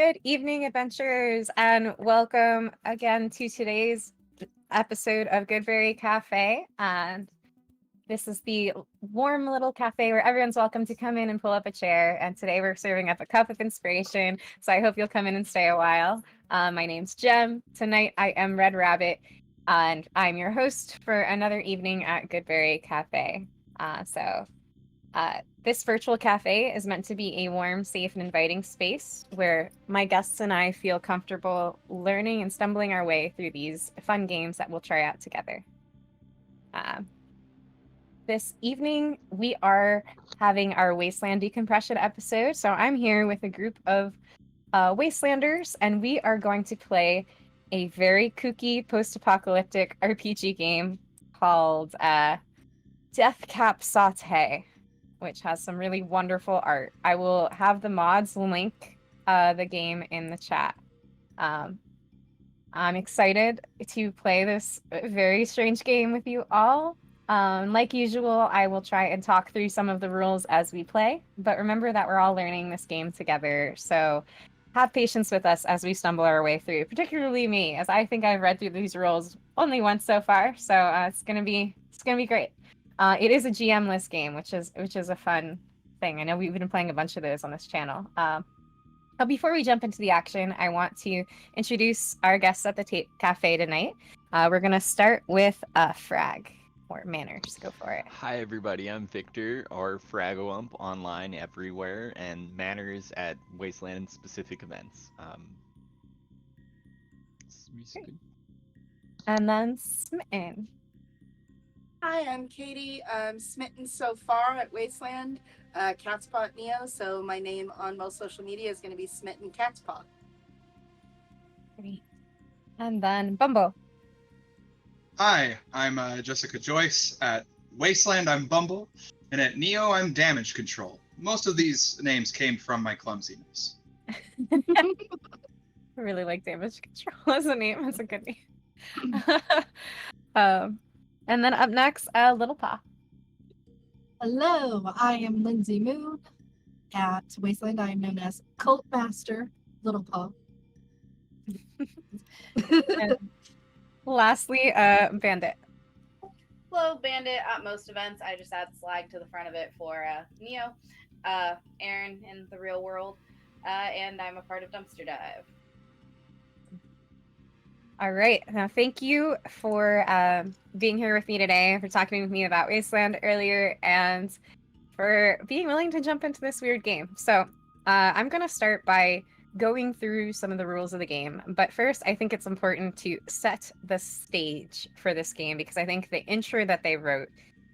Good evening, adventurers, and welcome again to today's episode of GoodBerry Cafe. And this is the warm little cafe where everyone's welcome to come in and pull up a chair. And today we're serving up a cup of inspiration. So I hope you'll come in and stay a while. My name's Jem. Tonight I am Red Rabbit, and I'm your host for another evening at GoodBerry Cafe. This virtual cafe is meant to be a warm, safe, and inviting space where my guests and I feel comfortable learning and stumbling our way through these fun games that we'll try out together. This evening, we are having our Wasteland Decompression episode. So I'm here with a group of Wastelanders, and we are going to play a very kooky post-apocalyptic RPG game called Death Cap Saute, which has some really wonderful art. I will have the mods link the game in the chat. I'm excited to play this very strange game with you all. Like usual, I will try and talk through some of the rules as we play, but remember that we're all learning this game together, so have patience with us as we stumble our way through, particularly me, as I think I've read through these rules only once so far, so it's gonna be great. It is a GM-less game, which is a fun thing. I know we've been playing a bunch of those on this channel. But before we jump into the action, I want to introduce our guests at the cafe tonight. We're going to start with Frag, or Manners. Go for it. Hi everybody, I'm Victor, or Fragowump online everywhere, and Manners at Wasteland specific events. And then Smitten. Hi, I'm Katie. I'm smitten so far at Wasteland, KatsPaw at Neo, so my name on most social media is going to be Smitten KatsPaw. Great. And then Bumble. Hi, I'm Jessica Joyce. At Wasteland, I'm Bumble, and at Neo, I'm Damage Control. Most of these names came from my clumsiness. I really like Damage Control as a name. That's a good name. And then up next, Litl Paww. Hello, I am Linzy Moon. At Wasteland, I am known as Cult Master Litl Paww. Lastly, Bandit. Hello, Bandit. At most events, I just add slag to the front of it for Neo, Aaron in the real world, and I'm a part of Dumpster Dive. All right. Now, thank you for being here with me today, for talking with me about Wasteland earlier, and for being willing to jump into this weird game. So I'm going to start by going through some of the rules of the game. But first, I think it's important to set the stage for this game, because I think the intro that they wrote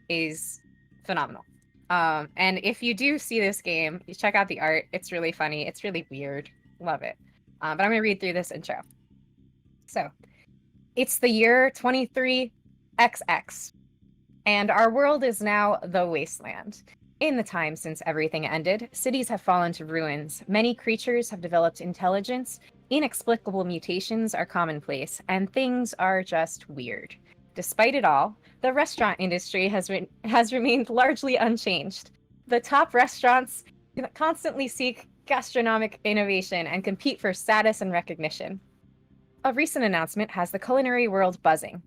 is phenomenal. And if you do see this game, you check out the art. It's really funny. It's really weird. Love it. But I'm going to read through this intro. So, it's the year 23XX, and our world is now the Wasteland. In the time since everything ended, cities have fallen to ruins, many creatures have developed intelligence, inexplicable mutations are commonplace, and things are just weird. Despite it all, the restaurant industry has remained largely unchanged. The top restaurants constantly seek gastronomic innovation and compete for status and recognition. A recent announcement has the culinary world buzzing.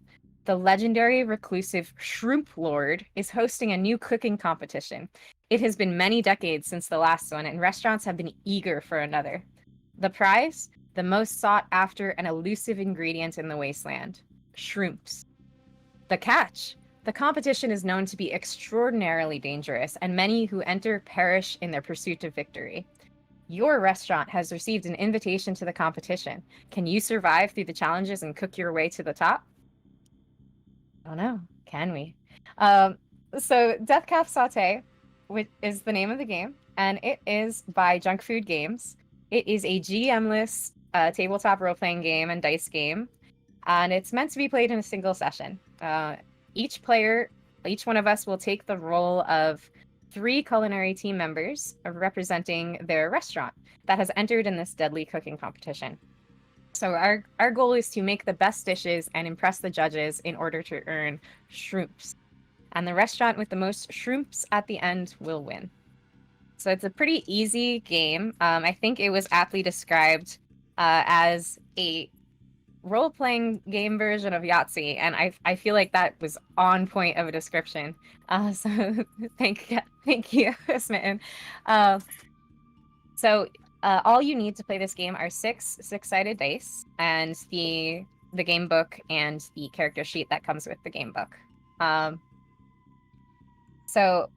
The legendary reclusive Shroomp Lord is hosting a new cooking competition. It has been many decades since the last one, and restaurants have been eager for another. The prize? The most sought after and elusive ingredient in the wasteland: shrooms. The catch? The competition is known to be extraordinarily dangerous, and many who enter perish in their pursuit of victory. Your restaurant has received an invitation to the competition. Can you survive through the challenges and cook your way to the top? I don't know. Can we? So Death Cap Saute, which is the name of the game, and it is by Junk Food Games. It is a GM-less tabletop role-playing game and dice game, and it's meant to be played in a single session. Each one of us will take the role of 3 culinary team members representing their restaurant that has entered in this deadly cooking competition. So our goal is to make the best dishes and impress the judges in order to earn shrooms. And the restaurant with the most shrooms at the end will win. So it's a pretty easy game. I think it was aptly described as a role-playing game version of Yahtzee, and I feel like that was on point of a description. So thank you, Smitten. Uh, so all you need to play this game are six-sided dice and the game book and the character sheet that comes with the game book. So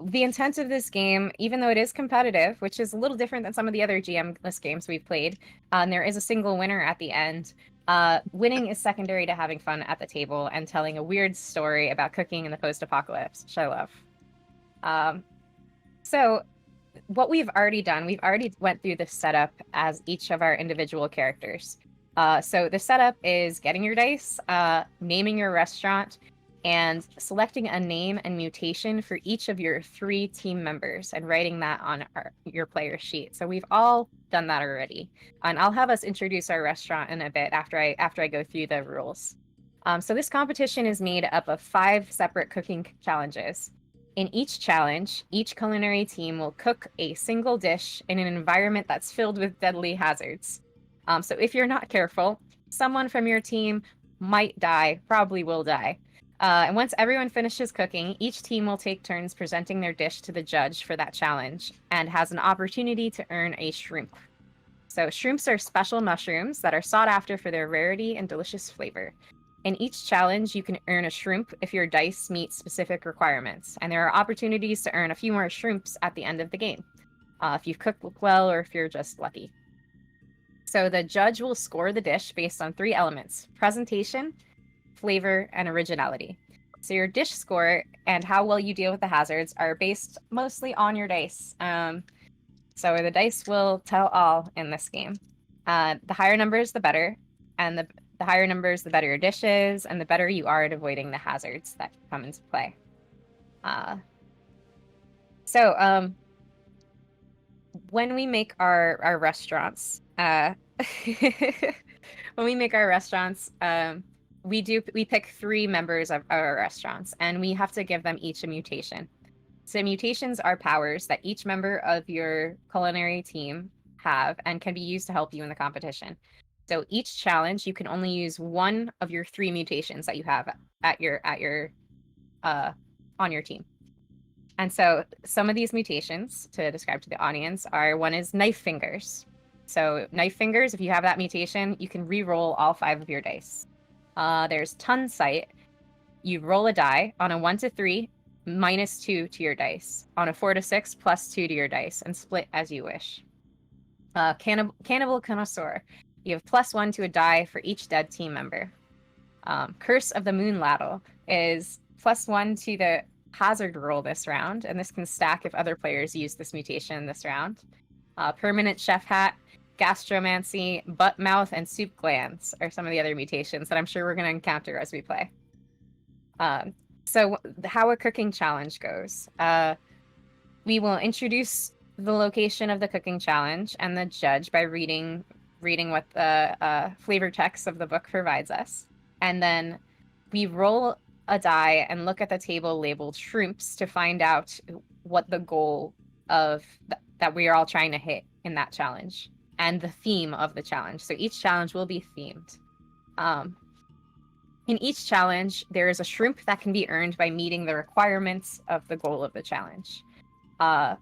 the intent of this game, even though it is competitive, which is a little different than some of the other GM-less games we've played, and there is a single winner at the end. Winning is secondary to having fun at the table and telling a weird story about cooking in the post-apocalypse, which I love. So what we've already done, we've already went through the setup as each of our individual characters. So the setup is getting your dice, naming your restaurant, and selecting a name and mutation for each of your 3 team members and writing that on your player sheet. So we've all done that already. And I'll have us introduce our restaurant in a bit after I go through the rules. So this competition is made up of 5 separate cooking challenges. In each challenge, each culinary team will cook a single dish in an environment that's filled with deadly hazards. So if you're not careful, someone from your team might die, probably will die. And once everyone finishes cooking, each team will take turns presenting their dish to the judge for that challenge and has an opportunity to earn a shrimp. So shrimps are special mushrooms that are sought after for their rarity and delicious flavor. In each challenge, you can earn a shrimp if your dice meet specific requirements, and there are opportunities to earn a few more shrimps at the end of the game, if you've cooked well or if you're just lucky. So the judge will score the dish based on 3 elements: presentation, flavor, and originality. So your dish score and how well you deal with the hazards are based mostly on your dice. So the dice will tell all in this game. The higher numbers, the better, and the higher numbers, the better your dish is, and the better you are at avoiding the hazards that come into play. When we make our restaurants, we pick 3 members of our restaurants, and we have to give them each a mutation. So mutations are powers that each member of your culinary team have and can be used to help you in the competition. So each challenge, you can only use 1 of your 3 mutations that you have on your team. And so some of these mutations, to describe to the audience, one is knife fingers. So knife fingers, if you have that mutation, you can re-roll all 5 of your dice. There's ton sight. You roll a die on a 1 to 3, -2 to your dice. On a 4 to 6, +2 to your dice, and split as you wish. Cannibal connoisseur. You have +1 to a die for each dead team member. Curse of the Moon Ladle is +1 to the hazard roll this round, and this can stack if other players use this mutation this round. Permanent Chef Hat, Gastromancy, Butt Mouth, and Soup Glands are some of the other mutations that I'm sure we're going to encounter as we play. So how a cooking challenge goes. We will introduce the location of the cooking challenge and the judge by reading what the flavor text of the book provides us. And then we roll a die and look at the table labeled shrimps to find out what the goal of that we are all trying to hit in that challenge and the theme of the challenge. So each challenge will be themed. In each challenge, there is a shrimp that can be earned by meeting the requirements of the goal of the challenge. And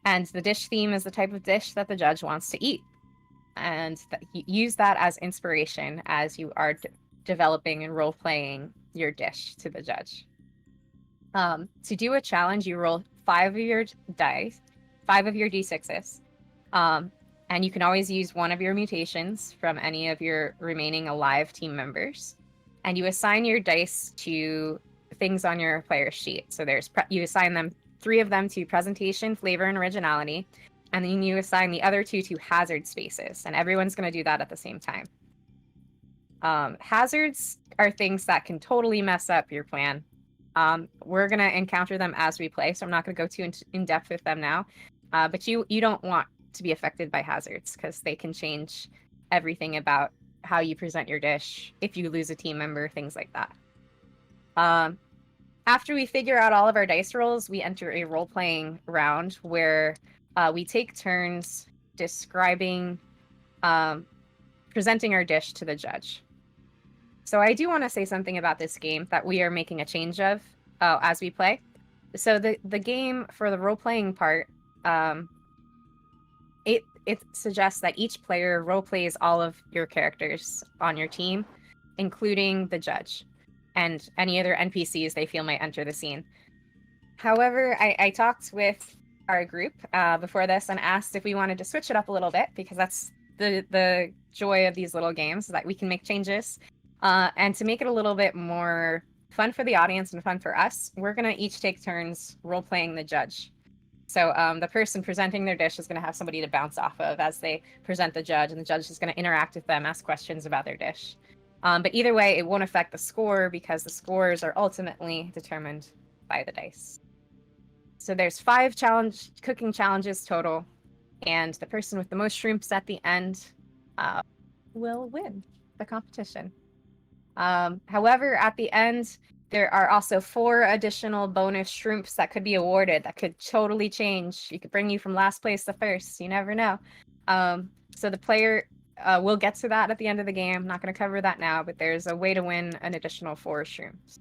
the dish theme is the type of dish that the judge wants to eat. And use that as inspiration as you are developing and role-playing your dish to the judge. To do a challenge, you roll 5 of your dice, 5 of your d6s. And you can always use 1 of your mutations from any of your remaining alive team members. And you assign your dice to things on your player sheet. So you assign them 3 of them to presentation, flavor, and originality. And then you assign the other 2 to hazard spaces. And everyone's going to do that at the same time. Hazards are things that can totally mess up your plan. We're going to encounter them as we play, so I'm not going to go too in depth with them now. But you don't want to be affected by hazards because they can change everything about how you present your dish, if you lose a team member, things like that. after we figure out all of our dice rolls, we enter a role-playing round where we take turns describing, presenting our dish to the judge. So I do want to say something about this game that we are making a change of as we play. So the game for the role-playing part, it suggests that each player role plays all of your characters on your team, including the judge and any other NPCs they feel might enter the scene. However, I talked with our group before this and asked if we wanted to switch it up a little bit, because that's the joy of these little games, that we can make changes. And to make it a little bit more fun for the audience and fun for us, we're going to each take turns role playing the judge. So the person presenting their dish is going to have somebody to bounce off of as they present the judge, and the judge is going to interact with them, ask questions about their dish. But either way, it won't affect the score, because the scores are ultimately determined by the dice. So there's 5 cooking challenges total, and the person with the most shrimps at the end will win the competition. However, at the end, there are also 4 additional bonus shrimps that could be awarded that could totally change. You could bring you from last place to first. You never know. So the player will get to that at the end of the game. I'm not going to cover that now, but there's a way to win an additional 4 shrimps.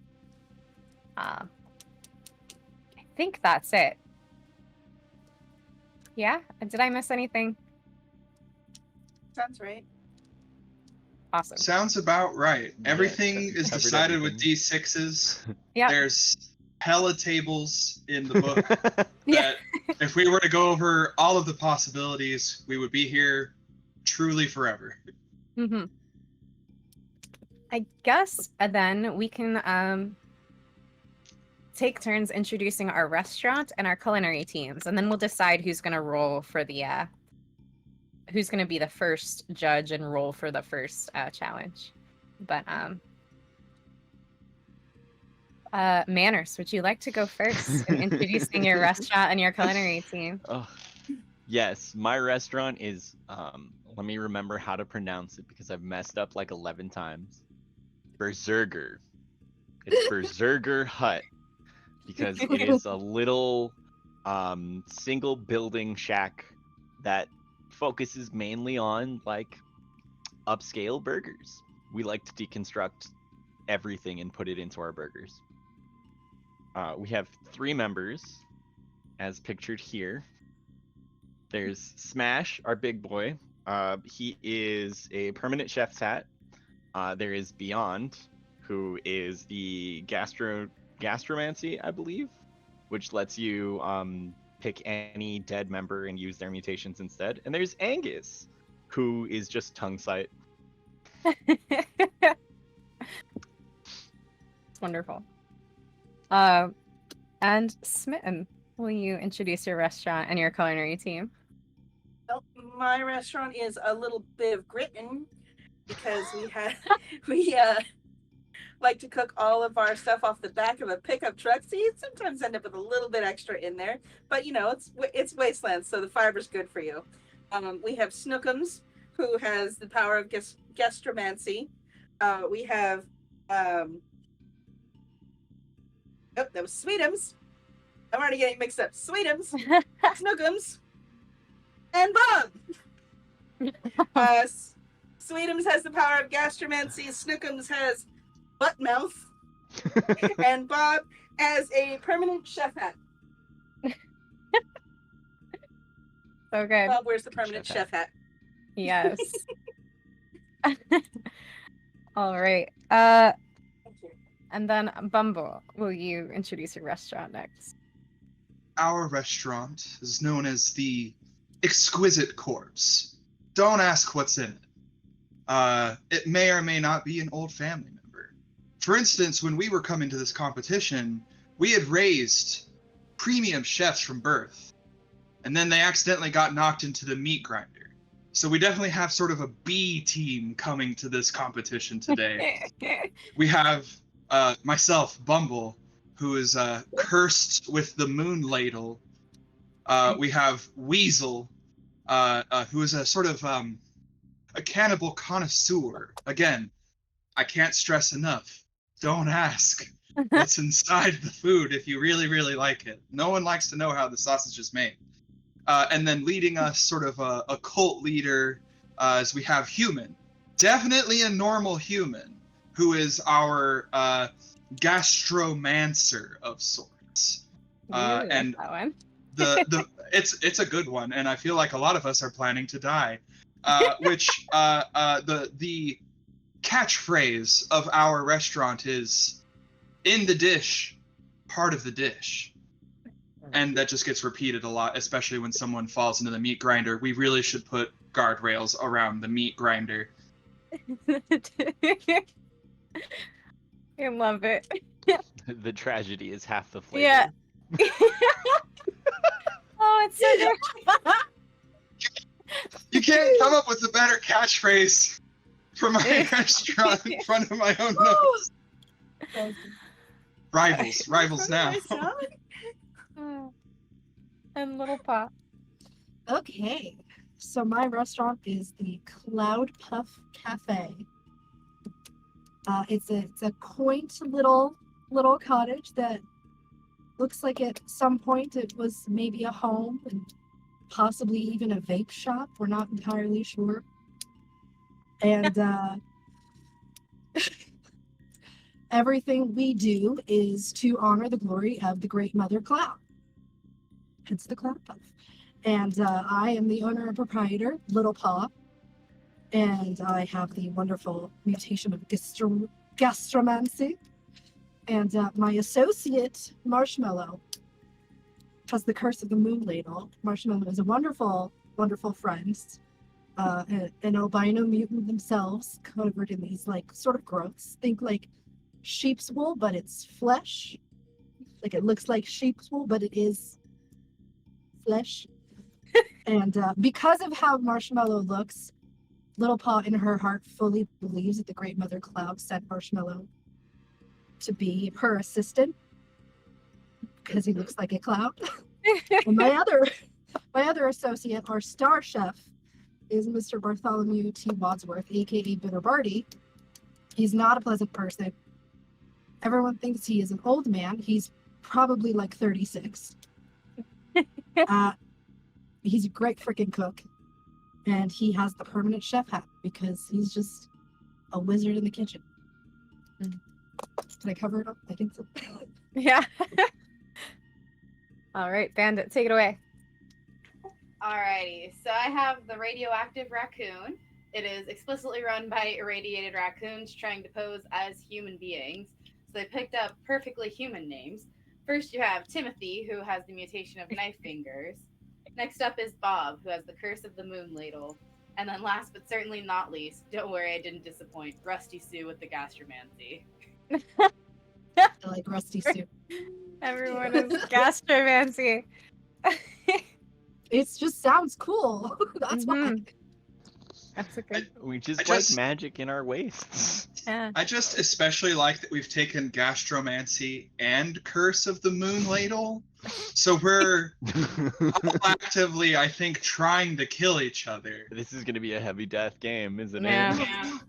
I think that's it. Yeah? Did I miss anything? Sounds right. Awesome. Sounds about right. Yeah, Everything is covered decided with everything. D6s. Yeah. There's hella tables in the book Yeah. that if we were to go over all of the possibilities, we would be here truly forever. Mm-hmm. I guess then we can take turns introducing our restaurant and our culinary teams, and then we'll decide who's going to roll for the who's going to be the first judge and roll for the first challenge. But Manners, would you like to go first in introducing your restaurant and your culinary team? Oh, yes, my restaurant is let me remember how to pronounce it, because I've messed up like 11 times. Berserker. It's Berserker Hut, because it is a little single building shack that focuses mainly on like upscale burgers. We like to deconstruct everything and put it into our burgers. We have 3 members, as pictured here. There's Smash, our big boy. He is a permanent chef's hat. There is Beyond, who is the gastromancy, I believe, which lets you pick any dead member and use their mutations instead. And there's Angus, who is just tongue sight. It's wonderful. And Smitten, will you introduce your restaurant and your culinary team? Well, my restaurant is a little bit of grittin', because we like to cook all of our stuff off the back of a pickup truck. So you sometimes end up with a little bit extra in there, but you know, it's wasteland, so the fiber's good for you. We have Snookums, who has the power of gastromancy. We have that was Sweetums. I'm already getting mixed up. Sweetums, Snookums, and Bob. Sweetums has the power of gastromancy. Snookums has butt mouth, and Bob as a permanent chef hat. So good. Bob wears the permanent chef hat. Yes. All right. Thank you. And then Bumble, will you introduce your restaurant next? Our restaurant is known as the Exquisite Corpse. Don't ask what's in it. It may or may not be an old family member. For instance, when we were coming to this competition, we had raised premium chefs from birth, and then they accidentally got knocked into the meat grinder. So we definitely have sort of a B team coming to this competition today. We have myself, Bumble, who is cursed with the moon ladle. We have Weasel, who is a sort of a cannibal connoisseur. Again, I can't stress enough. Don't ask. what's inside the food if you really, really like it. No one likes to know how the sausage is made. And then leading us, sort of a cult leader, as we have human, definitely a normal human, who is our gastromancer of sorts. You really like And that one. it's a good one, and I feel like a lot of us are planning to die. Which the catchphrase of our restaurant is "in the dish, part of the dish," and that just gets repeated a lot, especially when someone falls into the meat grinder. We really should put guardrails around the meat grinder. I love it. The tragedy is half the flavor. Yeah. Oh, it's so good. You can't come up with a better catchphrase for my restaurant in front of my own nose. Rivals now. And Little Paww. Okay, so my restaurant is the Cloud Puff Cafe. It's a quaint little cottage that looks like at some point it was maybe a home and possibly even a vape shop. We're not entirely sure. And everything we do is to honor the glory of the Great Mother Cloud. Hence the Cloud Puff. And I am the owner and proprietor, Little Paww. And I have the wonderful mutation of gastromancy. And my associate, Marshmallow, has the curse of the moon ladle. Marshmallow is a wonderful, wonderful friend. An albino mutant themselves, covered in these like sort of growths. Think like sheep's wool, but it's flesh. Like it looks like sheep's wool, but it is flesh. And because of how Marshmallow looks, Little Paww in her heart fully believes that the Great Mother Cloud sent Marshmallow to be her assistant because he looks like a cloud. And my other associate, our star chef, is Mr. Bartholomew T. Wadsworth, aka Bitter Barty. He's not a pleasant person. Everyone thinks he is an old man. He's probably like 36. He's a great freaking cook. And he has the permanent chef hat because he's just a wizard in the kitchen. Did I cover it up? I think so. Yeah. All right, Bandit, take it away. Alrighty, so I have the radioactive raccoon. It is explicitly run by irradiated raccoons trying to pose as human beings. So they picked up perfectly human names. First, you have Timothy, who has the mutation of knife fingers. Next up is Bob, who has the curse of the moon ladle. And then last but certainly not least, don't worry, I didn't disappoint, Rusty Sue with the gastromancy. I like Rusty Soup. Everyone is gastromancy. It just sounds cool. That's why. That's a good. We just I like just- magic in our wastes. Yeah. I just especially like that we've taken gastromancy and curse of the moon ladle. So we're all actively, I think, trying to kill each other. This is gonna be a heavy death game, isn't Yeah. it? Yeah.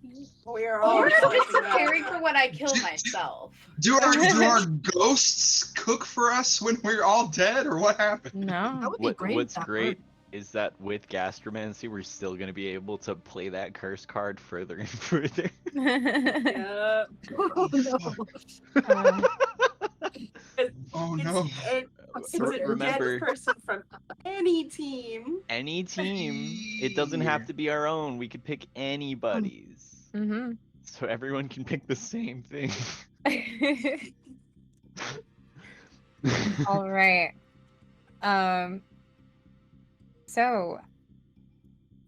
We're all Or just fighting preparing out. for when I kill myself. Do our ghosts cook for us when we're all dead, or what happens? No. That would be great. What's if that great worked. is that with gastromancy, we're still gonna be able to play that curse card further and further. Yeah. Oh, no. Um, Oh It's, no. it's Re- a remember- dead person from any team. Any team, it doesn't have to be our own. We could pick anybody's. mhm. So everyone can pick the same thing. All right. So,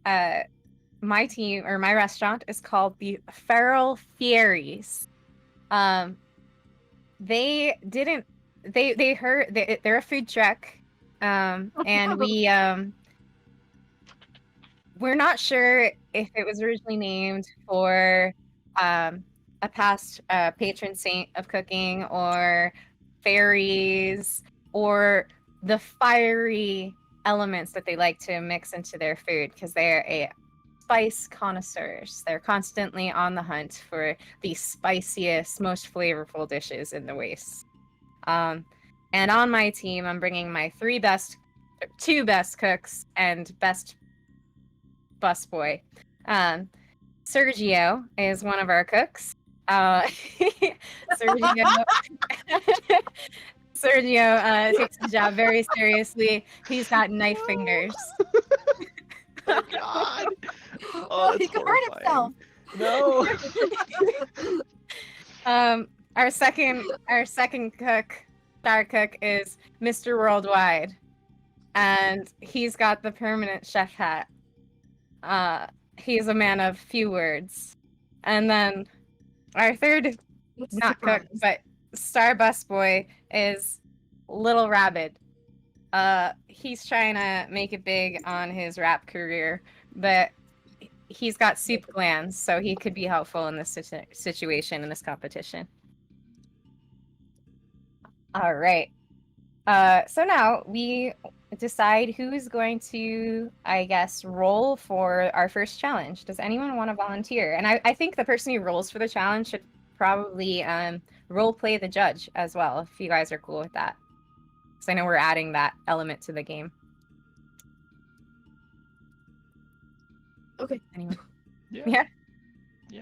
my team or my restaurant is called the Feral Fairies. They didn't. They heard they're a food truck. And we're not sure if it was originally named for a past patron saint of cooking or fairies or the fiery elements that they like to mix into their food because they're a spice connoisseurs. They're constantly on the hunt for the spiciest, most flavorful dishes in the wastes. And on my team, I'm bringing my two best cooks and best busboy. Sergio is one of our cooks. Sergio, Sergio takes his job very seriously. He's got knife fingers. Oh God! Oh, that's He could hurt horrifying. No. Our second cook, star cook, is Mr. Worldwide, and he's got the permanent chef hat. He's a man of few words. And then our third, not cook, but star busboy is Little Rabbit. He's trying to make it big on his rap career, but he's got soup glands, so he could be helpful in this situation, in this competition. All right. So now we decide who's going to, I guess, roll for our first challenge. Does anyone want to volunteer? And I think the person who rolls for the challenge should probably role play the judge as well, if you guys are cool with that. Because I know we're adding that element to the game. Okay. Anyone? Yeah.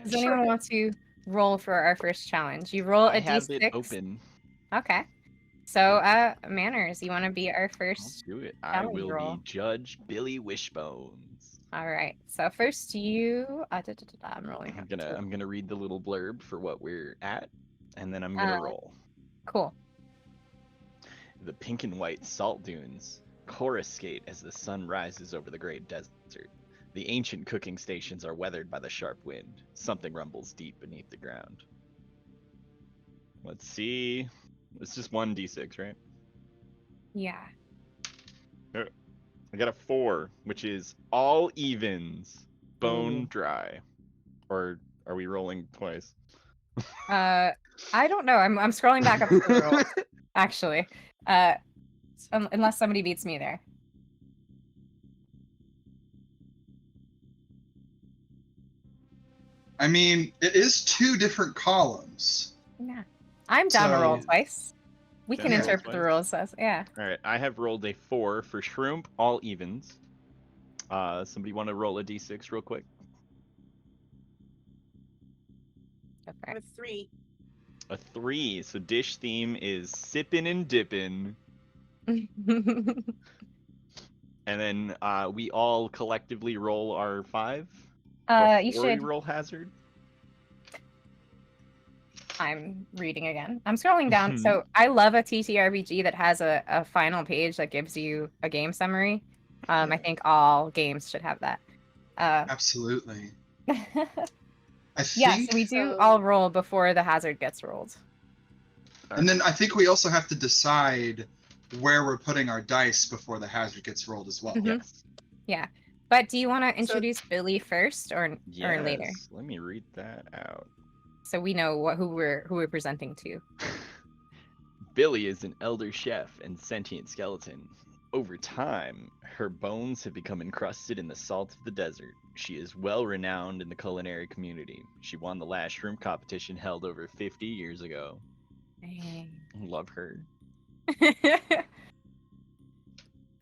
Does Sure. anyone want to roll for our first challenge? You roll I a have d6. it open. Okay. So, Manners, you want to be our I'll first? do it. I challenge will roll. be Judge Billy Wishbones. All right. So first, you. I'm rolling. I'm gonna read the little blurb for what we're at, and then I'm gonna roll. Cool. The pink and white salt dunes coruscate as the sun rises over the great desert. The ancient cooking stations are weathered by the sharp wind. Something rumbles deep beneath the ground. Let's see. It's just 1d6, right? Yeah. I got a 4, which is all evens, bone Ooh. dry. Or are we rolling twice? I don't know. I'm scrolling back up to the rolls, actually. Unless somebody beats me there. I mean, it is 2 different columns. Yeah. I'm down to roll So- twice. We Down can to roll interpret the twice? rules as yeah. All right, I have rolled a 4 for shrimp, all evens. Somebody want to roll a d6 real quick? Okay. With 3. A 3. So dish theme is sippin' and dippin'. And then we all collectively roll our 5. You Before we should. roll hazard. I'm reading again. I'm scrolling down. So I love a TTRPG that has a final page that gives you a game summary. I think all games should have that. Absolutely. I Yeah, think, so we do So- all roll before the hazard gets rolled. and then I think we also have to decide where we're putting our dice before the hazard gets rolled as well. Mhm. Yes. Yeah. But do you want to introduce Billy first or later? Yes. Let me read that out. So we know who we're presenting to. Billy is an elder chef and sentient skeleton. Over time, her bones have become encrusted in the salt of the desert. She is well renowned in the culinary community. She won the last shrimp competition held over 50 years ago. Love her.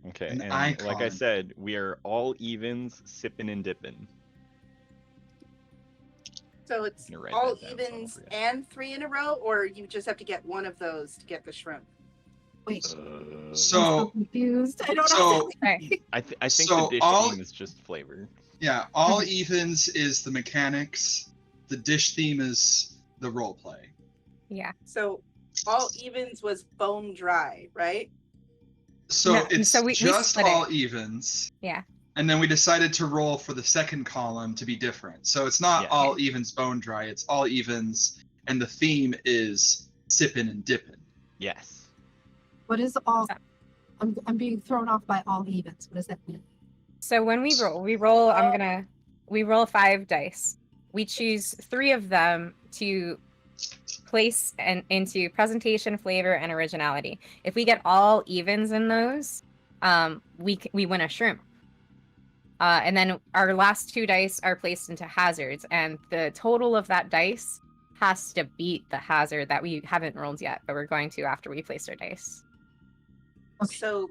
Okay, An and like I icon. said, we are all evens, sipping and dipping. So it's I'm gonna write all that down so I don't evens forget. and 3 in a row, or you just have to get one of those to get the shrimp. Wait, Uh, I'm so So, confused. I don't so know. Right. I think so the dish all- theme is just flavor. yeah, all evens is the mechanics. The dish theme is the role play. Yeah. So all evens was bone dry, right? So No, it's so we just split it. all evens. Yeah. And then we decided to roll for the second column to be different. So it's not Yeah. all evens bone dry, it's all evens, and the theme is sippin' and dippin'. Yes. What is all? What's I'm being thrown off by all evens. What does that mean? So when we roll, we roll 5 dice. We choose 3 of them to place into presentation, flavor, and originality. If we get all evens in those, we win a shrimp. And then our last 2 dice are placed into hazards, and the total of that dice has to beat the hazard that we haven't rolled yet, but we're going to after we place our dice. Okay. So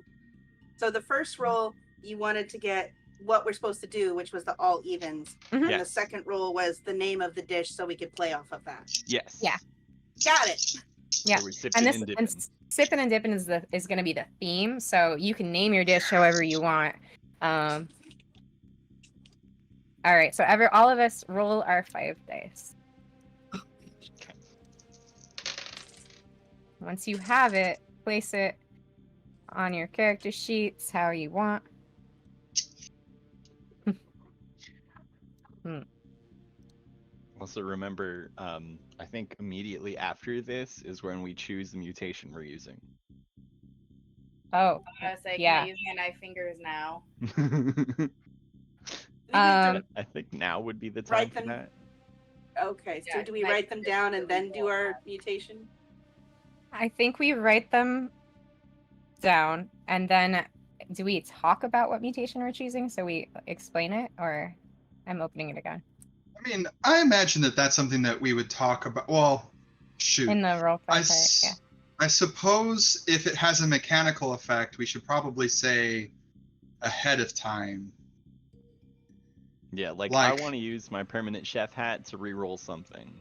the first roll you wanted to get what we're supposed to do, which was the all evens, Mhm. and the Yes. second roll was the name of the dish, so we could play off of that. Yes. Yeah. Got it. Yeah. So we're sipping And this and and dipping. sipping and dipping is going to be the theme, so you can name your dish however you want. All right, so all of us roll our 5 dice. Once you have it, place it on your character sheets how you want. Also remember, I think immediately after this is when we choose the mutation we're using. Oh, I was like, yeah. can I use my knife fingers now? We need to I think now would be the time write for them. that. Okay, so Yeah, do we I write them think down it's and then do really our cool. mutation? I think we write them down, and then do we talk about what mutation we're choosing so we explain it, or I'm opening it again I mean, I imagine that that's something that we would talk about. Well, shoot. in the roleplay I, part? Yeah. I suppose if it has a mechanical effect, we should probably say ahead of time. Yeah, like I Like- want to use my permanent chef hat to re-roll something,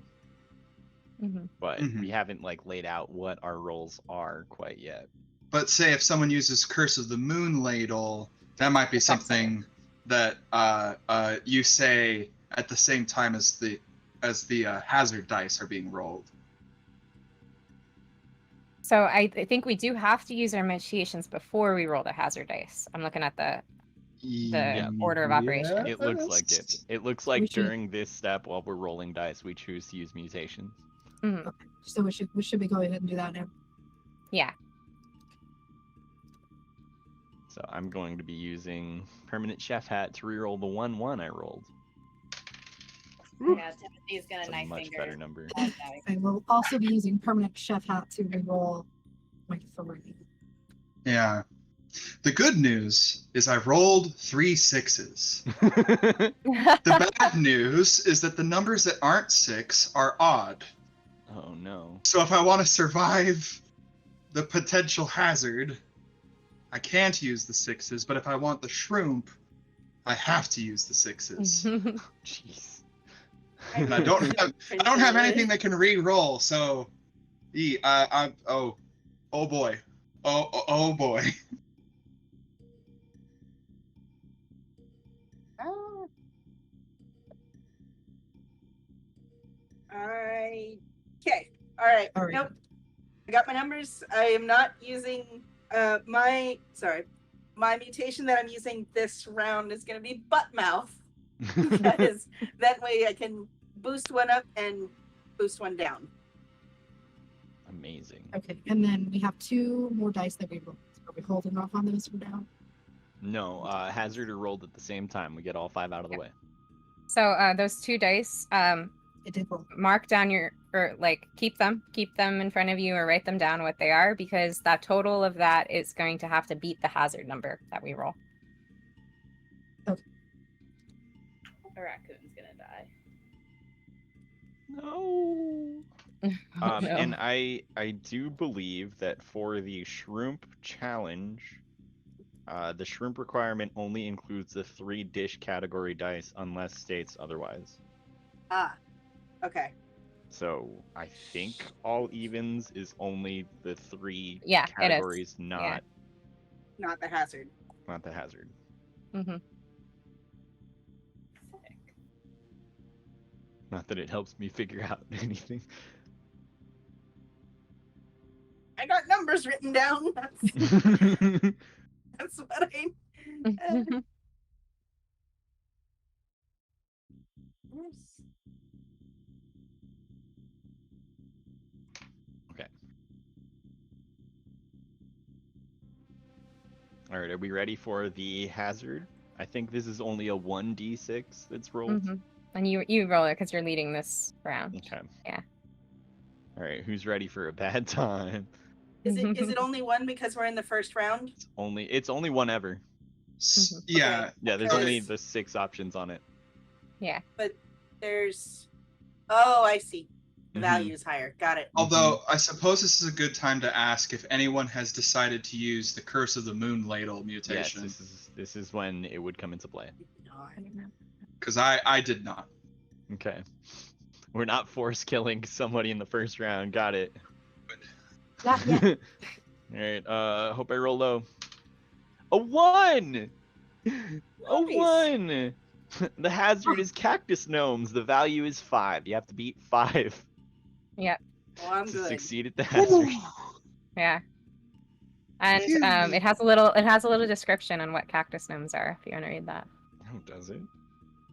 Mm-hmm. but Mhm. we haven't like laid out what our rolls are quite yet. But say if someone uses Curse of the Moon Ladle, that might be Affects something that you say at the same time as the hazard dice are being rolled. So I think we do have to use our mutations before we roll the hazard dice. I'm looking at the order of operations. It looks like it. It looks We like should- during this step while we're rolling dice, we choose to use mutations. Mhm. So we should be going ahead and do that now. Yeah. So I'm going to be using permanent chef hat to re-roll the 1-1 I rolled. Yeah, Timothy's gonna It's a knife much finger. better number. that dice. I will also be using permanent chef hat to reroll my 3. Yeah. The good news is I rolled 3 6s. The bad news is that the numbers that aren't 6 are odd. Oh no. So if I want to survive the potential hazard, I can't use the 6s, but if I want the shroomp, I have to use the 6s. Jeez. And I don't have anything that can re-roll, so oh boy. Oh boy. Okay. All right. All right. Nope. I got my numbers. I am not using my mutation that I'm using this round is going to be butt mouth. That way I can boost one up and boost one down. Amazing. Okay, and then we have 2 more dice that we rolled. Are we holding off on those for now? No, hazard are rolled at the same time. We get all 5 out of the way. So those 2 dice, It did roll. mark down keep them in front of you or write them down what they are, because that total of that is going to have to beat the hazard number that we roll. The raccoon's gonna die. No. Oh, no. And I do believe that for the shroomp challenge, the shroomp requirement only includes the 3 dish category dice unless states otherwise. Okay. So I think all evens is only the 3 Yeah, it is. categories, not Yeah. Not the hazard. not the hazard. Mm-hmm. Not that it helps me figure out anything. I got numbers written down. That's what I. All right, are we ready for the hazard? I think this is only a 1d6 that's rolled. Mm-hmm. And you roll it because you're leading this round. Okay. Yeah. All right, who's ready for a bad time? Is it only one because we're in the first round? It's only one ever. Yeah. Yeah, there's only Because- the 6 options on it. Yeah. But there's. Oh, I see. The Mhm. value is higher. Got it. Although I suppose this is a good time to ask if anyone has decided to use the Curse of the Moon Ladle Yes, mutation. this is when it would come into play. Because I did not. Okay. We're not force killing somebody in the first round. Got it. Not yet. Alright, hope I roll low. A 1! A Nice. 1! The hazard is cactus gnomes. The value is 5. You have to beat 5 Well, I'm to good. succeed at the hazard. Yeah. And Phew. it has a little description on what cactus gnomes are, if you want to read that. Oh, does it?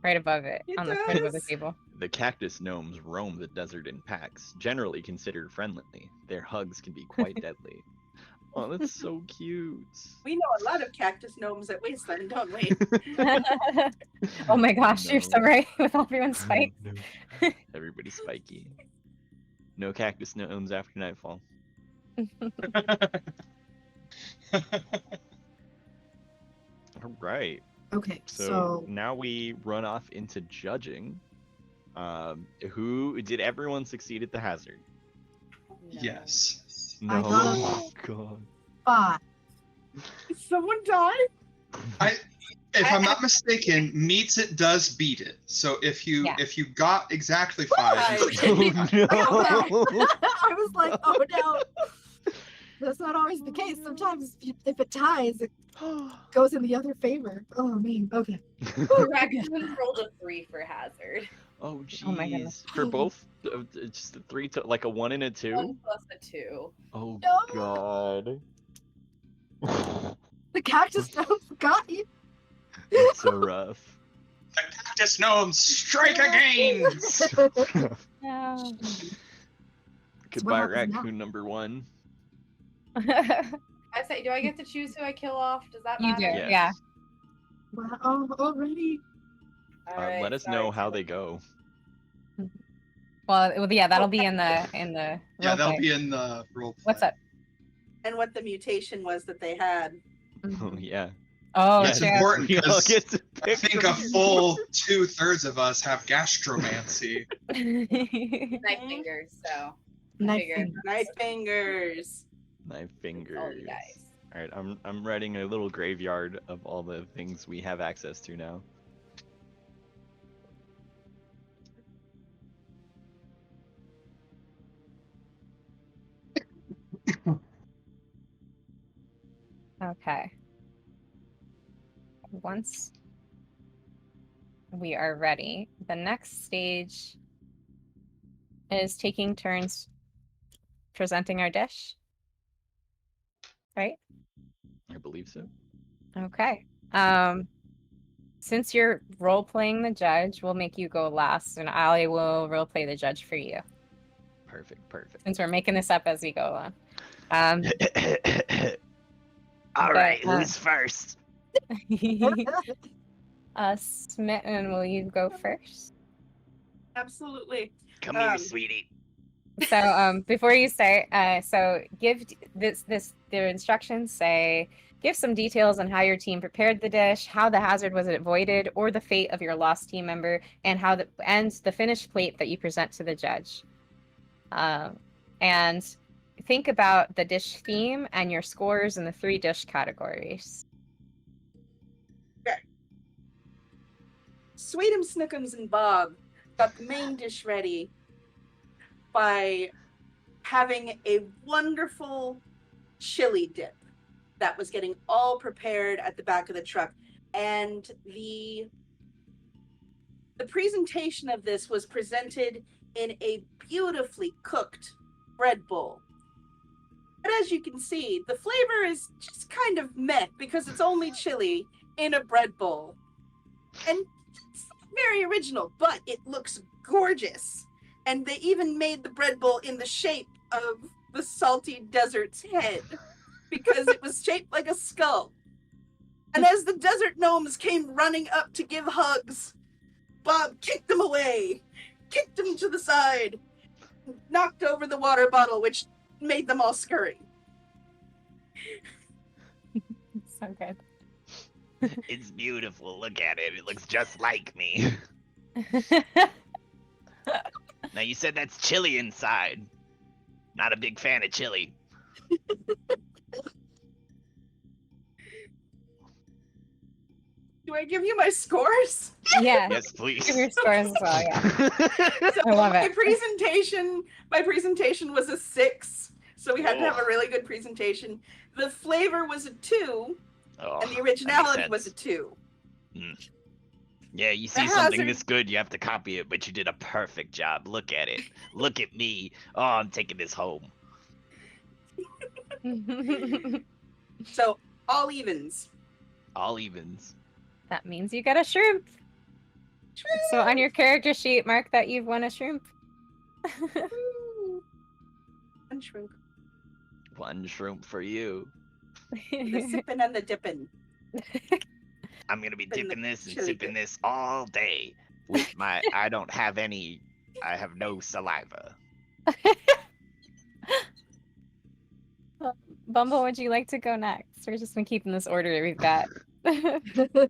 Right above it. It Right above the does. table. The cactus gnomes roam the desert in packs, generally considered friendly. Their hugs can be quite deadly. Oh, that's so cute. We know a lot of cactus gnomes at Wasteland, don't we? Oh my gosh, you're so No. right with everyone's spikes. No. Everybody's spiky. No cactus gnomes after nightfall. All right. Okay, So, so now we run off into judging. Who did everyone succeed at the hazard? Yes. I No. got Oh, God. 5. Did someone die? If I'm not mistaken, meets it does beat it. So if you Yeah. got exactly 5, you Right. succeed. Oh, no. I was like, oh no. That's not always the case. Sometimes if it ties, it goes in the other favor. Oh man. Okay. Raccoon rolled a 3 for hazard. Oh, Oh my goodness. jeez. For both, just the 3 to like a 1 and a 2. 1 plus a 2. Oh, No. God. The cactus gnomes got you. That's so rough. The cactus gnomes strike again. No. Goodbye, happens now. raccoon number 1. I say, do I get to choose who I kill off? Does that You matter? do. Yes. Yeah. Wow, oh, already. Alright, Let us sorry, know how so- they go. Well, yeah, that'll be in the Yeah, role that'll play. be in the role play. What's up? And what the mutation was that they had. Oh, yeah. Oh, That's shit. important We all because get to I pick think them. a full 2/3 of us have gastromancy. Knife fingers, so Knife figured. finger. Knife fingers. My all you fingers. guys. All right, I'm writing a little graveyard of all the things we have access to now. Okay. Once we are ready, the next stage is taking turns presenting our dish. Right? I believe so. Okay. Since you're role playing the judge, we'll make you go last, and I will role play the judge for you. Perfect. Since we're making this up as we go along. Um, All But, right, uh, who's first? Smitten, will you go first? Absolutely. Come here, um, sweetie. So before you start, so give their instructions say give some details on how your team prepared the dish, how the hazard was avoided, or the fate of your lost team member, and how the finished plate that you present to the judge. And think about the dish theme and your scores in the 3 dish categories. Sweet'em, Snookums, and Bob got the main dish ready by having a wonderful chili dip that was getting all prepared at the back of the truck. And the presentation of this was presented in a beautifully cooked bread bowl. But as you can see, the flavor is just kind of meh because it's only chili in a bread bowl. And it's very original, but it looks gorgeous. And they even made the bread bowl in the shape of the salty desert's head because it was shaped like a skull. And as the desert gnomes came running up to give hugs, Bob kicked them away, kicked them to the side, knocked over the water bottle, which made them all scurry. So good. It's beautiful. Look at it. It looks just like me. Now you said that's chili inside. Not a big fan of chili. Do I give you my scores? Yeah. Yes, please. Give your scores as well, yeah. So I love my it. presentation was a 6. So we had to have a Oh. really good presentation. The flavor was a 2, Oh, and the that originality makes was a sense. 2. Yeah, you see The something hazard- this good, you have to copy it, but you did a perfect job. Look at it. Look at me. Oh, I'm taking this home. So all evens. All evens. That means you get a shrimp. So on your character sheet, mark that you've won a shrimp. Woo. And shrimp. One shrimp for you. The sipping and the dipping. I'm gonna be And the dipping this and chili sipping dip. this all day with my. I have no saliva. Bumble, would you like to go next? We're just gonna keep in this order that we've got.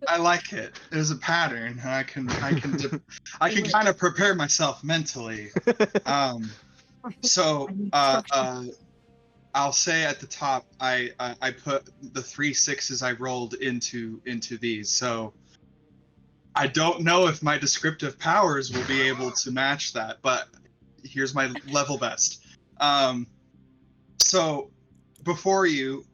I like it. There's a pattern, and I can kind of prepare myself mentally. So I'll say at the top, I put the 3 6s I rolled into these. So I don't know if my descriptive powers will be able to match that, but here's my level best. So before you,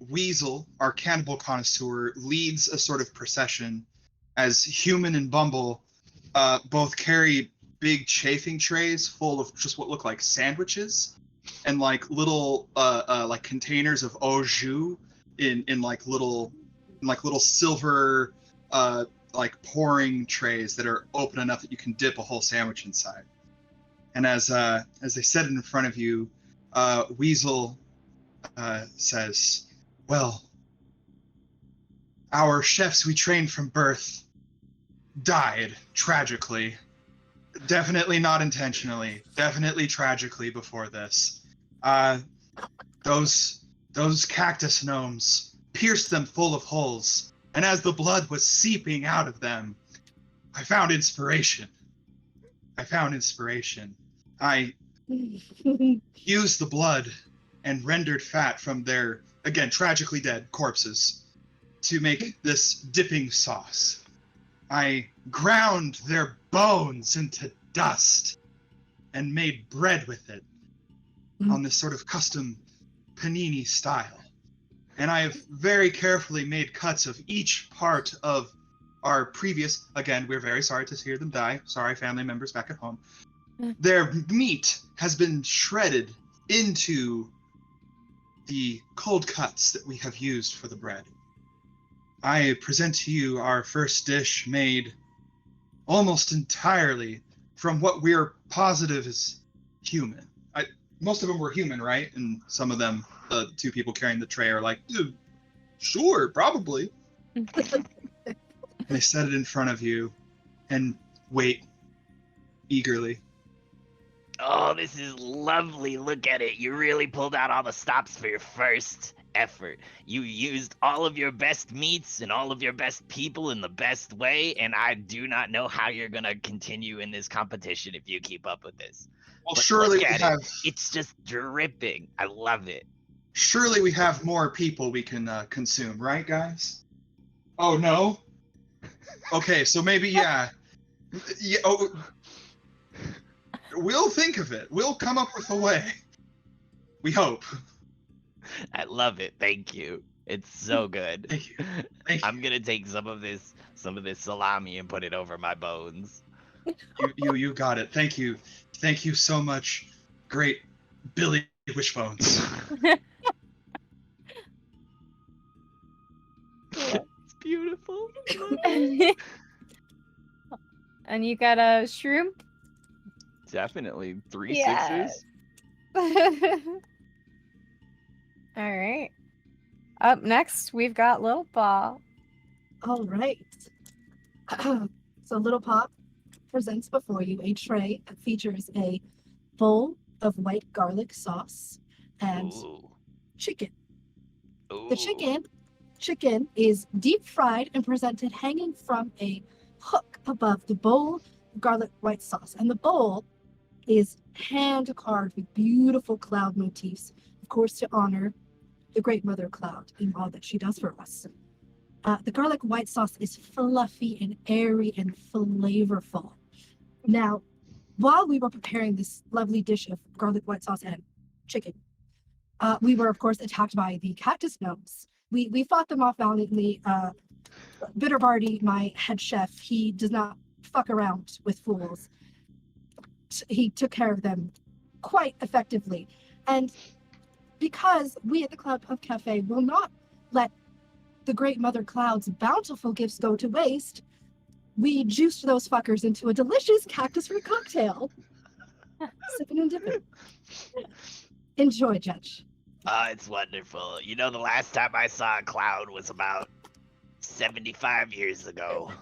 Weasel, our cannibal connoisseur, leads a sort of procession as Human and Bumble both carry big chafing trays full of just what look like sandwiches and like little like containers of au jus in like little silver like pouring trays that are open enough that you can dip a whole sandwich inside. And as they set it in front of you, Weasel says, "Well, our chefs we trained from birth died tragically. Definitely not intentionally. Definitely tragically before this. Those cactus gnomes pierced them full of holes, and as the blood was seeping out of them, I found inspiration. I used the blood and rendered fat from their, again, tragically dead corpses to make this dipping sauce. I ground their bones into dust and made bread with it on this sort of custom panini style. And I have very carefully made cuts of each part of our previous, again, we're very sorry to hear them die. Sorry, family members back at home. Their meat has been shredded into the cold cuts that we have used for the bread. I present to you our first dish made almost entirely from what we're positive is human. Most of them were human, right? And some of them, the 2 people carrying the tray, are like, sure, probably. They set it in front of you and wait eagerly. Oh, this is lovely. Look at it. You really pulled out all the stops for your first effort. You used all of your best meats and all of your best people in the best way, and I do not know how you're going to continue in this competition if you keep up with this. Well, But surely look we at have. it. It's just dripping. I love it. Surely we have more people we can consume, right, guys? Oh no. Okay, so maybe yeah. Yeah. Oh, we'll think of it. We'll come up with a way. We hope. I love it. Thank you. It's so good. Thank you. Thank you. I'm gonna take some of this salami and put it over my bones. You got it. Thank you. Thank you so much. Great Billy Wishbones. It's beautiful. And you got a shrimp? Definitely 3 Yeah. 6s. All right. Up next, we've got Litl Paww. All right. So Little Paww presents before you a tray that features a bowl of white garlic sauce and Ooh. chicken. Ooh. The chicken chicken is deep fried and presented hanging from a hook above the bowl of garlic white sauce. And the bowl is hand carved with beautiful cloud motifs, of course, to honor the Great Mother Cloud in all that she does for us. The garlic white sauce is fluffy and airy and flavorful. Now, while we were preparing this lovely dish of garlic white sauce and chicken, we were, of course, attacked by the cactus gnomes. We fought them off valiantly. Bitter Barty, my head chef, he does not fuck around with fools. He took care of them quite effectively. And because we at the Cloud Puff Cafe will not let the Great Mother Cloud's bountiful gifts go to waste, we juiced those fuckers into a delicious cactus-free cocktail. Sipping and dipping. Enjoy, Judge. Oh, it's wonderful. You know, the last time I saw a cloud was about 75 years ago.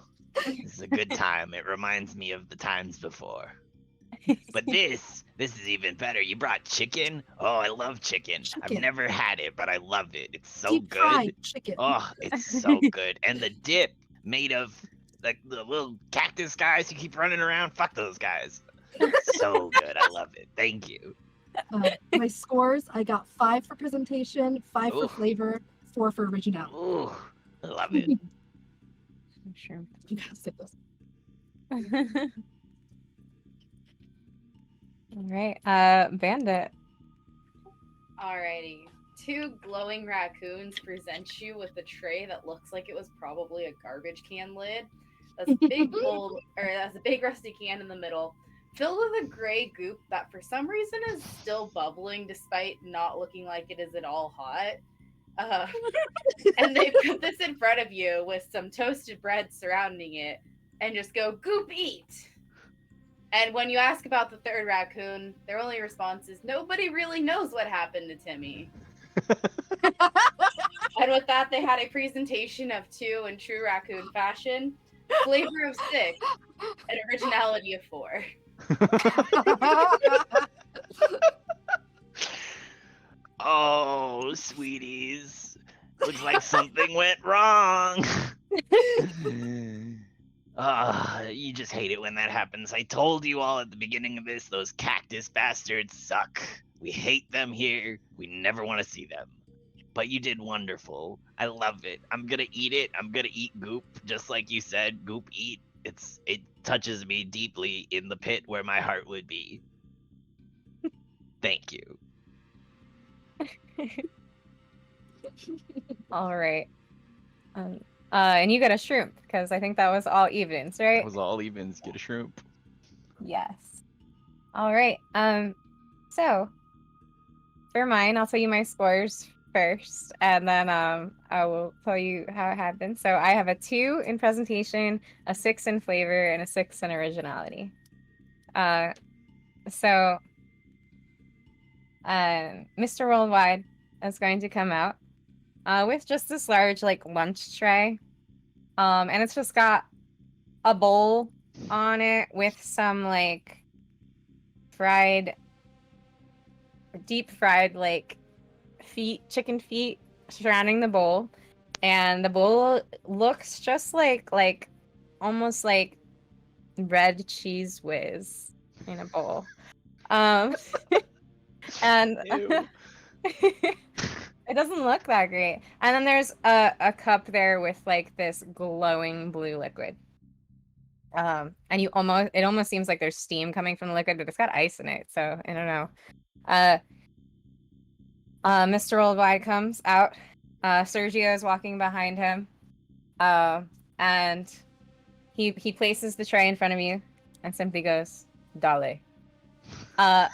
This is a good time. It reminds me of the times before. But this is even better. You brought chicken? Oh, I love chicken. I've never had it, but I love it. It's so Deep good. fried chicken. Oh, it's so good. And the dip made of like the little cactus guys who keep running around. Fuck those guys. So good. I love it. Thank you. My scores, I got 5 for presentation, 5 for Ooh. flavor, 4 for originality. Ooh, I love it. Sure. You gotta sip this. All right, Bandit. Alrighty. 2 glowing raccoons present you with a tray that looks like it was probably a garbage can lid. That's a big bowl, or that's a big rusty can in the middle, filled with a gray goop that for some reason is still bubbling despite not looking like it is at all hot. And they put this in front of you with some toasted bread surrounding it and just go, "Goop, eat." And when you ask about the 3rd raccoon, their only response is, "Nobody really knows what happened to Timmy." And with that, they had a presentation of 2 in true raccoon fashion, flavor of 6, and originality of 4. Oh, sweeties. Looks like something went wrong. You just hate it when that happens. I told you all at the beginning of this, those cactus bastards suck. We hate them here. We never want to see them. But you did wonderful. I love it. I'm gonna eat it. I'm gonna eat goop, just like you said. Goop, eat. It touches me deeply in the pit where my heart would be. Thank you. All right. And you got a shrimp because I think that was all evens, right? That was all evens. Get a shrimp. Yes. All right. So for mine, I'll tell you my scores first, and then I will tell you how it happened. So I have a 2 in presentation, a 6 in flavor, and a 6 in originality. So Mr. Worldwide is going to come out with just this large like lunch tray, and it's just got a bowl on it with some like deep fried like chicken feet surrounding the bowl, and the bowl looks just like almost like red cheese whiz in a bowl. And it doesn't look that great. And then there's a cup there with like this glowing blue liquid. And it almost seems like there's steam coming from the liquid, but it's got ice in it, so I don't know. Mr. Worldwide comes out. Sergio is walking behind him. And he places the tray in front of you and simply goes, "Dale." And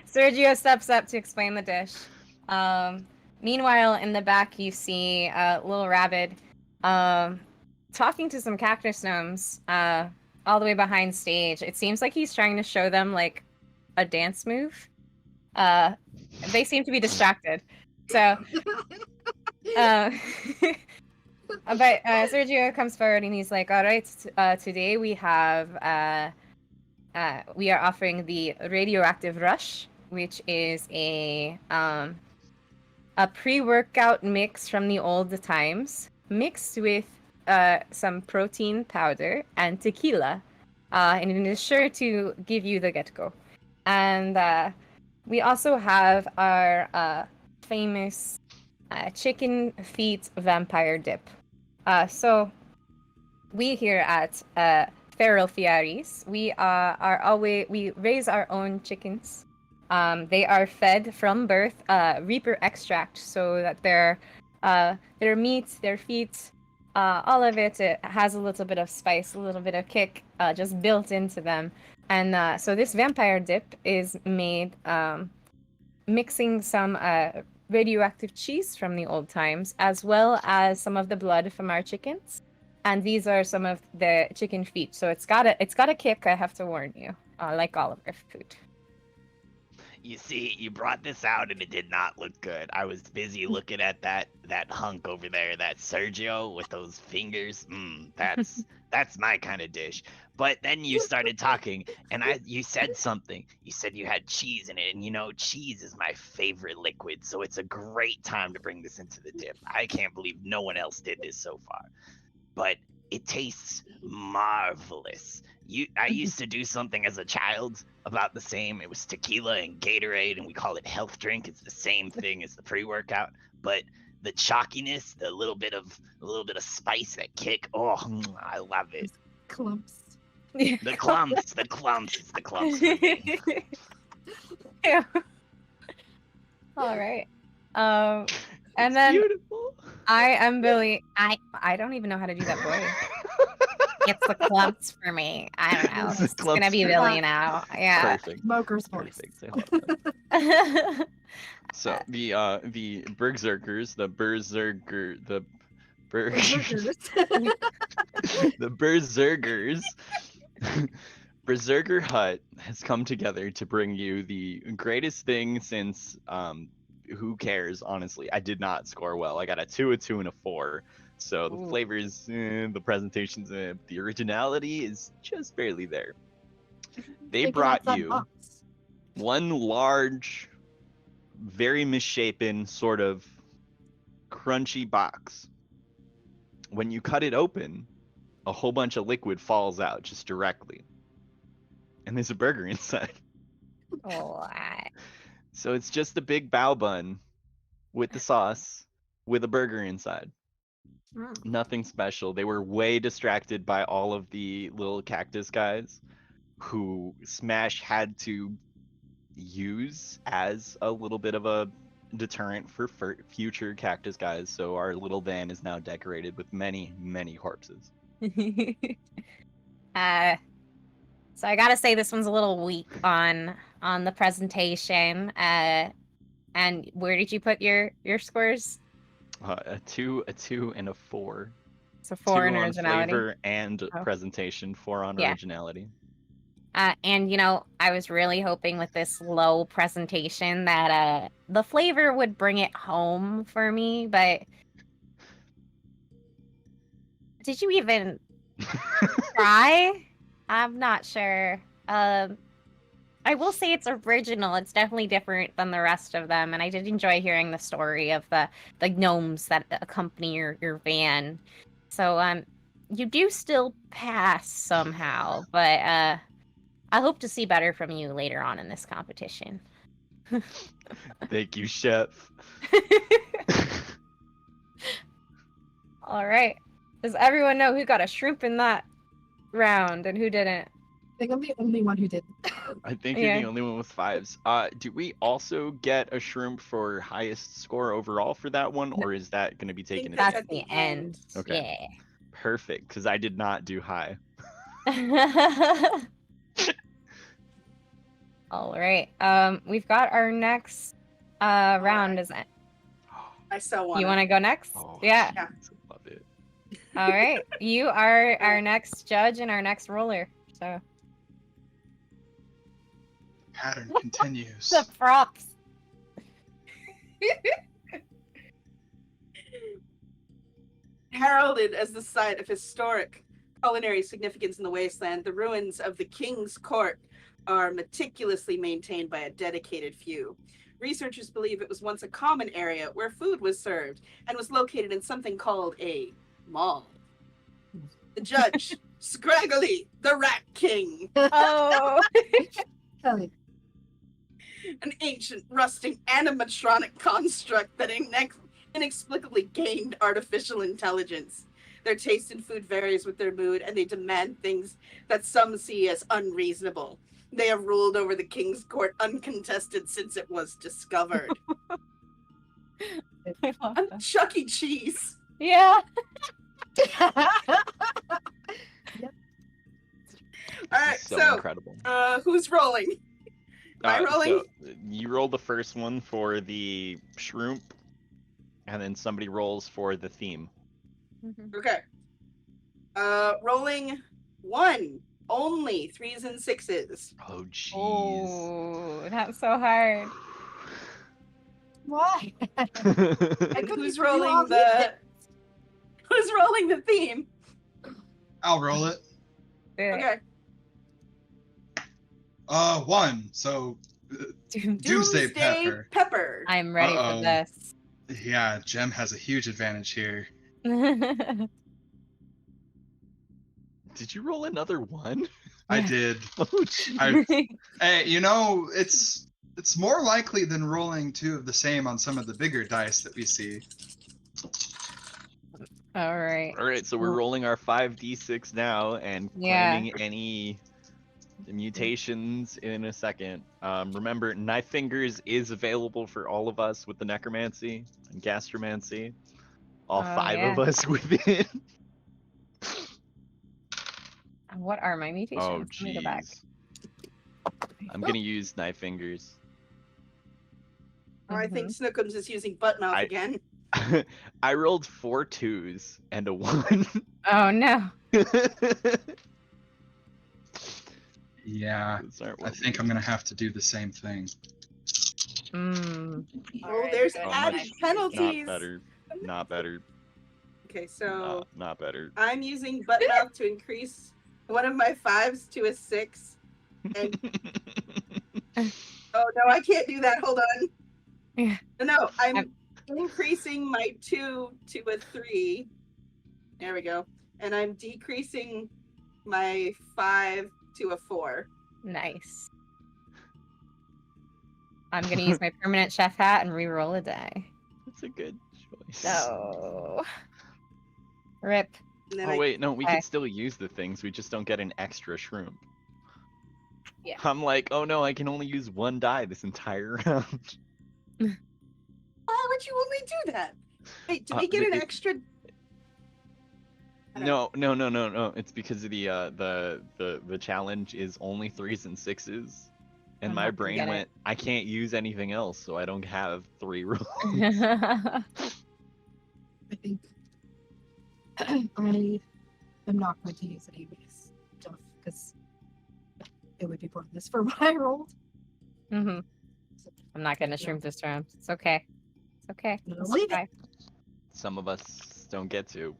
Sergio steps up to explain the dish. Meanwhile, in the back, you see Little Rabbit talking to some cactus gnomes all the way behind stage. It seems like he's trying to show them like a dance move. They seem to be distracted. So, but Sergio comes forward and he's like, "All right, today we have we are offering the radioactive rush, which is a a pre-workout mix from the old times, mixed with some protein powder and tequila, and it is sure to give you the get-go. And we also have our famous chicken feet vampire dip. So we here at Feral Fiaris, we raise our own chickens. They are fed from birth Reaper extract, so that their meat, their feet, all of it has a little bit of spice, a little bit of kick, just built into them. And so this vampire dip is made mixing some radioactive cheese from the old times, as well as some of the blood from our chickens. And these are some of the chicken feet. So it's got a kick, I have to warn you, like all of our food. You see, you brought this out and it did not look good. I was busy looking at that hunk over there, that Sergio with those fingers. That's my kind of dish. But then you started talking and you said something. You said you had cheese in it, and you know, cheese is my favorite liquid, so it's a great time to bring this into the dip. I can't believe no one else did this so far. But it tastes marvelous. I used to do something as a child about the same. It was tequila and Gatorade, and we call it health drink. It's the same thing as the pre-workout, but the chalkiness, the little bit of spice, that kick. Oh, I love it. Clumps. The clumps is the clumps for me. Yeah. All right. And then Beautiful. I am Billy. I don't even know how to do that voice. It's the clumps for me. I don't know. It's the It's gonna clumps be for Billy me. now. Yeah. Perfect. Smoker's voice. Perfect. Say hello. So the berserkers, the Berserkers. the berserkers. Berserker Hut has come together to bring you the greatest thing since who cares, honestly. I did not score well. I got a 2, a 2, and a 4. So the Ooh. flavors, the presentations, the originality is just barely there. They Take it brought outside you box. one large, very misshapen, sort of crunchy box. When you cut it open, a whole bunch of liquid falls out just directly. And there's a burger inside. Oh, So it's just a big bao bun with the sauce with a burger inside. Nothing special. They were way distracted by all of the little cactus guys who Smash had to use as a little bit of a deterrent for future cactus guys. So our little van is now decorated with many, many corpses. So I gotta say this one's a little weak on the presentation. And where did you put your scores? A 2, a 2, and a 4. So 2 4 in on originality. flavor and Oh. presentation, 4 on Yeah. originality. And I was really hoping with this low presentation that the flavor would bring it home for me, but did you even try? I'm not sure. I will say it's original. It's definitely different than the rest of them, and I did enjoy hearing the story of the gnomes that accompany your van. So you do still pass somehow, but I hope to see better from you later on in this competition. Thank you, chef. All right. Does everyone know who got a shrimp in that round and who didn't? I think I'm the only one who did. I think you're the Yeah. only one with 5s. Do we also get a shrimp for highest score overall for that one, or is that going to be taken? that's That's at the the end. Okay. Perfect, because I did not do high. Yeah. All right. We've got our next round, isn't it? I so want. You want to go next? Oh, Yeah. Yeah. jeez, I love it. All right. You are our next judge and our next roller. So Pattern continues. the props. Heralded as the site of historic culinary significance in the wasteland, the ruins of the King's Court are meticulously maintained by a dedicated few. Researchers believe it was once a common area where food was served and was located in something called a mall. The judge, Scraggly, the Rat King, Oh. Kelly. an ancient, rusting animatronic construct that inexplicably gained artificial intelligence. Their taste in food varies with their mood, and they demand things that some see as unreasonable. They have ruled over the king's court uncontested since it was discovered. I love I'm that. Chuck E. Cheese. Yeah. All right, So incredible. who's rolling? Am I rolling? So you roll the first one for the shroomp, and then somebody rolls for the theme. Okay. Rolling 1. Only 3s and 6s. Oh, jeez. Oh, that's so hard. Why? And who's rolling the theme? I'll roll it. Do it. Okay. 1. So Doomsday Pepper. Pepper. I'm ready Uh-oh. for this. Yeah, Jem has a huge advantage here. Did you roll another one? I Yeah. did. Oh, jeez. Hey, it's more likely than rolling 2 of the same on some of the bigger dice that we see. All right. All right, so we're rolling our 5d6 now and Yeah. claiming any mutations in a second. Remember, Knife Fingers is available for all of us with the Necromancy and Gastromancy. All Oh, 5 yeah. of us with it. What are my mutations? Oh, Let me go back. jeez. I'm gonna use Knife Fingers. Oh, I think Mm-hmm. Snookums is using butt mouth I- again. I rolled 4 2s and a 1. Oh no. Yeah, Those aren't I what think I'm gonna have to do the same thing. Mm. Oh, there's Oh, added much- penalties. Not better. Not better. Okay, so Not better. I'm using butt mouth to increase one of my 5s to a 6. And oh no, I can't do that. Hold on. Yeah. No, I'm increasing my 2 to a 3. There we go. And I'm decreasing my 5 to a 4. Nice. I'm gonna use my permanent chef hat and re-roll a die. That's a good choice. No. Rip. And then Oh I, wait, no, we Okay. can still use the things. We just don't get an extra shroom. Yeah. I'm like, oh no, I can only use 1 die this entire round. why would you only do that? Wait, do we get an extra? I don't No. It's because of the challenge is only 3s and 6s. And I'm my not gonna brain get it. went, I can't use anything else, so I don't have 3 rolls. I think I am not going to use it anyways, because it would be pointless for what I rolled. hmm I'm not gonna shroom this round. It's okay. It's okay. No, Let's leave it. try. Some of us don't get to.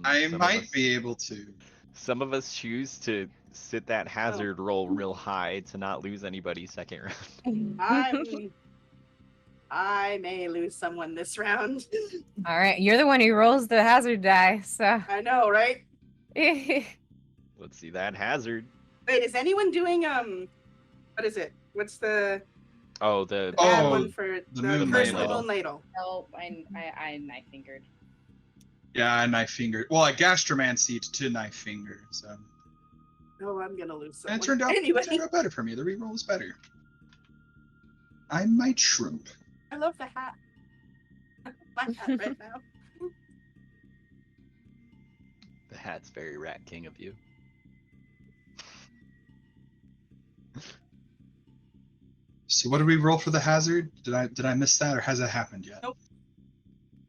I some of might us- be able to. Some of us choose to sit that hazard roll real high to not lose anybody second round. I may lose someone this round. All right, you're the one who rolls the hazard die, so. I know, right? Let's see that hazard. Wait, is anyone doing what is it? What's the Oh, the bad Oh, one for the the moon curse of the ladle. moon ladle? Nope, I knife fingered. Yeah, Knife Finger. Well, I gastromancy to Knife Finger, so. Oh, I'm gonna lose And someone. it Anyway, turned out better for me. The reroll was better. I might shrimp. I love the hat. My hat right now. The hat's very Rat King of you. So what did we roll for the hazard? Did I miss that, or has that happened yet? Nope.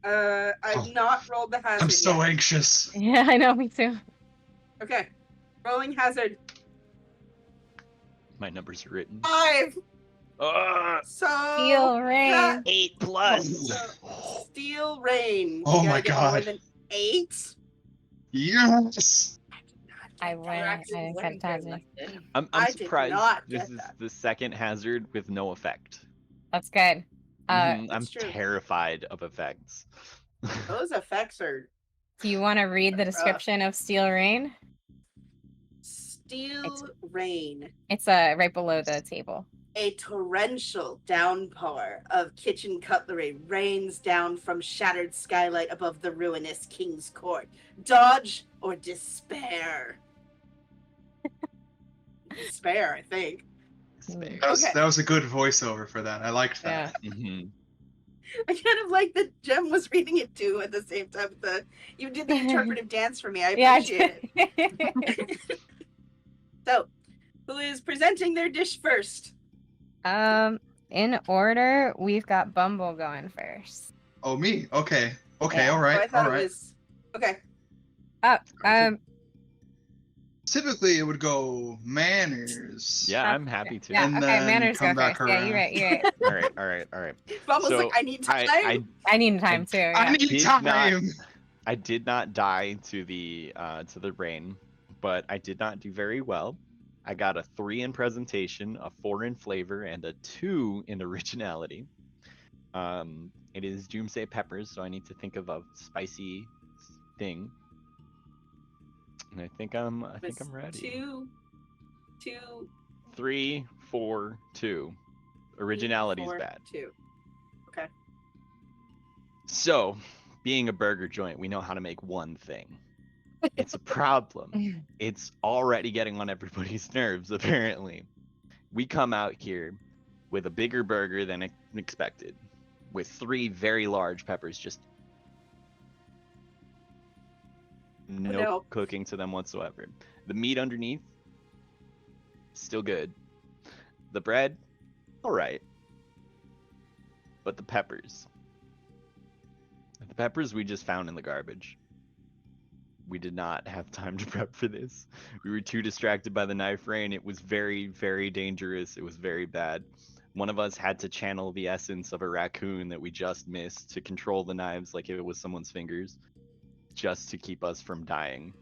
I've Oh. not rolled the hazard I'm so yet. anxious. Yeah, I know, me too. Okay, rolling hazard My numbers are written. 5. So Steel rain. that- 8 plus. so steel rain. Oh You my gotta get more God. than 8. Yes. I win. I didn't get hazard. I'm I did surprised not this get is that. the second hazard with no effect. That's good. I'm That's true. terrified of effects. Those effects are Do you want to read the rough. description of Steel Rain? Steel rain. It's right below the table. A torrential downpour of kitchen cutlery rains down from shattered skylight above the ruinous King's Court. Dodge or despair? Despair, I think. Spare. Okay. That was a good voiceover for that. I liked Yeah. that. Mhm. I kind of like that Jem was reading it too at the same time. You did the interpretive dance for me. I Yeah. appreciate it. So, who is presenting their dish first? In order, we've got Bumble going first. Oh, me? Okay. Okay, Yeah. all Oh, right. I thought All right. it was okay. Oh, Typically, it would go manners. Yeah, I'm happy to. yeah. And Okay, then manners come go back first. Yeah, you're around. right. You're right. All right. Mom was So, like, I need time. I need time too. I Yeah. need Did time. I did not die to the rain, but I did not do very well. I got a 3 in presentation, a 4 in flavor, and a 2 in originality. It is Doomsday peppers, so I need to think of a spicy thing. And I think I'm ready. Two, 3, 4, 2. Originality's 4, bad. 2. Okay. So, being a burger joint, we know how to make one thing. It's a problem. It's already getting on everybody's nerves, apparently. We come out here with a bigger burger than expected, with 3 very large peppers, just no cooking to them whatsoever. The meat underneath, still good. The bread, all right. But the peppers we just found in the garbage. We did not have time to prep for this. We were too distracted by the knife rain. It was very, very dangerous. It was very bad. One of us had to channel the essence of a raccoon that we just missed to control the knives like if it was someone's fingers, just to keep us from dying.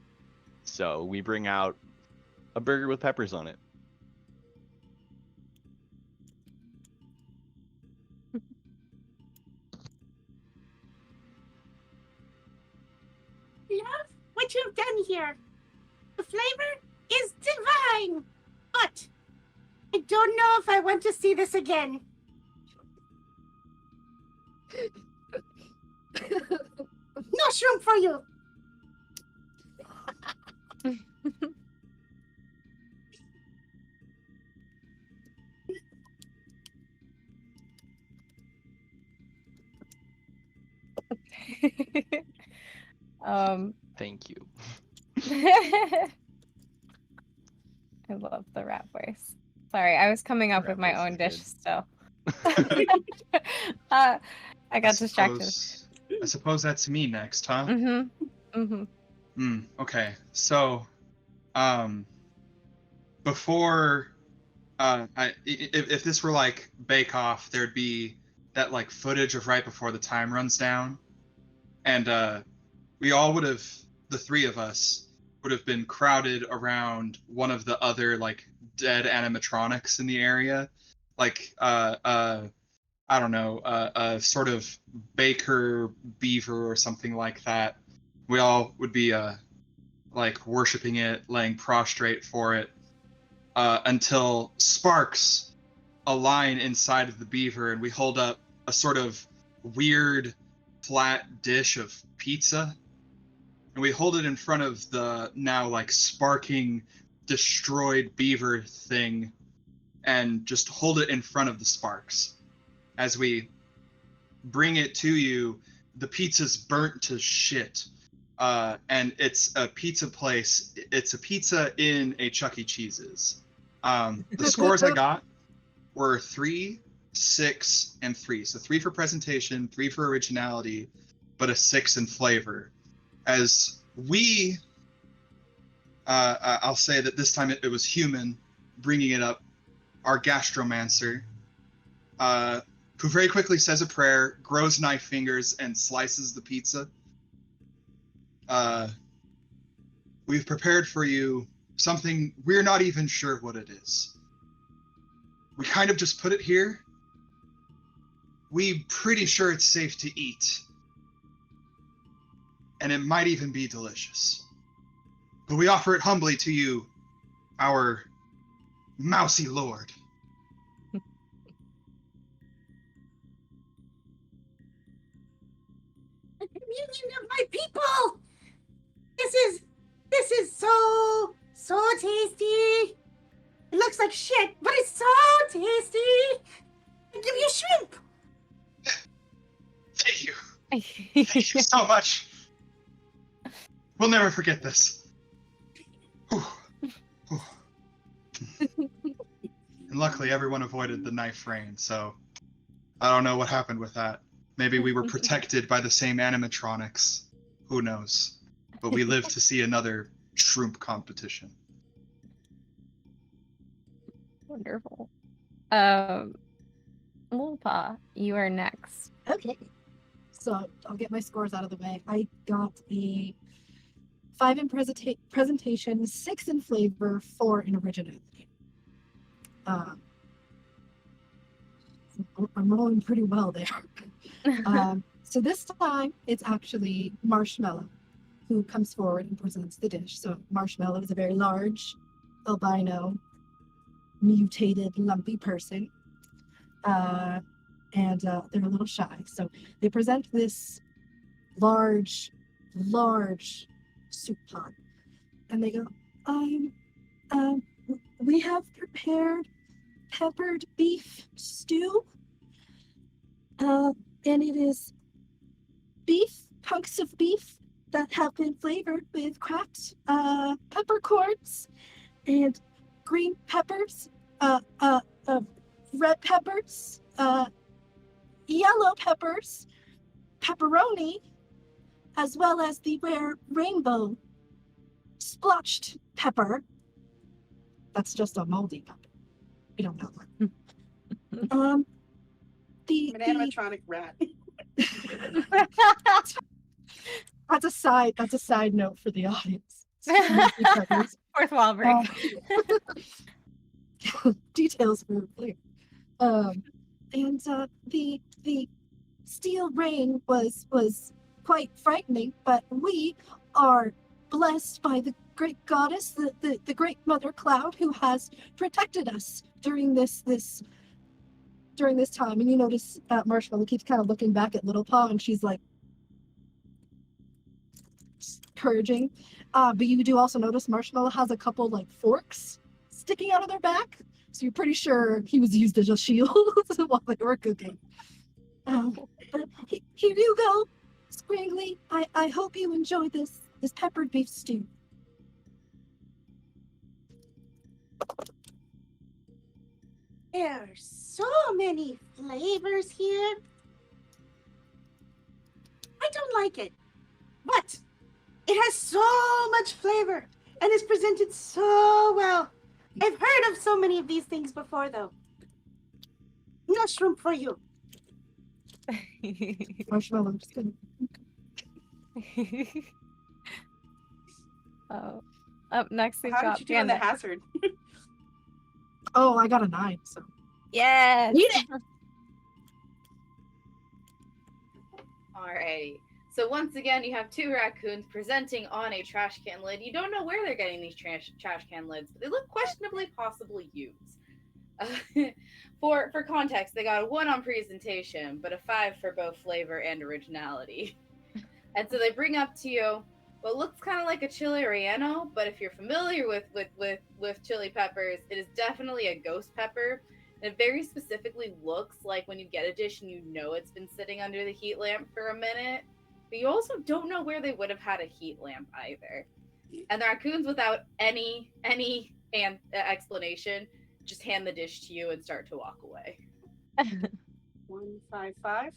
So we bring out a burger with peppers on it. Love what you've done here. The flavor is divine. But I don't know if I want to see this again. Mushroom for you. Thank you. I love the rap voice. Sorry, I was coming up Rap with my voice own is dish good. still. I got distracted. I suppose that's me next, huh? Okay. So, before, if this were like Bake Off, there'd be that like footage of right before the time runs down, and we all would have, the 3 of us would have been crowded around one of the other like dead animatronics in the area, like I don't know, a sort of baker beaver or something like that. We all would be like worshiping it, laying prostrate for it, until sparks align inside of the beaver, and we hold up a sort of weird flat dish of pizza, and we hold it in front of the now like sparking destroyed beaver thing, and just hold it in front of the sparks. As we bring it to you, the pizza's burnt to shit. And it's a pizza place. It's a pizza in a Chuck E. Cheese's. The scores I got were 3, 6, and 3. So 3 for presentation, 3 for originality, but a 6 in flavor. As we, I'll say that this time it was human bringing it up, our gastromancer, who very quickly says a prayer, grows knife fingers, and slices the pizza. We've prepared for you something we're not even sure what it is. We kind of just put it here we pretty sure it's safe to eat. And it might even be delicious. But we offer it humbly to you, our mousy lord. The communion of my people. This is so tasty. It looks like shit, but it's so tasty. I give you shrimp. Thank you. Thank you so much. We'll never forget this. Whew. Whew. And luckily, everyone avoided the knife rain, so I don't know what happened with that. Maybe we were protected by the same animatronics. Who knows? But we lived to see another shrimp competition. Wonderful. Litl Paww, you are next. Okay. So I'll get my scores out of the way. I got a 5 in presentation, 6 in flavor, 4 in originality. I'm rolling pretty well there. So this time it's actually Marshmallow who comes forward and presents the dish. So Marshmallow is a very large, albino, mutated, lumpy person. And they're a little shy. So they present this large soup pot. And they go, we have prepared peppered beef stew. And it is hunks of beef that have been flavored with cracked peppercorns and green peppers, red peppers, yellow peppers, pepperoni, as well as the rare rainbow splotched pepper. That's just a moldy pepper. We don't know. I'm an animatronic rat. That's a side note for the audience. Fourth wall break. Details were clear. And the steel rain was quite frightening, but we are blessed by the great goddess, the great mother cloud, who has protected us during this time. And you notice Marshmallow keeps kind of looking back at Litl Paww, and she's like encouraging. But you do also notice Marshmallow has a couple like forks sticking out of their back, so you're pretty sure he was used as a shield while they were cooking. But here you go, Scrangly. I hope you enjoy this peppered beef stew. There are so many flavors here. I don't like it, but it has so much flavor and is presented so well. I've heard of so many of these things before, though. No shrimp for you. Marshmallow, I'm just gonna. Oh, up next we've How got did you do on the Bandit. hazard? Oh, I got a 9. So Yes. eat it. Alrighty. So once again, you have 2 raccoons presenting on a trash can lid. You don't know where they're getting these trash can lids, but they look questionably possibly used. For context, they got a 1 on presentation, but a 5 for both flavor and originality. And so they bring up to you what looks kind of like a chili relleno, but if you're familiar with chili peppers, it is definitely a ghost pepper. And it very specifically looks like when you get a dish and you know it's been sitting under the heat lamp for a minute, but you also don't know where they would have had a heat lamp either. And the raccoons, without any explanation, just hand the dish to you and start to walk away. 155.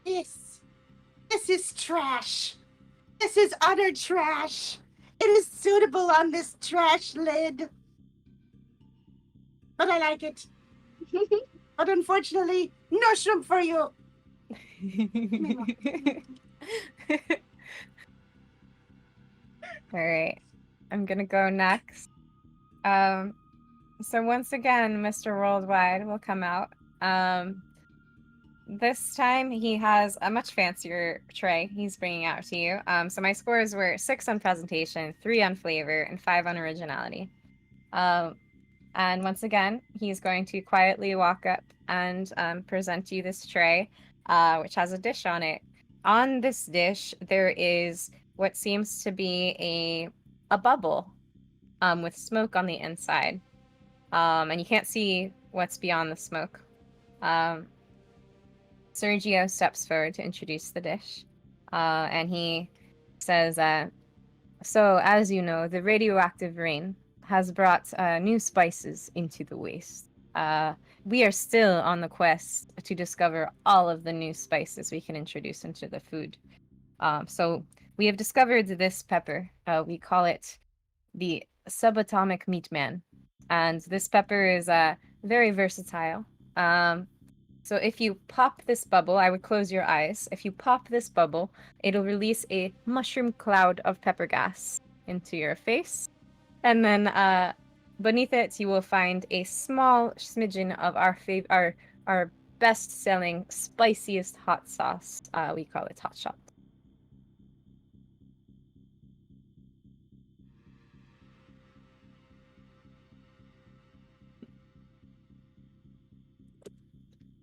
This is trash. This is utter trash. It is suitable on this trash lid. But I like it. But unfortunately, no shrimp for you. All right. I'm gonna go next. So once again, Mr. Worldwide will come out. This time he has a much fancier tray he's bringing out to you. So my scores were 6 on presentation, 3 on flavor, and 5 on originality. And once again, he's going to quietly walk up and present you this tray, which has a dish on it. On this dish, there is what seems to be a bubble with smoke on the inside. And you can't see what's beyond the smoke. Sergio steps forward to introduce the dish. And he says, so, as you know, the radioactive rain has brought new spices into the waste. We are still on the quest to discover all of the new spices we can introduce into the food. So we have discovered this pepper. We call it the subatomic meat man. And this pepper is very versatile. So if you pop this bubble, I would close your eyes. If you pop this bubble, it'll release a mushroom cloud of pepper gas into your face. And then beneath it, you will find a small smidgen of our best-selling, spiciest hot sauce. We call it hot shot.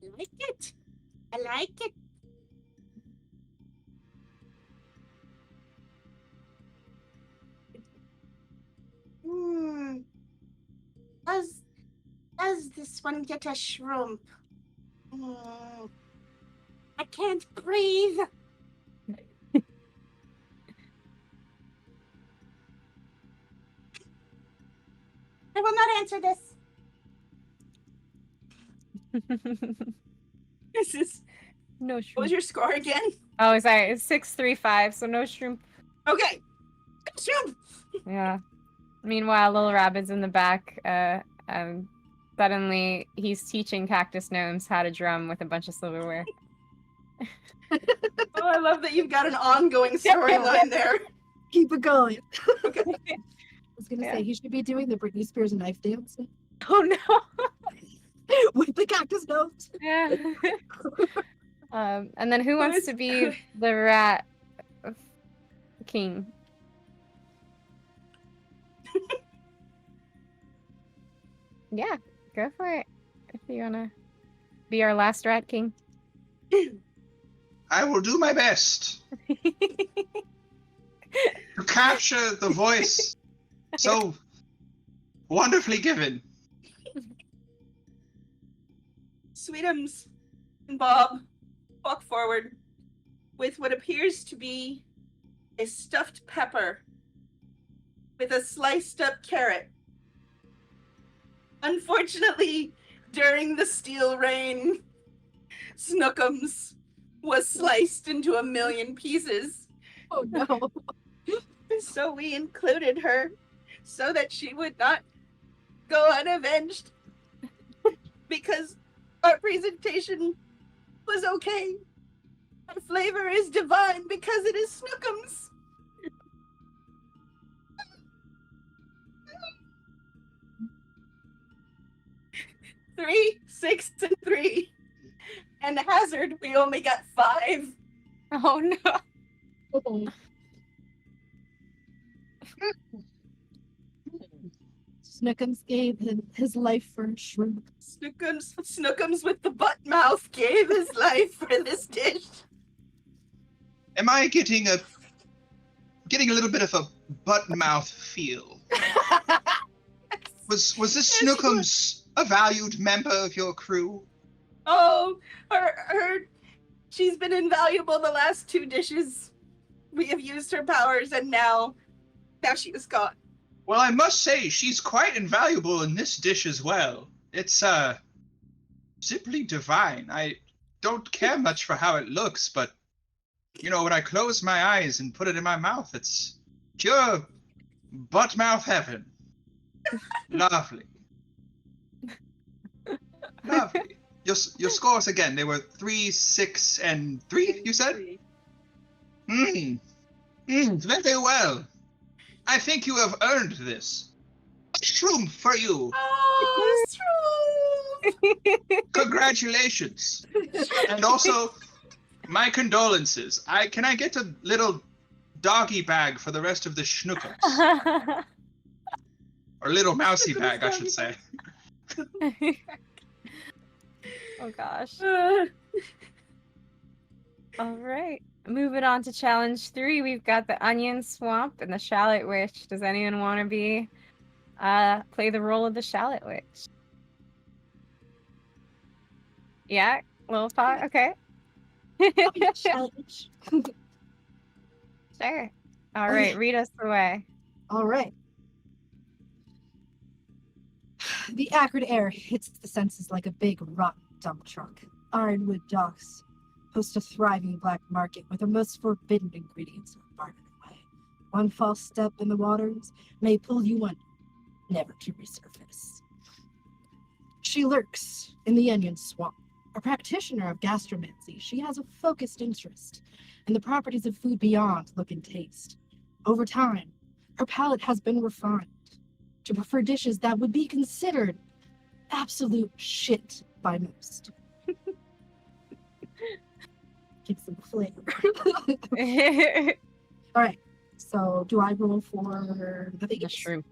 I like it. I like it. Hmm. Does this one get a shrimp? I can't breathe. I will not answer this. This is. No What shrimp. was your score again? Oh, sorry. It's 635, so no shrimp. Okay. Shrimp. Yeah. Meanwhile, Little Rabbit's in the back. Suddenly, he's teaching cactus gnomes how to drum with a bunch of silverware. Oh, I love that you've got an ongoing storyline there. Keep it going. Okay. I was gonna Yeah. say he should be doing the Britney Spears knife dance Oh no! with the cactus notes. Yeah. And then who wants is- to be the rat king? Yeah, go for it. If you wanna be our last rat king. I will do my best to capture the voice so wonderfully given. Sweetums and Bob walk forward with what appears to be a stuffed pepper with a sliced up carrot. Unfortunately, during the steel rain, Snookums was sliced into a million pieces. Oh no. So we included her so that she would not go unavenged because our presentation was okay. Our flavor is divine because it is Snookums. 3, 6, and 3. And Hazard, we only got 5. Oh no! Oh. Snookums gave his life for shrimp. Snookums with the butt mouth gave his life for this dish. Am I getting a little bit of a butt mouth feel? Was this Snookums a valued member of your crew? Oh, she's been invaluable the last 2 dishes. We have used her powers, and now she is gone. Well, I must say she's quite invaluable in this dish as well. It's simply divine. I don't care much for how it looks, but you know, when I close my eyes and put it in my mouth, it's pure butt mouth heaven. Lovely. Lovely. Your scores again, they were 3, 6, and 3, you said? Very well. I think you have earned this. A shroom for you. Oh, Congratulations. And also, my condolences. Can I get a little doggy bag for the rest of the schnookums? Or little mousy bag, I should say. Oh gosh. True. All right. Moving on to challenge 3, we've got the onion swamp and the shallot witch. Does anyone want to play the role of the shallot witch? Yeah, little pot. Okay. Challenge. Sure. All right, read us the way. All right. The acrid air hits the senses like a big rotten dump truck. Ironwood docks host a thriving black market where the most forbidden ingredients are bartered away. One false step in the waters may pull you under, never to resurface. She lurks in the onion swamp. A practitioner of gastromancy, she has a focused interest in the properties of food beyond look and taste. Over time, her palate has been refined to prefer dishes that would be considered absolute shit by most. Give some flavor. All right, so do I roll for the thing? The shrimp.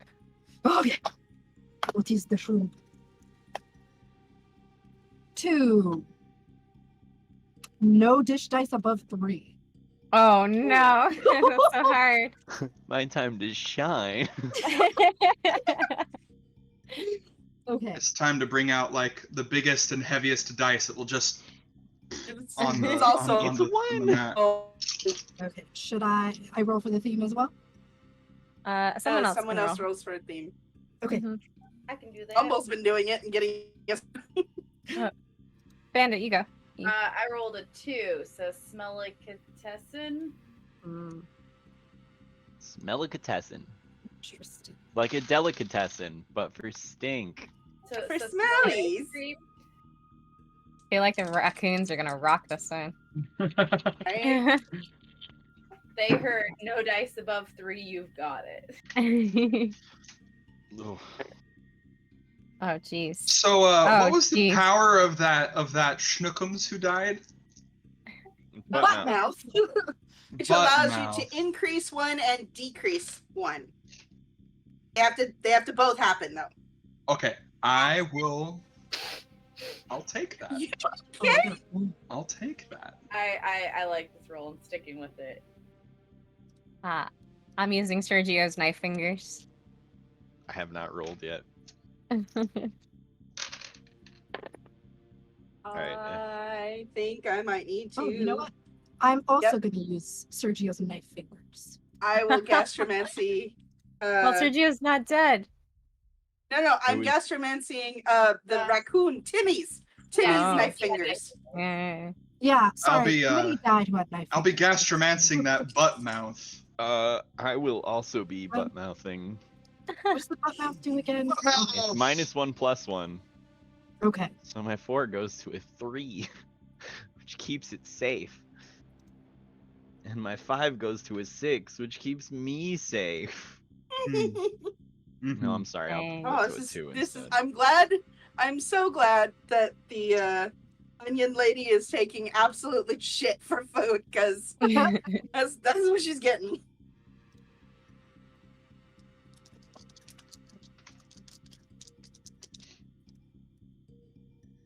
Okay. What is the shroom? 2. No dish dice above 3. Oh no, that's so hard. My time to shine. Okay. It's time to bring out like the biggest and heaviest dice that will just on the It's also on the mat. Okay. Should I roll for the theme as well? Someone else. someone can else roll. rolls for a theme. Okay. Mhm. I can do that. Bumble's been doing it and getting yes. Bandit, you go. I rolled a 2, so Smellicatessen. Smellicatessen. Interesting. Like a delicatessen, but for stink. So, For so smellies. ice cream. I feel like the raccoons are gonna rock this one. Right? They heard no dice above 3, you've got it. Ugh. Oh jeez. So, what was the geez. power of that schnookums who died? Butt Butt mouth. mouth. Which Butt allows mouth. you to increase one and decrease one. They have to both happen though. Okay, I'll take that. Okay. I'll take that. I like this roll. I'm sticking with it. I'm using Sergio's knife fingers. I have not rolled yet. Alright, I think I might need to. Oh, you know what? I'm also going to use Sergio's knife fingers. I will gastromancy. Well, Sergio's not dead. No, I'm Who is- gastromancying the raccoon Timmy's Oh. knife fingers. Yeah, sorry. be, somebody died who had knife I'll be fingers. gastromancing that butt mouth. I will also be butt mouthing. What's the butt mouth do again? It's -1/+1. Okay. So my 4 goes to a 3, which keeps it safe. And my 5 goes to a 6, which keeps me safe. No, I'm sorry. Dang. I'll Oh, put it to a 2 this is. instead. I'm so glad that the onion lady is taking absolutely shit for food because that's what she's getting.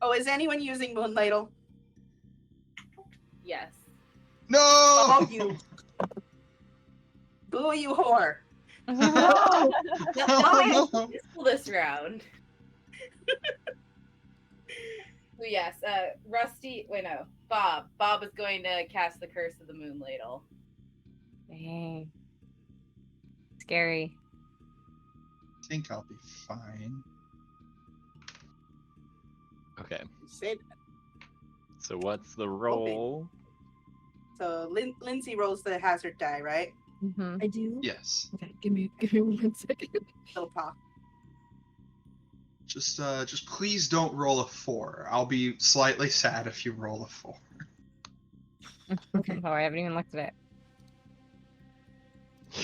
Oh, is anyone using Moon Ladle? Yes. No! Oh, you. Boo, you whore. Oh, no. This round. So yes, Rusty. Wait, no. Bob. Bob is going to cast the Curse of the Moon Ladle. Dang. Scary. I think I'll be fine. Okay. Say that. So what's the roll? So Lindsay rolls the hazard die, right? Mm-hmm. I do? Yes. Okay, give me 1 second. Little paw. Just please don't roll a 4. I'll be slightly sad if you roll a 4. Okay. Oh, I haven't even looked at it.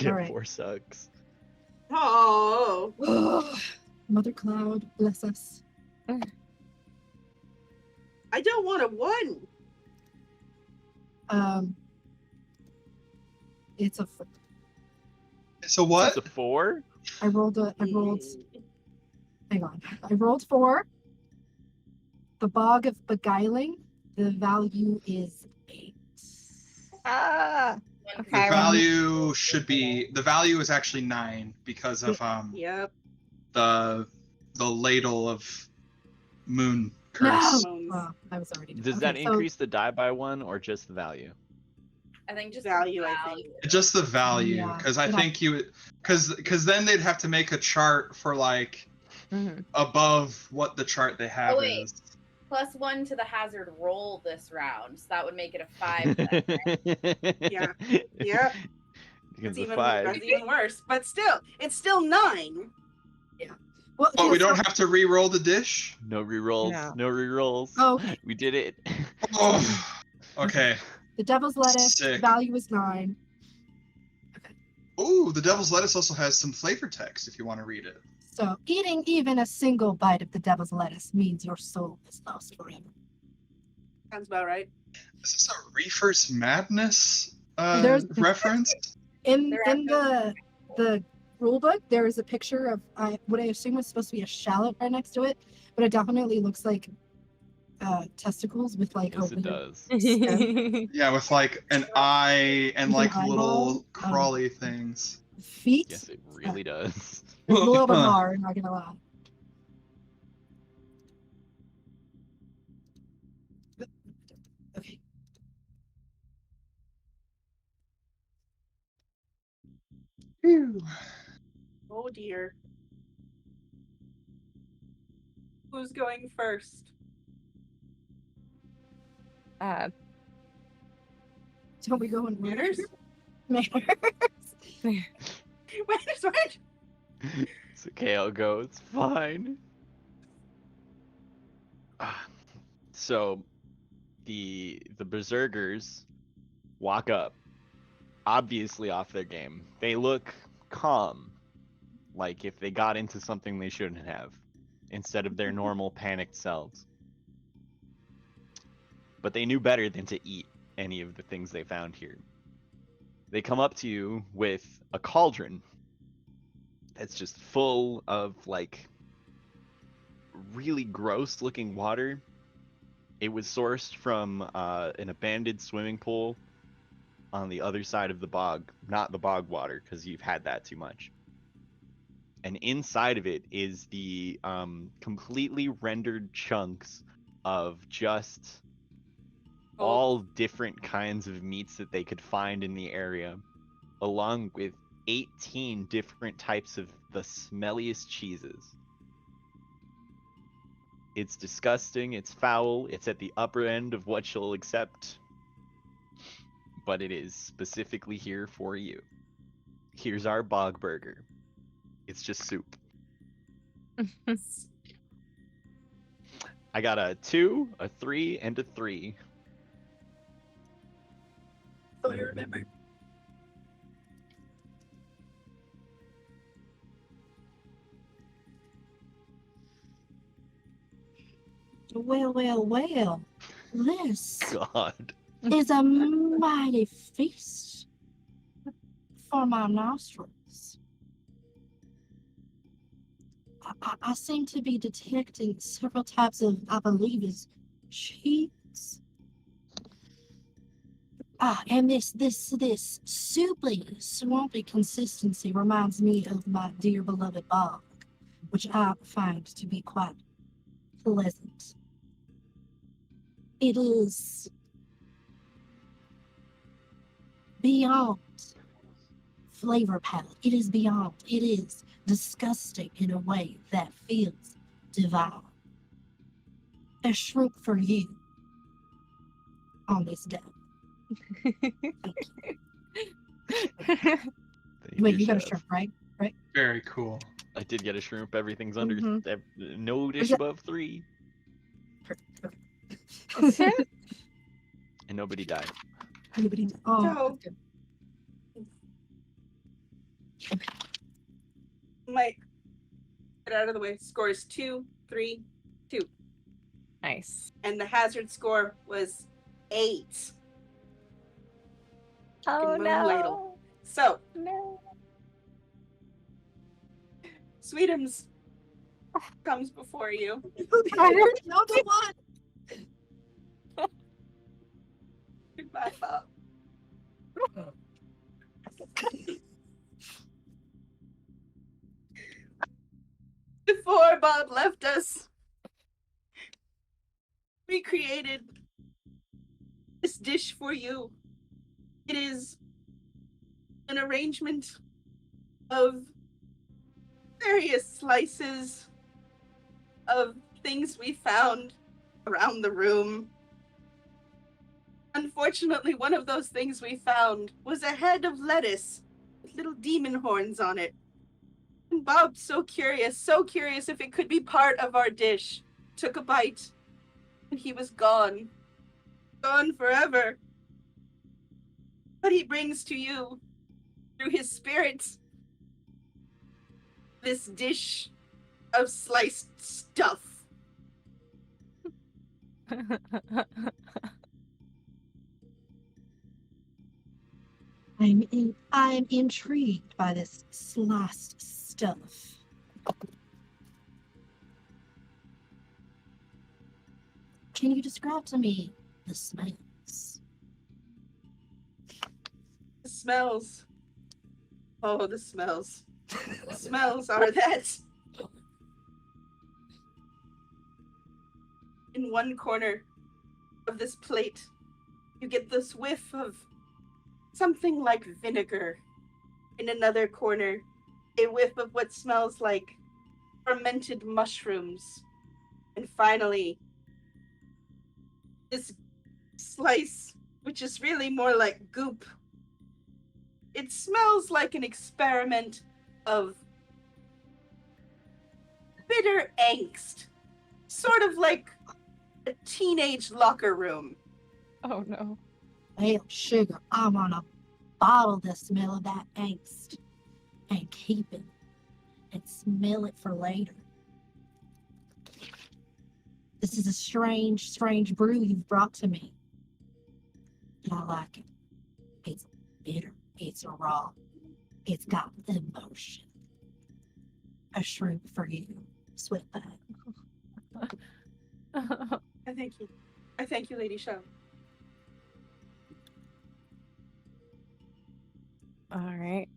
Yeah, Alright. 4 sucks. Oh. Mother Cloud, bless us. I don't want a 1. It's a. So what? It's a 4. I rolled. Hang on. I rolled 4. The Bog of Beguiling. The value is 8. Ah. One Okay. The I value should be. The value is actually 9 because of Yep. the ladle of moon No. curse. Oh, I was already. Does okay, that so increase the die by 1 or just the value? I think just Value, the I value. think. Just the value, Yeah, because I it think you, because then they'd have to make a chart for like Mhm. above what the chart they have Oh, wait. is. +1 to the hazard roll this round, so that would make it a 5 then. Yeah. Yep. Because That's the 5. that's even worse. But still, it's still 9. well, But yeah, we don't so- have to re-roll the dish. No rerolls. No. No rerolls. Oh. We did it. Oh, okay. The Devil's Lettuce Sick. value is 9. Ooh, the devil's lettuce also has some flavor text if you want to read it. So eating even a single bite of the Devil's Lettuce means your soul is lost forever. Sounds about right. Is this a Reefer's Madness There's- reference? In They're the rule book, there is a picture of what I assume was supposed to be a shallot right next to it, but it definitely looks like testicles with like Yes, a it weird does. stem. Yeah, with like an eye and With an like little eyeball? crawly things. Feet. Yes, it really does. It's a little bit hard, not gonna lie. Okay. Phew. Oh dear. Who's going first? Don't we go in Manners? Manners. Manners, right? It's okay, I'll go. It's fine. So, the berserkers walk up, obviously off their game. They look calm, like if they got into something they shouldn't have, instead of their normal panicked selves. But they knew better than to eat any of the things they found here. They come up to you with a cauldron that's just full of like really gross looking water. It was sourced from an abandoned swimming pool on the other side of the bog, not the bog water, because you've had that too much. And inside of it is the completely rendered chunks of just all different kinds of meats that they could find in the area, along with 18 different types of the smelliest cheeses. It's disgusting, it's foul, it's at the upper end of what you'll accept, but it is specifically here for you. Here's our bog burger. It's just soup. I got a 2, a 3, and a 3. Oh, I remember. Well. This God. is a mighty feast for my nostrils. I seem to be detecting several types of, I believe, is cheese. And this soupy, swampy consistency reminds me of my dear beloved bog, which I find to be quite pleasant. It is beyond flavor palette. It is beyond. It is disgusting in a way that feels divine. A shrimp for you on this day. Wait, you got a shrimp, right? Very cool. I did get a shrimp. Everything's under Mhm. no dish Yeah. above 3, and nobody died. Oh, So- good. my get out of the way. Score is 2, 3, 2. Nice. And the hazard score was 8. Oh Moon Ladle. no. So, No. Sweetums comes before you. I heard no to one. Goodbye, Bob. Before Bob left us, we created this dish for you. It is an arrangement of various slices of things we found around the room. Unfortunately, one of those things we found was a head of lettuce with little demon horns on it. And Bob, so curious if it could be part of our dish, took a bite, and he was gone. Gone forever. But he brings to you, through his spirit, this dish of sliced stuff. I'm intrigued by this sliced stuff. Can you describe to me the smells? The smells. Oh, the smells. The smells are that. In one corner of this plate, you get this whiff of something like vinegar. In another corner, a whiff of what smells like fermented mushrooms. And finally, this slice, which is really more like goop. It smells like an experiment of bitter angst. Sort of like a teenage locker room. Oh no. Well, sugar, I want to bottle the smell of that angst and keep it and smell it for later. This is a strange, strange brew you've brought to me. And I like it. It's bitter. It's raw. It's got emotion. A shrimp for you, Sweetbag. I thank you. I thank you, Lady Show. All right.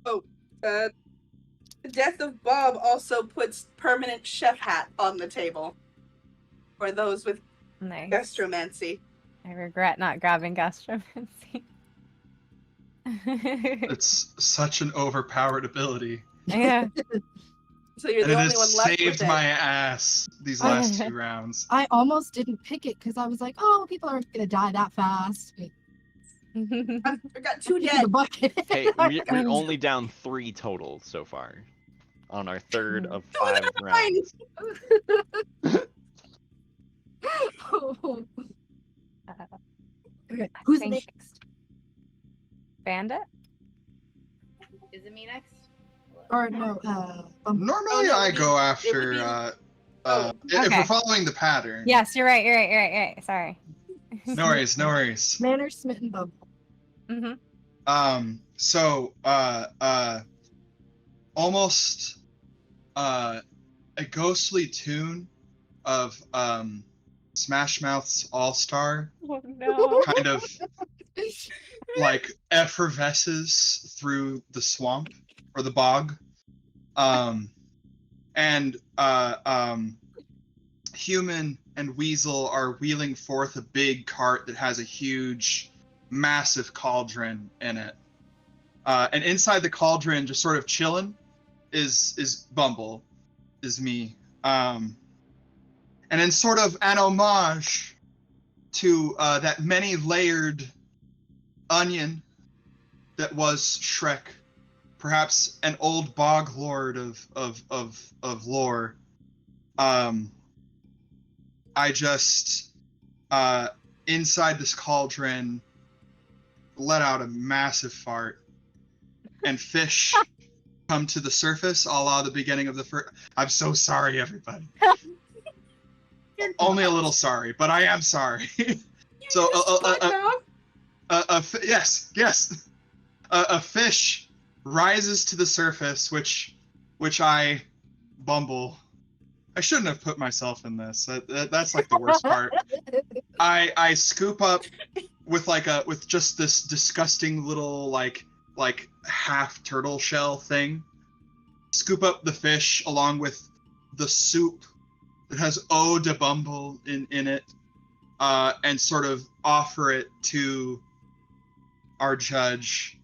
Oh, the death of Bob also puts permanent chef hat on the table for those with Nice. gastromancy. I regret not grabbing gastromancy. It's such an overpowered ability. Yeah. So you're And the it only one has left saved with my it. ass these last 2 rounds. I almost didn't pick it because I was like, oh, people aren't going to die that fast. I got 2 Pick dead. the bucket. Hey, we're only down 3 total so far on our third of 5 rounds. Okay, who's think- next? Bandit? Is it me next? Or no, Normally, no, I go it after. would be- If Okay. we're following the pattern. Yes, you're right. You're right. Sorry. No worries. No worries. Manor, Smitten, Bumble. Mm-hmm. So, almost, a ghostly tune of, Smash Mouth's All Star Oh no. kind of like effervesces through the swamp or the bog. And Human and Weasel are wheeling forth a big cart that has a huge, massive cauldron in it. And inside the cauldron, just sort of chilling, is Bumble, is me. And in sort of an homage to that many-layered onion that was Shrek, perhaps an old bog lord of lore. I just inside this cauldron let out a massive fart, and fish come to the surface, a la the beginning of the first. I'm so sorry, everybody. Only a little sorry, but I am sorry. So, yes. A fish rises to the surface, which I, Bumble. I shouldn't have put myself in this. That's like the worst part. I scoop up with just this disgusting little like half turtle shell thing. Scoop up the fish along with the soup that has eau de Bumble in it, and sort of offer it to our judge.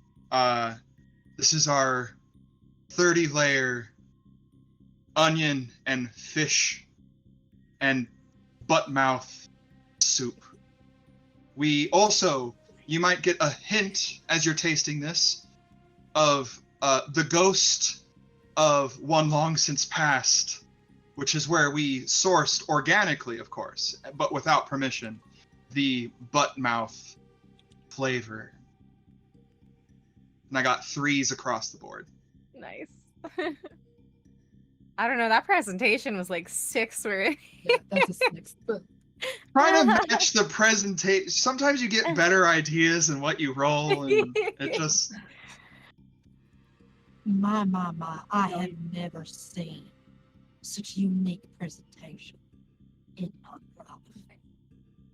This is our 30-layer onion and fish and butt mouth soup. We also, you might get a hint as you're tasting this of the ghost of one long since past, which is where we sourced organically, of course, but without permission, the butt mouth flavor. And I got 3s across the board. Nice. I don't know. That presentation was like 6 words. Yeah, that's a 6. But Trying to match the presentation. Sometimes you get better ideas than what you roll, and it just. my, I have never seen such unique presentation in our life.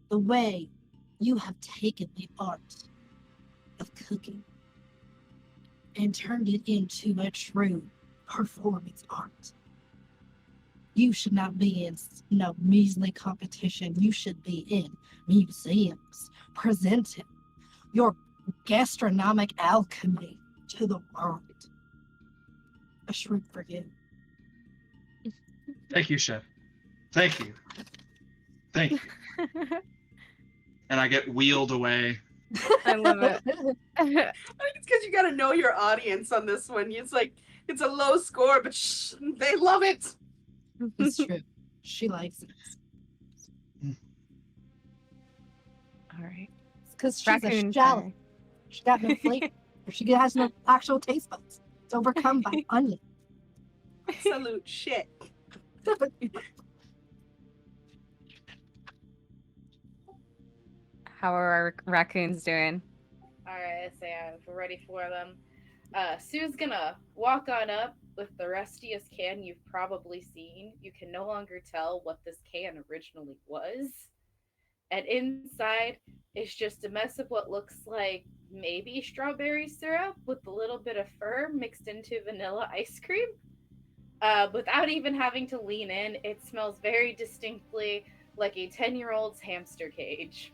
The way you have taken the art of cooking and turned it into a true performance art. You should not be in no measly competition. You should be in museums presenting your gastronomic alchemy to the world. A shrimp for you. Thank you, chef. Thank you. Thank you. And I get wheeled away. I love it. I think it's because you got to know your audience on this one. It's like it's a low score, but they love it. It's true. She likes it. All right. It's because she's Raccoon a shallow. time. She got no flavor. She has no actual taste buds. It's overcome by onion. Absolute shit. How are our raccoons doing? Alright, so yeah, we're ready for them. Sue's gonna walk on up with the rustiest can you've probably seen. You can no longer tell what this can originally was. And inside is just a mess of what looks like maybe strawberry syrup with a little bit of fur mixed into vanilla ice cream. Without even having to lean in, it smells very distinctly like a 10-year-old's hamster cage.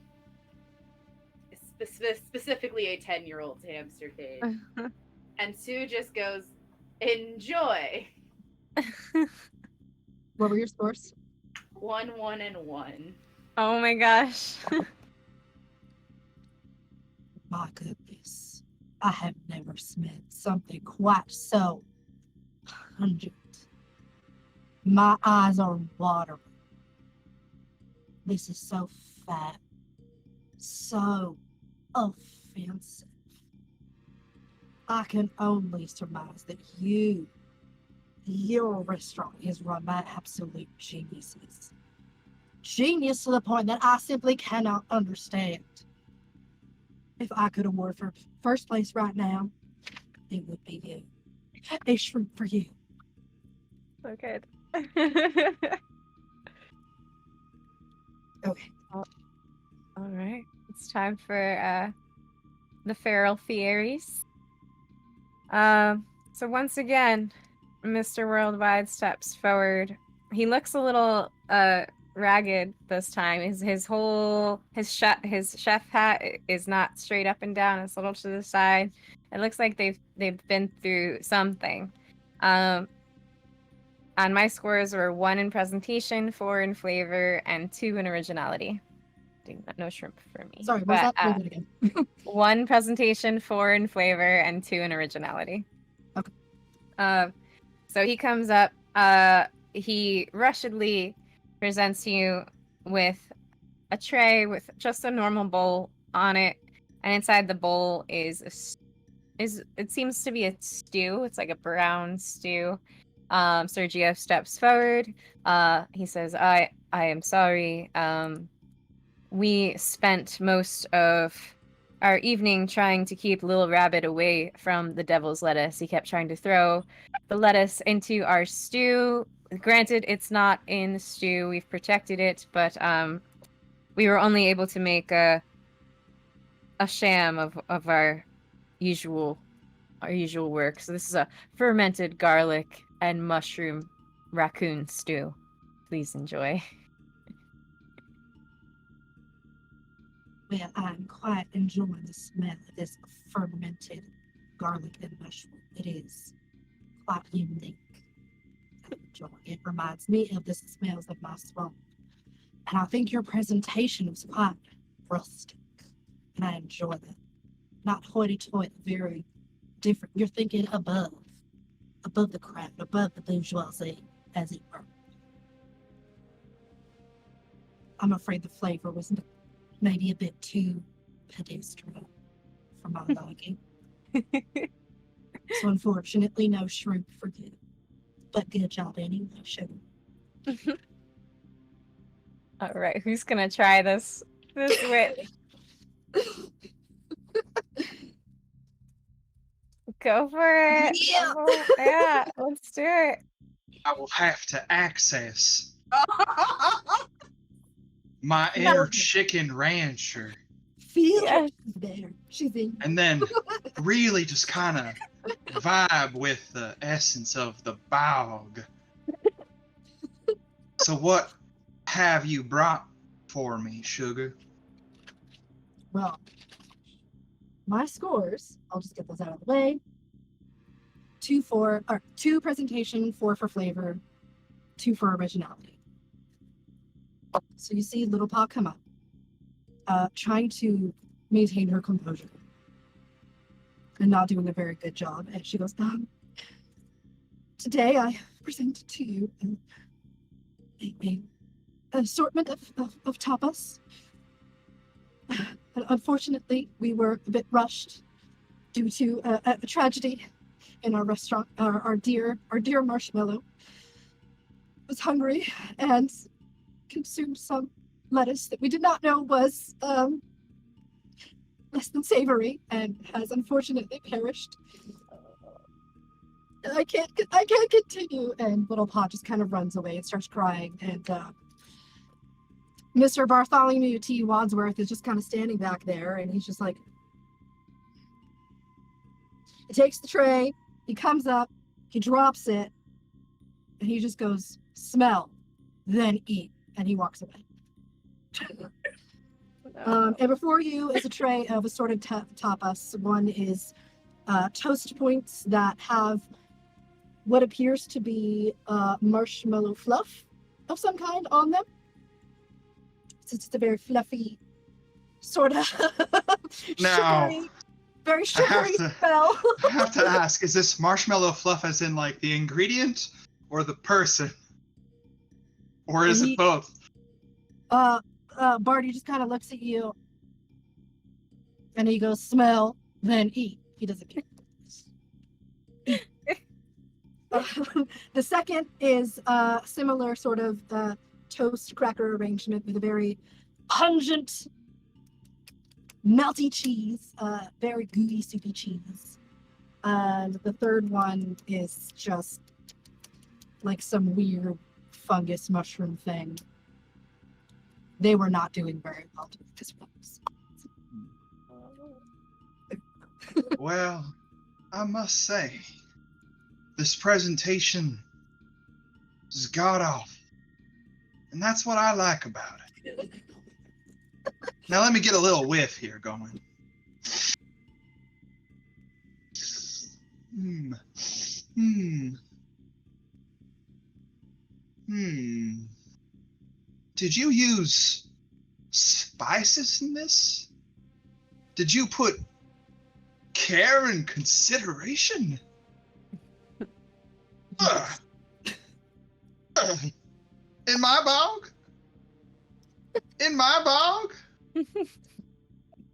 Specifically a 10-year-old's hamster cage. And Sue just goes, enjoy. What were your scores? 1, 1, and 1. Oh my gosh. My goodness. I have never smelled something quite so pungent. My eyes are watering. This is so fat. So offensive. I can only surmise that your restaurant is run by absolute geniuses. Genius to the point that I simply cannot understand. If I could award for first place right now, it would be you. A shrimp for you. So good. Okay. All right. It's time for the feral fairies. So once again, Mr. Worldwide steps forward. He looks a little ragged this time. His chef hat is not straight up and down. It's a little to the side. It looks like they've been through something. And my scores were 1 in presentation, 4 in flavor, and 2 in originality. No shrimp for me. Sorry, what was that? Read it again. 1 presentation, 4 in flavor, and 2 in originality. Okay. So he comes up. He rushedly presents you with a tray with just a normal bowl on it, and inside the bowl is it seems to be a stew. It's like a brown stew. Sergio steps forward. He says, I am sorry. We spent most of our evening trying to keep Little Rabbit away from the devil's lettuce. He kept trying to throw the lettuce into our stew. Granted, it's not in the stew. We've protected it, but we were only able to make a sham of our usual work. So this is a fermented garlic and mushroom raccoon stew. Please enjoy. Well, I'm quite enjoying the smell of this fermented garlic and mushroom. It is quite unique. It reminds me of the smells of my swamp. And I think your presentation was quite rustic. And I enjoy that. Not hoity-toity, very different. You're thinking above the crowd, above the bourgeoisie, as it were. I'm afraid the flavor was maybe a bit too pedestrian for my liking. So unfortunately, no shrimp for you. But good job anyway, sugar. All right, who's gonna try this wit? Go for it. Yeah. Yeah, let's do it. I will have to access my inner chicken rancher Feel Yes. she's there. She's in. and then really just kind of vibe with the essence of the bog. So what have you brought for me, sugar? Well, my scores, I'll just get those out of the way. 2 presentation, 4 for flavor, 2 for originality. So you see Little Paww come up, trying to maintain her composure and not doing a very good job. And she goes, today I present to you an assortment of tapas. And unfortunately, we were a bit rushed due to a tragedy in our restaurant. Our dear Marshmallow was hungry and consumed some lettuce that we did not know was less than savory and has unfortunately perished. I can't continue. And Little Paww just kind of runs away and starts crying. And Mr. Bartholomew T. Wadsworth is just kind of standing back there, and he's just like, he takes the tray, he comes up, he drops it, and he just goes, smell, then eat, and he walks away. And before you is a tray of assorted tapas. One is toast points that have what appears to be marshmallow fluff of some kind on them. So it's a very fluffy, sort of Now, sugary, very I have sugary to- smell. I have to ask, is this marshmallow fluff as in like the ingredient or the person? Or is it both? Barty just kind of looks at you and he goes, smell, then eat. He doesn't care. The second is similar sort of toast cracker arrangement with a very pungent, melty cheese, very gooey, soupy cheese. And the third one is just like some weird fungus mushroom thing. They were not doing very well to this one. Well, I must say, this presentation is god awful. And that's what I like about it. Now let me get a little whiff here going. Did you use spices in this? Did you put care and consideration? In my bog? In my bog?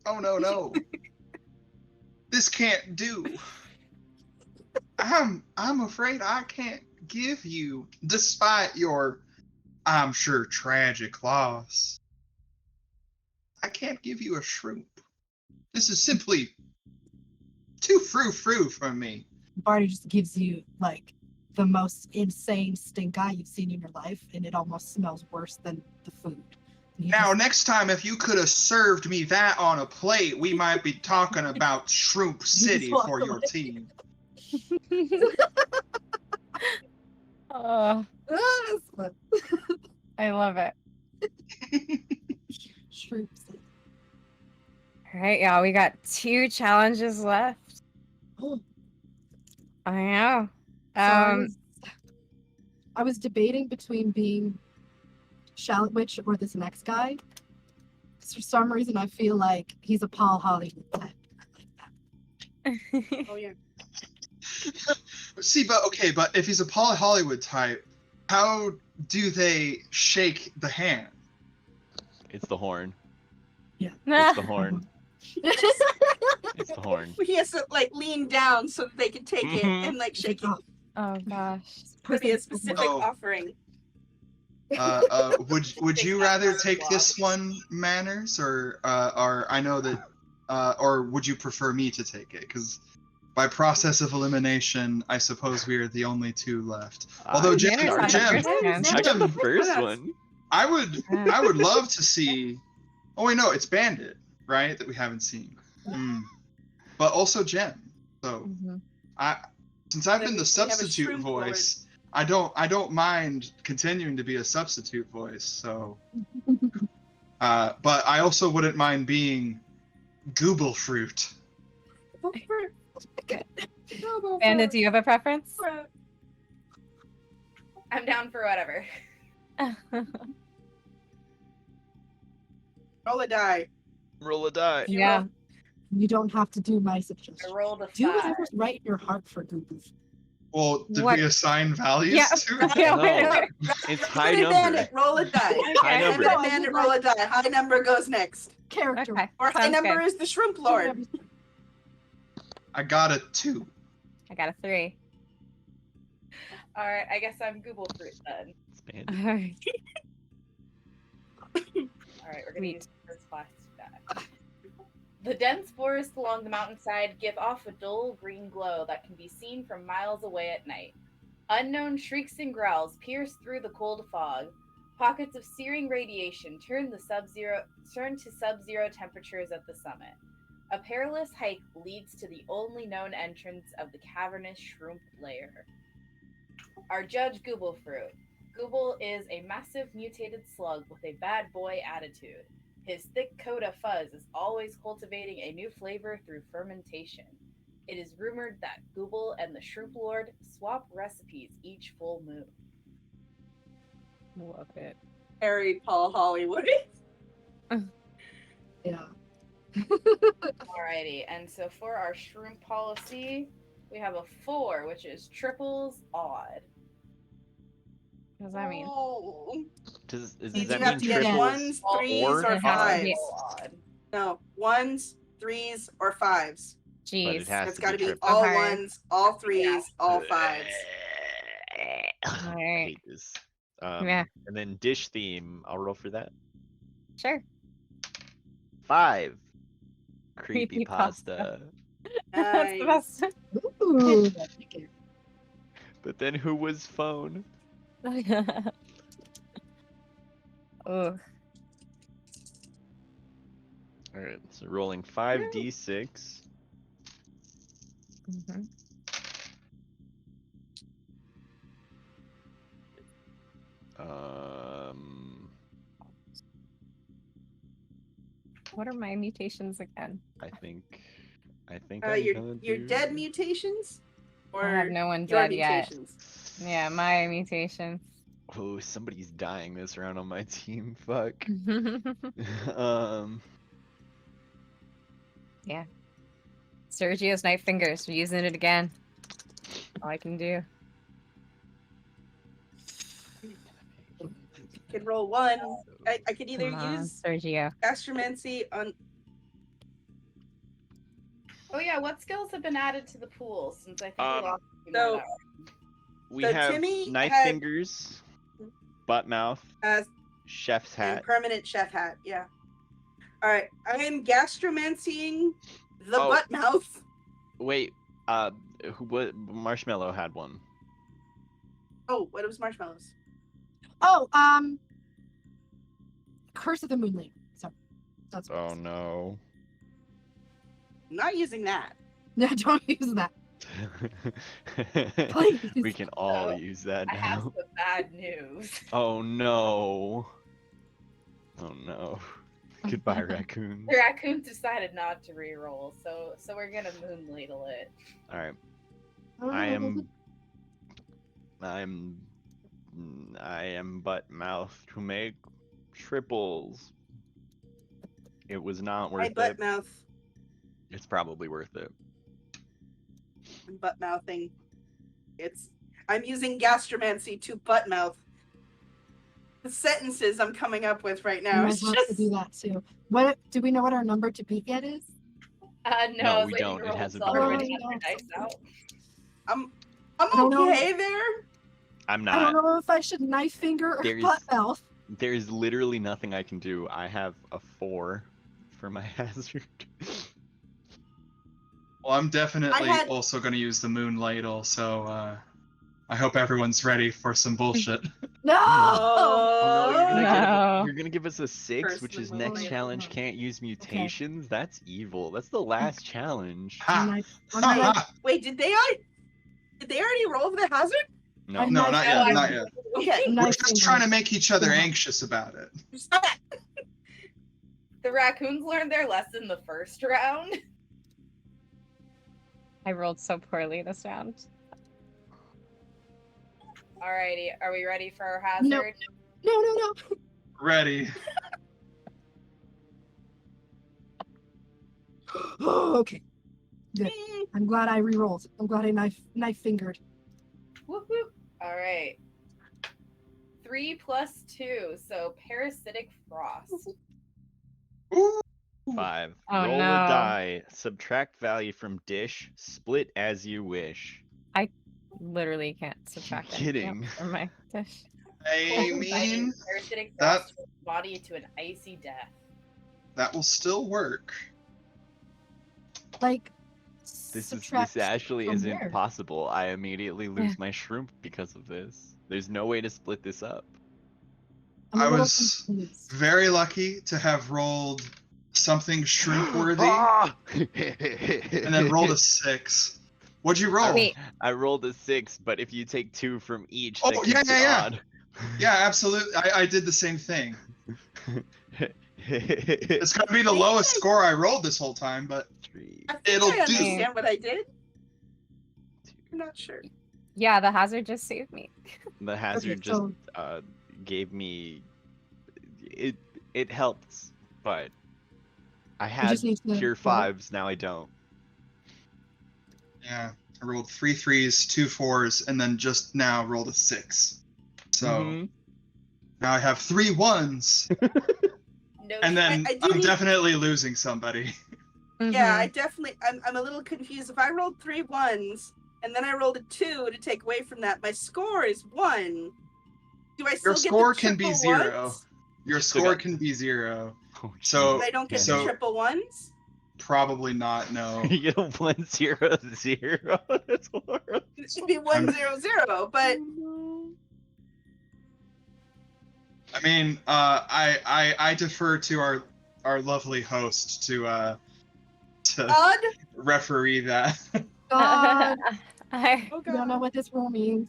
Oh, no. This can't do. I'm afraid I can't give you, despite your, I'm sure, tragic loss. I can't give you a shroom. This is simply too frou-frou for me. Barney just gives you like the most insane stink eye you've seen in your life, and it almost smells worse than the food. And he Now, just- next time, if you could have served me that on a plate, we might be talking about Shroom City walk for your away. team. Oh, Ah, slip. I love it. Shrooms. All right, y'all. We got 2 challenges left. Oh, I know. so I was debating between being Shallot Witch or this next guy. 'Cause for some reason, I feel like he's a Paul Hollywood type. I like that. Oh yeah. See, but if he's a Paul Hollywood type, how do they shake the hand? It's the horn. Yeah. It's the horn. It's the horn. He has to like lean down so that they can take it Mhm. and like shake it. Oh gosh. Could be a specific Oh. offering. Would you Take that rather part take off. this one, Manners, or I know that, or would you prefer me to take it? Because by process of elimination, I suppose we are the only 2 left. Although I Jem, Manners on the Jem, first one. I got the Jem. first one. I would love to see. Oh wait, no, it's Bandit, right? That we haven't seen. But also Jem. So Mhm. since I've Then been we the have a substitute shroom voice, I don't mind continuing to be a substitute voice. So, but I also wouldn't mind being Google Fruit. Bandit, do you have a preference? I'm down for whatever. Roll a die. Roll a die. Yeah. You don't have to do my I suggestion. rolled a Do 5. whatever's right in your heart for Google. Well, did What- we assign values Yeah. to it? Yeah, No. wait. It's high Bandit, number. Bandit, roll a die. High Okay. number. Bandit, roll a die. High number goes next. Character. Okay. Or high Sounds number good. is the Shrimp Lord. I got a 2. I got a 3. All right, I guess I'm Google Fruit then. It's Bandit. All right. All right, we're gonna Sweet. use this plastic die. The dense forest along the mountainside give off a dull green glow that can be seen from miles away at night. Unknown shrieks and growls pierce through the cold fog. Pockets of searing radiation turn to sub-zero temperatures at the summit. A perilous hike leads to the only known entrance of the cavernous shroom lair. Our judge, Google Fruit. Google is a massive mutated slug with a bad boy attitude. His thick coat of fuzz is always cultivating a new flavor through fermentation. It is rumored that Google and the Shroop Lord swap recipes each full moon. Love it. Harry Paul Hollywood. Yeah. Alrighty, and so for our shroom policy, we have a 4, which is triples odd. What does that mean? Oh. Does You that do mean have to get triples? ones, threes, or or It has to fives. be- Odd. No, ones, threes, or fives. But it Jeez. has It's to got to be triple. all Okay. ones, all threes, all fives. All I right. hate this. Yeah. And then dish theme. I'll roll for that. Sure. 5. Creepy Creepypasta. pasta. That's the Nice. best. Ooh. But then who was phone? Oh, All right, so rolling 5d6. mhm. What are my mutations again? I think I'm Your gonna do... dead mutations, or I have no one your dead yet. mutations. Yeah, my mutations. Oh, somebody's dying this round on my team. Fuck. um. Yeah. Sergio's knife fingers. We're using it again. All I can do. Could roll one. I could either Come on, use Sergio. astromancy on. Oh yeah, what skills have been added to the pool since I think we lost a few so- more that We So have Timmy knife had- fingers, butt mouth, chef's and hat. permanent chef hat. Yeah. All right. I am gastromancying the Oh. butt mouth. Wait, what? Marshmallow had one. Oh, what was marshmallows? Oh, Curse of the Moonlight. So that's what Oh no. I'm not using that. No, don't use that. We Please. can all So, use that I have now. some bad news. Oh no. Oh no. Goodbye, raccoon. The raccoon decided not to re-roll, so we're gonna moon ladle it. All right. I am butt mouth to make triples. It was not My worth butt it. mouth. It's probably worth it. I'm butt mouthing. I'm using gastromancy to butt mouth. The sentences I'm coming up with right now. I It's might have to just do that too. What do we know what our number to beat yet is? No, No, I was we waiting don't. to It roll hasn't until been everybody rolled. had their dice out. I'm don't know. okay there. I'm I don't not. know if I should knife finger or There's- butt mouth. There's literally nothing I can do. I have a 4 for my hazard. Well, I'm definitely I had- also going to use the Moonlightle, so I hope everyone's ready for some bullshit. No. Oh no, No. you're gonna give us a 6, First which the is next Moonlightle. challenge can't use mutations. That's evil. That's the last challenge. Ha! Knife- I'm Ha, knife- ha. Wait, did they already roll for the hazard? No. I'm No, knife not fingering. yet, not yet. Okay. We're Knife just fingering. trying to make each other Yeah. anxious about it. The raccoons learned their lesson the first round. I rolled so poorly this round. Alrighty, are we ready for our hazard? No. No. Ready. Oh, okay. Good. I'm glad I re-rolled. I'm glad I knife fingered. Whoop whoop. Alright. 3 plus 2, so parasitic frost. Ooh. 5. Oh, Roll no. a die. Subtract value from dish. Split as you wish. Literally can't subtract Kidding. anything from my dish. I mean, Parasitic that- frost turns the body to an icy death. that will still work. Like This subtract actually from isn't where? possible. I immediately lose my shrimp because of this. There's no way to split this up. I'm a I little was confused. very lucky to have rolled something shrimp worthy Ah! and then rolled a 6. What'd you roll? Wait. I rolled a 6, but if you take 2 from each, Oh, that yeah, keeps it yeah. odd. Yeah, absolutely. I did the same thing. It's gonna be the Hey, lowest guys. score I rolled this whole time, but Three. I think It'll I do. understand what I did. I'm not sure. Yeah, the hazard just saved me. The hazard Okay, just so gave me it. It helped, but I you had just need to pure roll. 5s. Now I don't. yeah, I rolled 3 3s, 2 4s, and then just now rolled a 6. So Mhm. now I have 3 1s, No and then I do I'm need- definitely losing somebody. Yeah, I Mhm. definitely. I'm a little confused. If I rolled 3 1s and then I rolled a 2 to take away from that, my score is 1. Do I still Your get score the can be triple 0. ones? Your Still score got- can be 0. Oh, So- I don't get So- the triple ones. Probably not. No. you get a 1 0 0. That's horrible. It should be 1 0 0. But I mean, I defer to our lovely host to odd. referee that. God, I Oh I don't know god. what this rule means.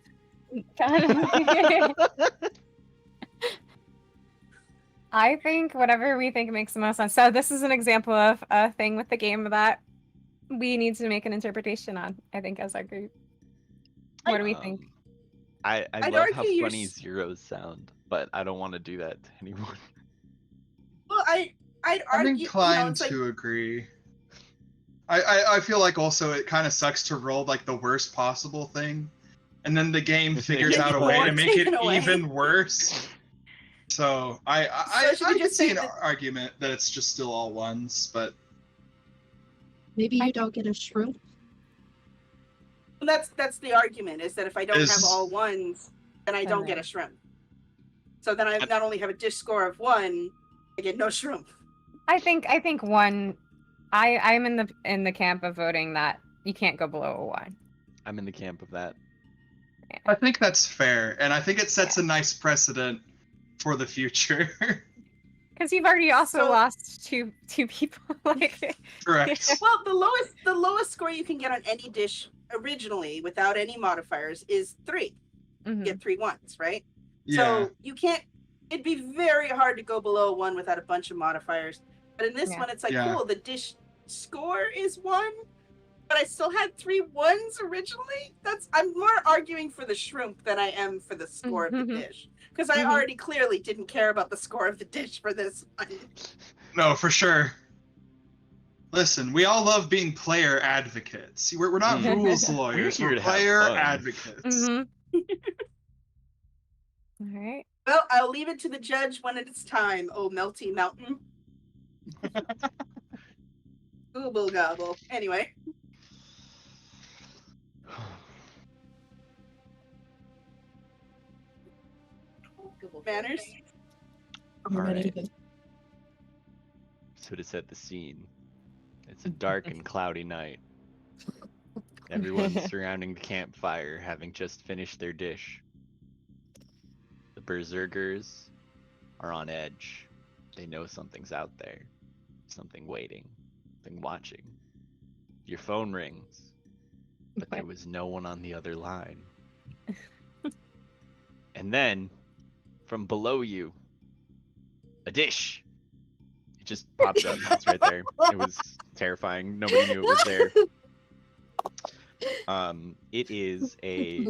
I think whatever we think makes the most sense. So this is an example of a thing with the game that we need to make an interpretation on, I think, as our group. What do we think? I I'd love how argue you're funny zeros sound, but I don't want to do that to anyone. Well, I'd I'm argue. inclined it's like, to agree. I feel like also it kind of sucks to roll like the worst possible thing, and then the game figures Get out a way more to make it taken away. even worse. So I So should we I could just see say an that- argument that it's just still all 1s, but Maybe you don't get a shrimp. That's the argument, is that if I don't have Is- all ones, then I don't get a Alright. shrimp. So then I not only have a dish score of 1, I get no shrimp. I think one. I'm in the camp of voting that you can't go below a 1. I'm in the camp of that. I think that's fair, and I think it sets a nice precedent for the future. Because you've already also So- lost two people. Like, Correct. Well, the lowest score you can get on any dish originally without any modifiers is 3. You mhm. get 3 ones, right? Yeah. So you can't. It'd be very hard to go below 1 without a bunch of modifiers. But in this Yeah. one, it's like, Yeah. cool, the dish score is 1, but I still had 3 ones originally. I'm more arguing for the shrimp than I am for the score of the Mhm. dish, because I Mhm. already clearly didn't care about the score of the dish for this one. No, for sure. Listen, we all love being player advocates. We're not Mm. rules lawyers. We're We're here to have player fun. advocates. Mhm. All right. Well, I'll leave it to the judge when it's time. Oh, melty mountain. Google gobble. Anyway, Google manners. I'm All ready to right. go. So to set the scene, it's a dark and cloudy night. Everyone's surrounding the campfire, having just finished their dish. The berserkers are on edge. They know something's out there, something waiting, something watching. Your phone rings, but there was no one on the other line. And then, from below you, a dish. It just popped up. It's right there. It was terrifying. Nobody knew it was there. It is a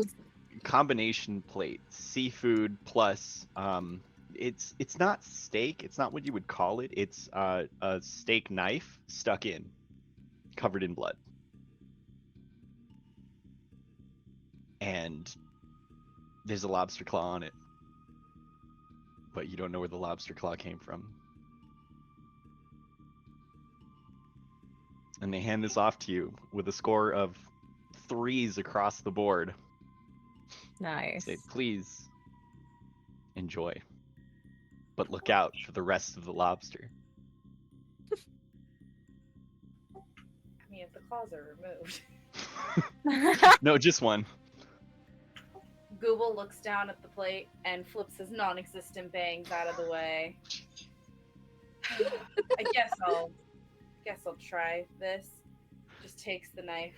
combination plate, seafood plus it's not steak. It's not what you would call it. It's a steak knife stuck in, covered in blood. And there's a lobster claw on it. But you don't know where the lobster claw came from. And they hand this off to you with a score of 3s across the board. Nice. Say, please enjoy. But look out for the rest of the lobster. I mean, if the claws are removed. No, just one. Google looks down at the plate and flips his non-existent bangs out of the way. I guess I'll try this. Just takes the knife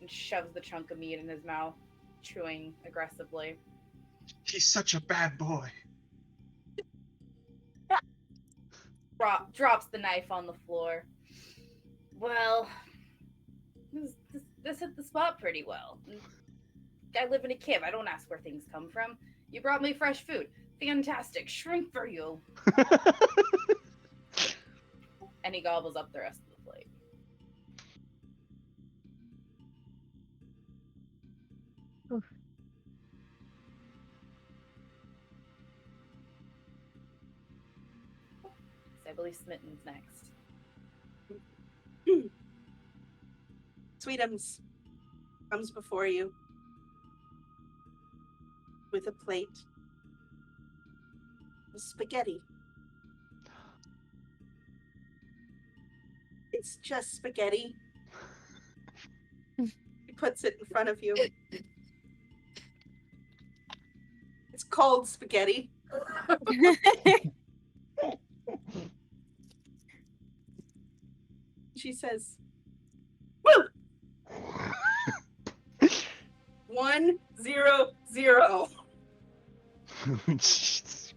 and shoves the chunk of meat in his mouth, chewing aggressively. He's such a bad boy. Drops the knife on the floor. Well, this hit the spot pretty well. I live in a cave. I don't ask where things come from. You brought me fresh food. Fantastic. Shrimp for you. And he gobbles up the rest of the plate. Oof. So I believe Smitten's next. Sweetums comes before you with a plate of spaghetti. It's just spaghetti. He puts it in front of you. It's cold spaghetti. She says, "Woo! 1, 0, 0." Jeez.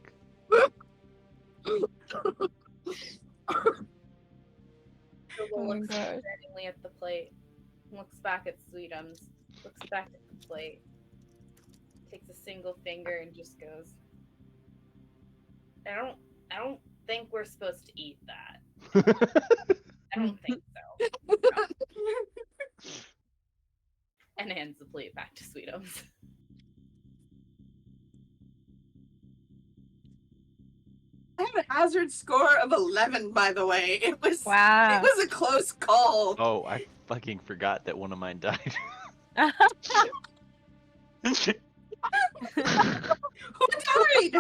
Oh my Looks gosh. threateningly at the plate. Looks back at Sweetums. Looks back at the plate. Takes a single finger and just goes, I don't think we're supposed to eat that. I don't think so. And hands the plate back to Sweetums. I hazard score of 11, by the way. It was Wow. a close call. Oh, I fucking forgot that one of mine died. Who died?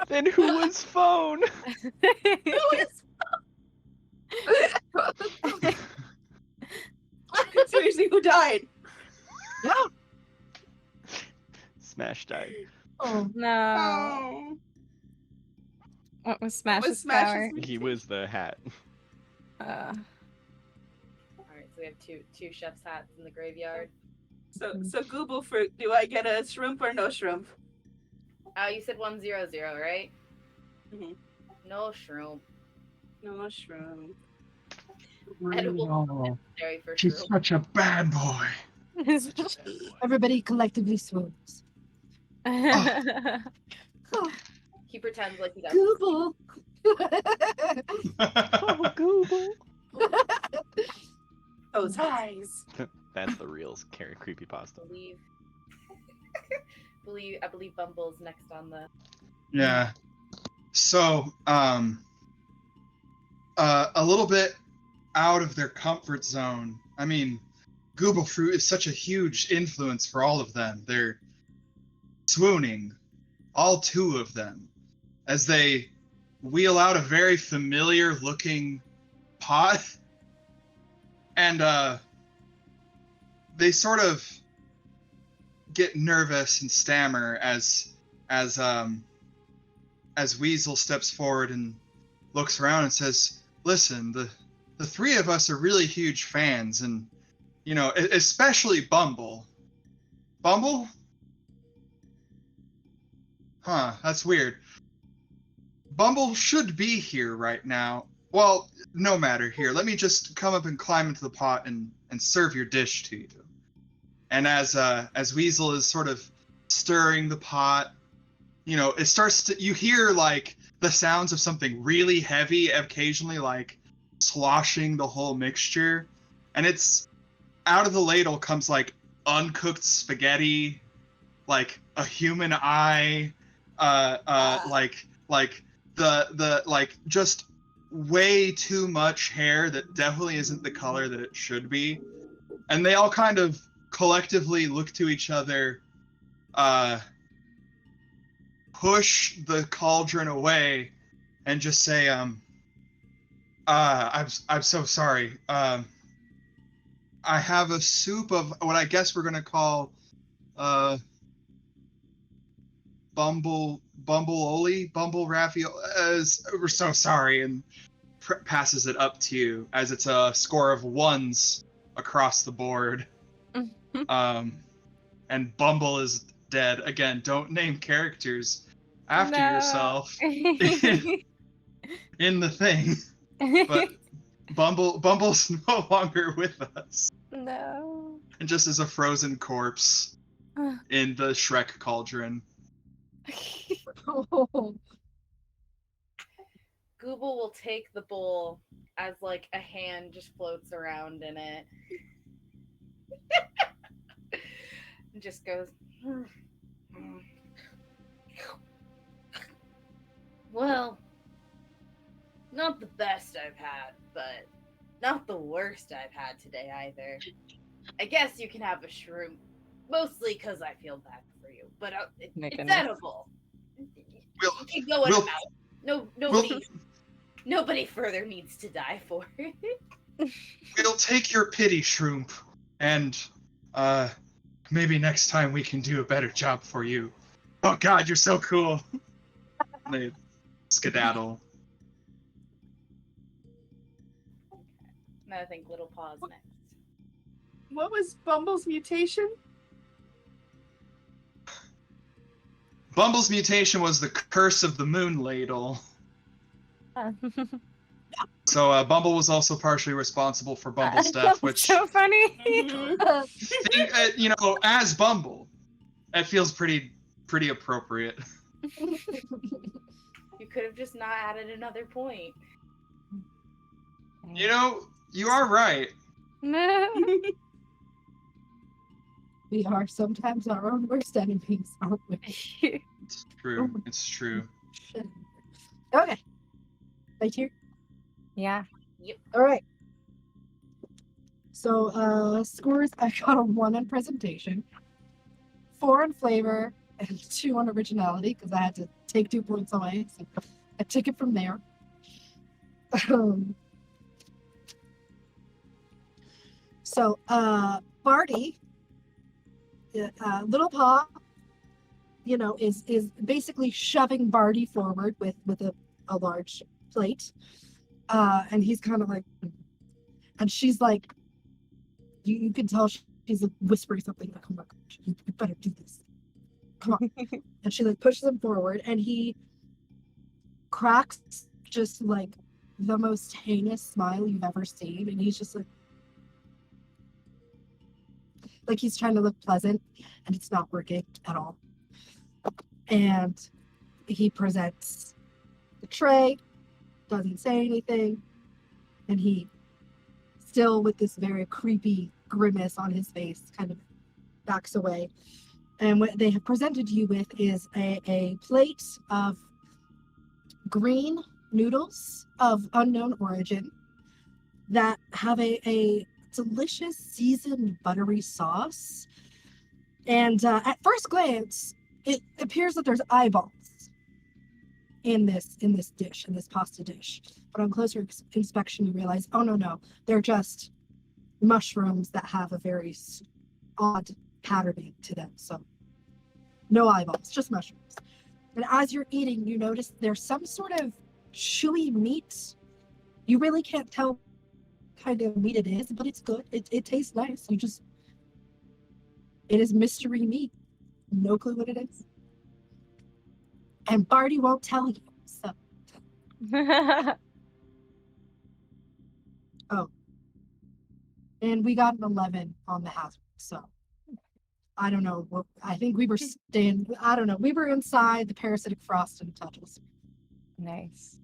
Then who was phone? Who is? Seriously, who died? Smash died. Oh, No. Oh. What was Smash's Smash's power? He was the hat. Uh, All right, so we have two chef's hats in the graveyard. So Google fruit. Do I get a shrimp or no shrimp? You said 100, right? Mhm. No shroom. No shrimp. no. Necessary for She's shroom. such a bad boy. Everybody collectively swoons. He pretends like he doesn't. Google. Oh, Google. Those eyes. That's the real scary creepypasta. I believe Bumble's next on the. Yeah. So, a little bit out of their comfort zone. I mean, Google Fruit is such a huge influence for all of them. They're swooning, all two of them, as they wheel out a very familiar looking pot. And they sort of get nervous and stammer as Weasel steps forward and looks around and says, "Listen, the three of us are really huge fans, and you know, especially Bumble. Bumble? Huh, that's weird. Bumble should be here right now. Well, no matter. Here, let me just come up and climb into the pot and serve your dish to you." And as Weasel is sort of stirring the pot, you know, it starts to, you hear like the sounds of something really heavy occasionally, like sloshing the whole mixture. And it's out of the ladle comes like uncooked spaghetti, like a human eye, like the like just way too much hair that definitely isn't the color that it should be. And they all kind of collectively look to each other, push the cauldron away, and just say, I'm so sorry. I have a soup of what I guess we're gonna call Bumble ravioli. We're so sorry, and passes it up to you as it's a score of ones across the board. And Bumble is dead. Again, don't name characters after yourself in the thing. But Bumble's no longer with us. No. And just as a frozen corpse in the Shrek cauldron. Oh, Google will take the bowl as like a hand just floats around in it. And just goes. Well, not the best I've had, but not the worst I've had today either. I guess you can have a shroom, mostly because I feel bad for you, but it's edible. We'll, You can go in we'll- and out. Nobody further needs to die for it. We'll take your pity, Shroom, and maybe next time we can do a better job for you. Oh God, you're so cool. They skedaddle. And I think Little Paw's next. What was Bumble's mutation? Bumble's mutation was the curse of the moon ladle. So Bumble was also partially responsible for Bumble's death, which, so funny. you know, as Bumble, it feels pretty appropriate. You could have just not added another point. You know, you are right. No. we are sometimes our own worst enemies, aren't we? It's true. It's true. Shit. Okay. Right here. Yeah. All right. So scores, I got a 1 on presentation, 4 on flavor, and 2 on originality because I had to take 2 points away. So I took it from there. Barty, Little Paww, is basically shoving Barty forward with a large plate. And he's kind of like, and she's like, you can tell she's like whispering something like, oh my gosh, you better do this. Come on. And she like pushes him forward and he cracks just like the most heinous smile you've ever seen. And he's just like he's trying to look pleasant and it's not working at all. And he presents the tray, doesn't say anything, and he still with this very creepy grimace on his face kind of backs away. And what they have presented you with is a plate of green noodles of unknown origin that have a delicious seasoned buttery sauce. And at first glance, it appears that there's eyeballs in this dish, in this pasta dish. But on closer inspection, you realize, oh no, they're just mushrooms that have a very odd patterning to them. So no eyeballs, just mushrooms. And as you're eating, you notice there's some sort of chewy meat. You really can't tell what kind of meat it is, but it's good. It tastes nice. It is mystery meat. No clue what it is. And Barty won't tell you. So and we got an 11 on the hazard. So I don't know. I think we were I don't know. We were inside the parasitic frost and touches. Nice.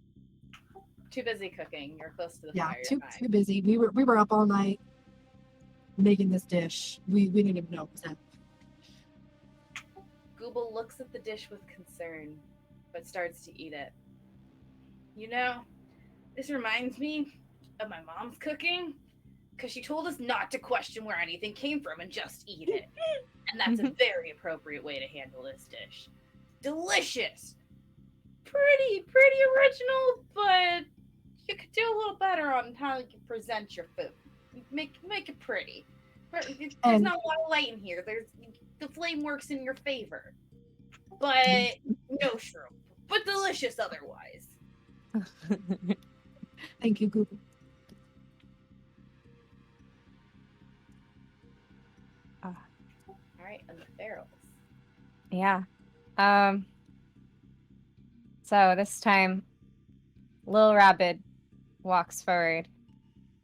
Too busy cooking. You're close to the Yeah, fire. too busy. We were up all night making this dish. We didn't even know it was that. Google looks at the dish with concern, but starts to eat it. You know, this reminds me of my mom's cooking, because she told us not to question where anything came from and just eat it. And that's a very appropriate way to handle this dish. Delicious! Pretty original, but you could do a little better on how you present your food. Make it pretty. There's not a lot of light in here. The flame works in your favor. But no shroom. But delicious otherwise. Thank you, Google. Alright, and the barrels. Yeah. So this time, Lil Rabbit walks forward,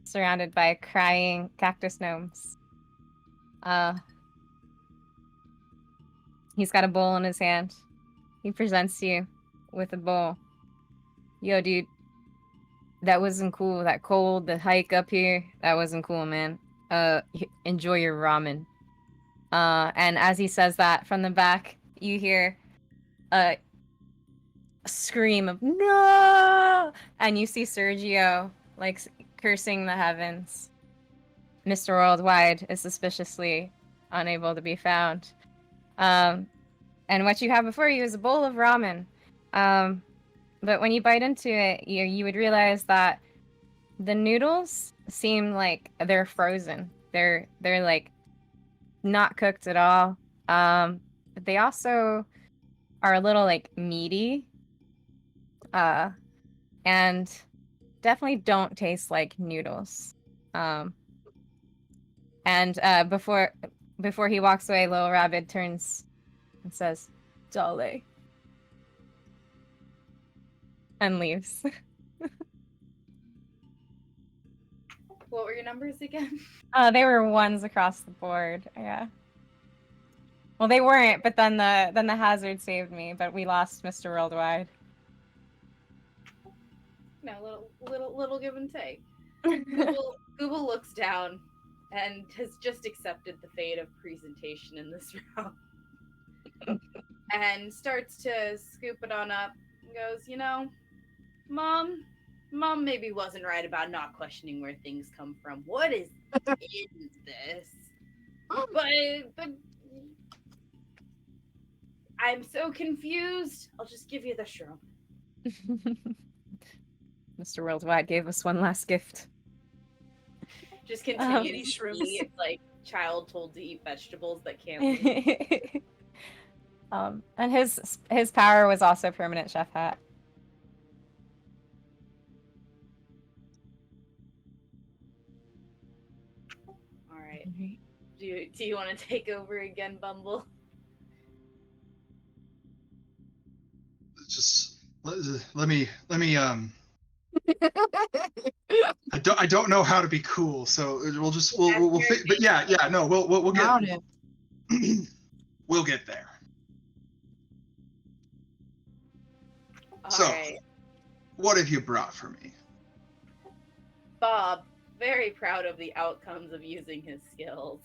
surrounded by crying cactus gnomes. He's got a bowl in his hand. He presents you with a bowl. Yo, dude, that wasn't cool. That cold, the hike up here, that wasn't cool, man. Enjoy your ramen. And as he says that, from the back, you hear a scream of no, and you see Sergio like cursing the heavens. Mr. Worldwide is suspiciously unable to be found. And what you have before you is a bowl of ramen. But when you bite into it, you would realize that the noodles seem like they're frozen. They're like not cooked at all. But they also are a little like meaty. And definitely don't taste like noodles. And before he walks away, Little Rabbit turns and says, "Dale," and leaves. What were your numbers again? They were ones across the board. Yeah. Well, they weren't, but then the hazard saved me. But we lost Mr. Worldwide. No, little give and take. Google looks down and has just accepted the fate of presentation in this round. And starts to scoop it on up and goes, Mom, Mom maybe wasn't right about not questioning where things come from. What is in this? But I'm so confused. I'll just give you the shroom. Mr. Worldwide gave us one last gift. Just continue Kitty to shrooms. eat like child told to eat vegetables that can't leave. And his power was also permanent chef hat. All right. Do you want to take over again, Bumble? Just let me I don't know how to be cool, so we'll but yeah, no, we'll Doubt get it. we'll get there. All So- right. What have you brought for me? Bob, very proud of the outcomes of using his skills,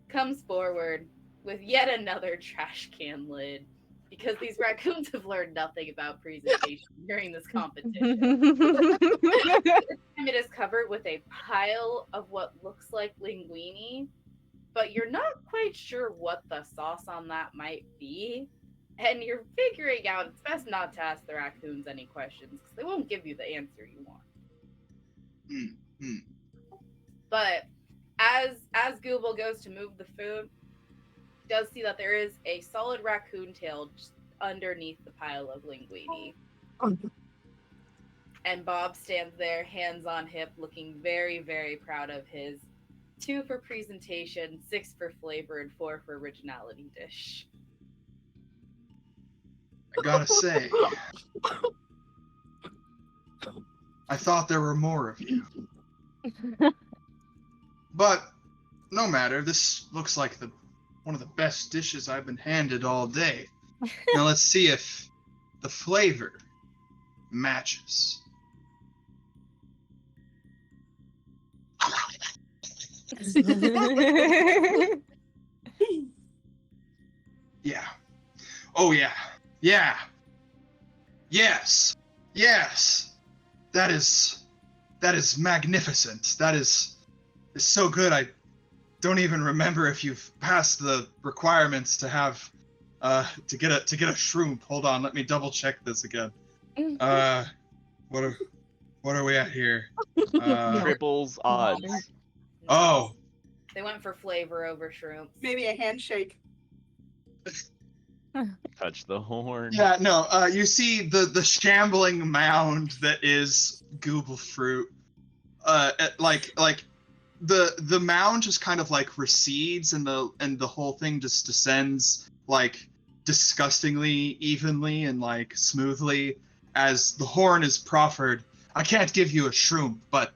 comes forward with yet another trash can lid because these raccoons have learned nothing about presentation during this competition. It is covered with a pile of what looks like linguine, but you're not quite sure what the sauce on that might be. And you're figuring out it's best not to ask the raccoons any questions because they won't give you the answer you want. But as Google goes to move the food, he does see that there is a solid raccoon tail just underneath the pile of linguine. And Bob stands there, hands on hip, looking very, very proud of his 2 for presentation, 6 for flavor, and 4 for originality dish. I gotta say, I thought there were more of you. But no matter, this looks like one of the best dishes I've been handed all day. Now let's see if the flavor matches. Yeah. Oh yeah. Yeah. Yes. Yes. That is magnificent. That is so good. I don't even remember if you've passed the requirements to have to get a shroom. Hold on, let me double check this again. What are we at here? Triples odds. Oh, They went for flavor over shrooms. Maybe a handshake. Touch the horn. yeah, no. You see the shambling mound that is Google fruit. Like the mound just kind of like recedes and the whole thing just descends like disgustingly evenly and like smoothly as the horn is proffered. I can't give you a shroom, but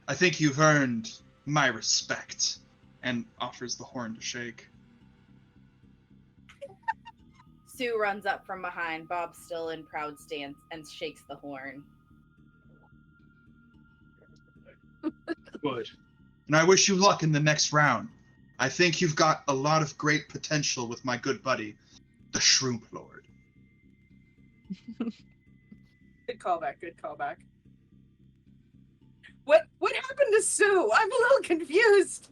I think you've earned my respect, and offers the horn to shake. Sue runs up from behind, Bob still in proud stance, and shakes the horn. Good. And I wish you luck in the next round. I think you've got a lot of great potential with my good buddy, the Shroom Lord. Good callback. Good callback. What happened to Sue? I'm a little confused.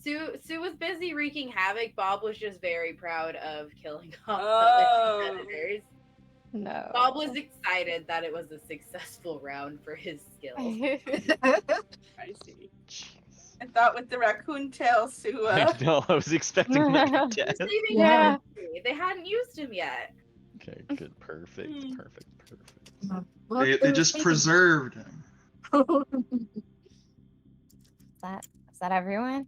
Sue was busy wreaking havoc. Bob was just very proud of killing off Oh. the competitors. No. Bob was excited that it was a successful round for his skills. I see. I thought with the raccoon tail, Sue. I know, I was expecting that. Yes. Saving Yeah. him. They hadn't used him yet. Okay, good. Perfect. They just preserved him. Is that everyone?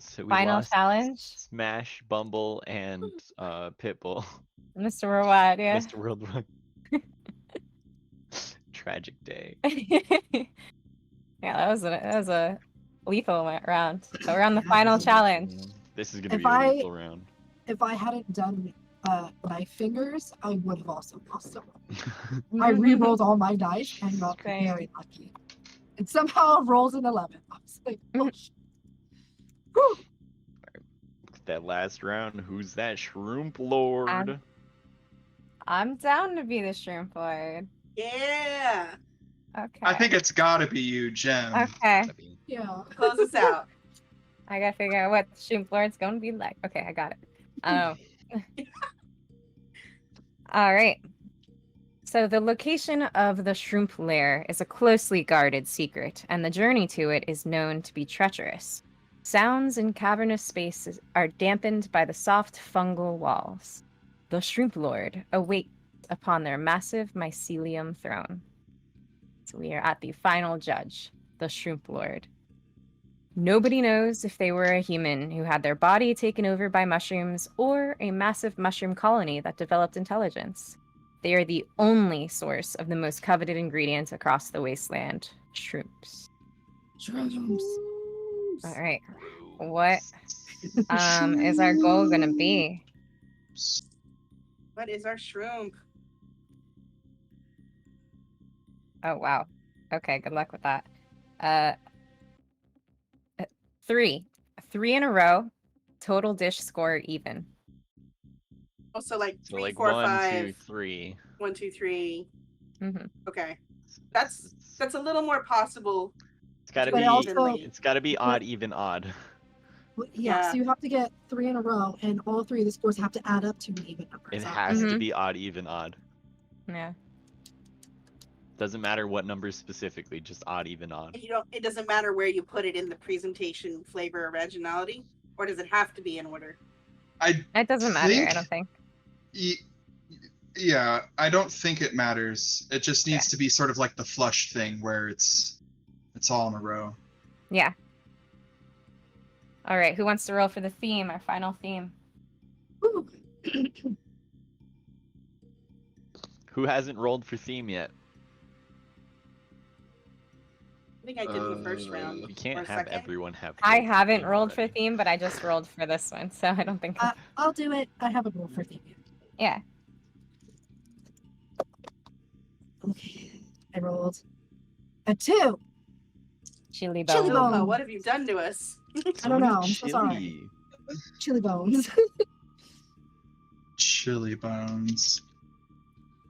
So we Final lost challenge? Smash, Bumble, and Pitbull. Mr. Worldwide, yeah. Mr. Worldwide. Tragic day. Yeah, that was a lethal round. So we're on the final challenge. This is gonna If be a I- lethal round. If I hadn't done my fingers, I would have also lost them. I re-rolled all my dice and got Same. very lucky. And somehow rolls an 11. I was like, oh, whew. That last round, who's that Shroom Lord? I'm down to be the Shroom Lord. Yeah. Okay. I think it's gotta be you, Jem. Okay. Yeah. Close us out. I gotta figure out what the Shroom Lord's gonna be like. Okay, I got it. All right. So the location of the Shroomp lair is a closely guarded secret, and the journey to it is known to be treacherous. Sounds in cavernous spaces are dampened by the soft fungal walls. The Shroomp Lord awaits upon their massive mycelium throne. So we are at the final judge, the Shroomp Lord. Nobody knows if they were a human who had their body taken over by mushrooms or a massive mushroom colony that developed intelligence. They are the only source of the most coveted ingredient across the wasteland, shrooms. Shrooms. All right. What is our goal gonna be? What is our shroom? Oh wow. Okay, good luck with that. Uh 3. 3 in a row. Total dish score even. Also, like So 3, like 4, 1, 5. 2, 3. 1, 2, 3. Mm-hmm. Okay, It's that's a little more possible. gotta But be also- it's gotta be odd, even odd. Yeah, Yeah. so you have to get 3 in a row, and all 3 of the scores have to add up to an even number. It So- has to Mhm. be odd, even odd. Yeah. Doesn't matter what numbers specifically, just odd, even odd. You don't. It doesn't matter where you put it in the presentation, flavor, originality, or does it have to be in order? It doesn't matter, I don't think. Yeah, I don't think it matters. It just needs to be sort of like the flush thing where it's all in a row. Yeah. All right, who wants to roll for the theme, our final theme? Ooh. Who hasn't rolled for theme yet? I think I did in the first round. You Or can't have second. everyone have. I rolled for haven't theme rolled for already. theme, but I just rolled for this one, so I don't think. I'll do it. I haven't rolled for theme yet. Yeah. Okay. I rolled a 2. Chili Chili bone. bone. Opa, what have you done to us? I don't many know, I'm so sorry. chili. Chili bones. Chili bones.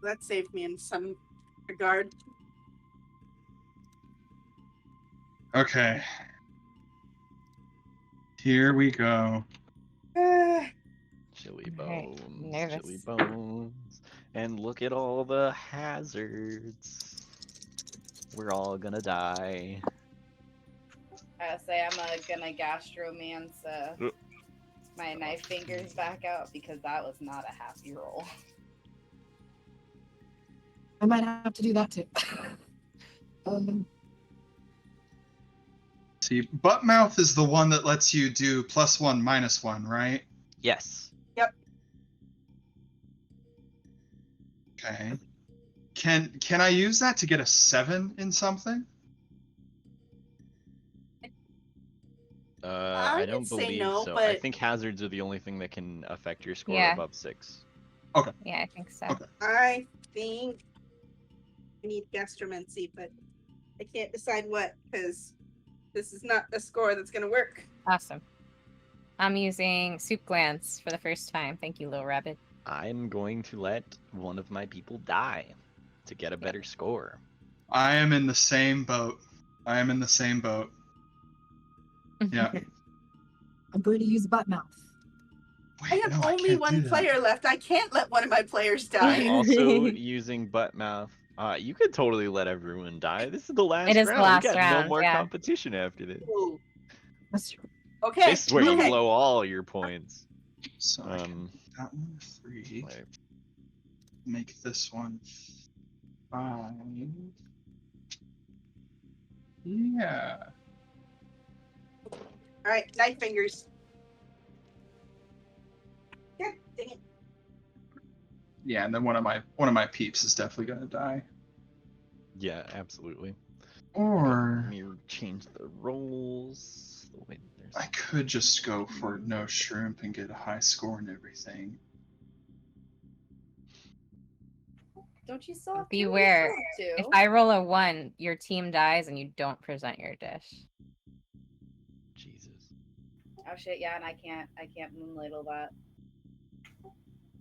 That saved me in some regard. Okay. Here we go. Chili Alright, bones. nervous. Chili bones. And look at all the hazards. We're all gonna die. I say I'm gonna gastromance my knife fingers back out because that was not a happy roll. I might have to do that too. See, butt mouth is the one that lets you do +1, -1, right? Yes. Okay. Can I use that to get a 7 in something? I I would don't say believe no, so. I but- think hazards are the only thing that can affect your score Yeah. above 6. Yeah, I think so. Okay. I think I need gastromancy, but I can't decide what because this is not a score that's gonna work. Awesome. I'm using soup glance for the first time. Thank you, Little Rabbit. I'm going to let one of my people die to get a better score. I am in the same boat. Yeah. I'm going to use butt mouth. I Wait, have no, I only can't do one that. player left. I can't let one of my players I'm die. also using butt mouth. You could totally let everyone die. This is the last It is the round. last we got round, no more yeah. competition after this. Ooh, That's true. okay. This is where you okay. blow all your points. So I can make that one 3. Wait. Make this one 5. Yeah. All right, knife fingers. God dang it. Yeah, and then one of my peeps is definitely gonna die. Yeah, absolutely. Or Let me change the rolls. Wait, there's... I could just go for no shrimp and get a high score and everything. Don't you still have Beware. two? If I roll a 1, your team dies and you don't present your dish. Jesus. Oh shit, yeah, and I can't moonladle that.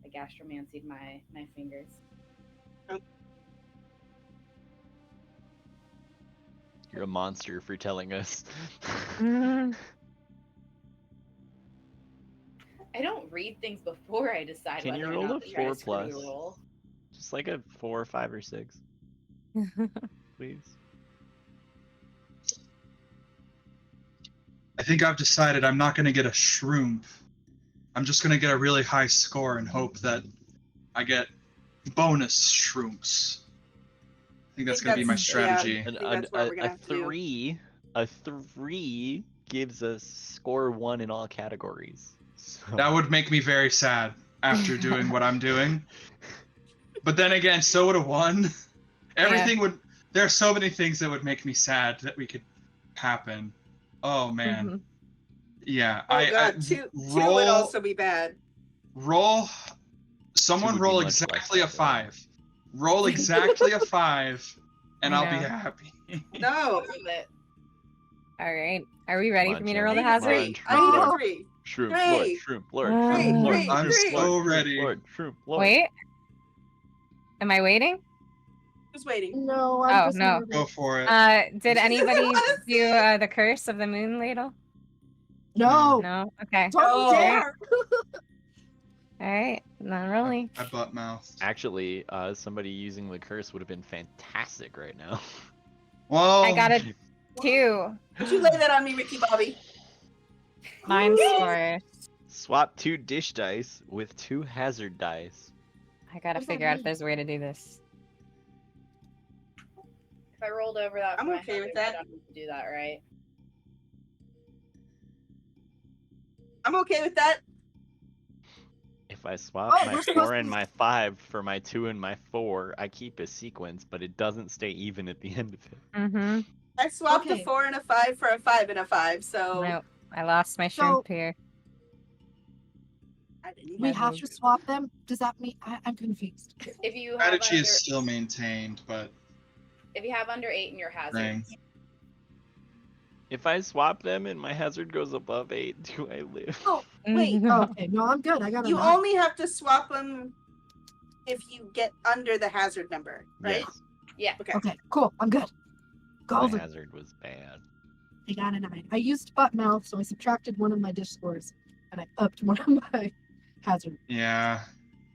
I gastromancied my fingers. You're a monster for telling us. Mm, I don't read things before I decide Can you whether or roll not a to try 4 to screw plus? roll. Just like a 4 or 5 or 6, please. I think I've decided I'm not going to get a shroom. I'm just going to get a really high score and hope that I get bonus shrooms. I think that's going to be my strategy. I think that's what we're gonna A have to do. 3, a 3 gives us score 1 in all categories. So. That would make me very sad after doing what I'm doing. But then again, so would a 1. Everything would. There are so many things that would make me sad that we could happen. Oh man. mhm. Yeah. Oh god, two would also be bad. Roll. Two Someone would be roll much less exactly a bad, though. 5. Roll exactly a 5, and I I'll be know. happy. No. Prove it. All right. Are we ready Come for on, me to Jen. roll the I need a Come on, hazard? three. Shroom I need a Lord. 3. Shroom Lord, Three. Shroom Lord, Three, Shroom Lord, three, I'm Shroom three. so Lord, ready. Lord, Shroom Lord. Wait. Am I waiting? Who's waiting? No, I'm Oh, just no. Go for it. Did anybody do the curse of the moon ladle? No, No? Okay. don't No. you dare. All right. Not rolling. I butt mouthed. Actually, somebody using the curse would have been fantastic right now. Well, I got a 2. Would you lay that on me, Ricky Bobby? Mine scores. Swap 2 dish dice with 2 hazard dice. I gotta What does that figure out if mean? there's a way to do this. If I rolled over that, I'm for my okay with hazard, I that. don't need to do that, right? I'm okay with that. If I swap Oh, my we're 4 supposed and to- my 5 for my 2 and my 4, I keep a sequence, but it doesn't stay even at the end of it. Mm-hmm. I swapped a Okay. 4 and a 5 for a 5 and a 5, so Nope. I lost my So- shrimp here. I didn't We even- have to swap them. Does that mean I'm confused? If you have strategy under, is still maintained, but if you have under 8 in your hazard, dang. If I swap them and my hazard goes above 8, do I live? Oh, wait. Okay, no, I'm good. I got a You 9. only have to swap them if you get under the hazard number, right? Yes, yeah. Okay. Okay, cool. I'm good. my Golden. hazard was bad. I got a 9. I used butt mouth, so I subtracted one of my dish scores, and I upped one of my hazard. Yeah.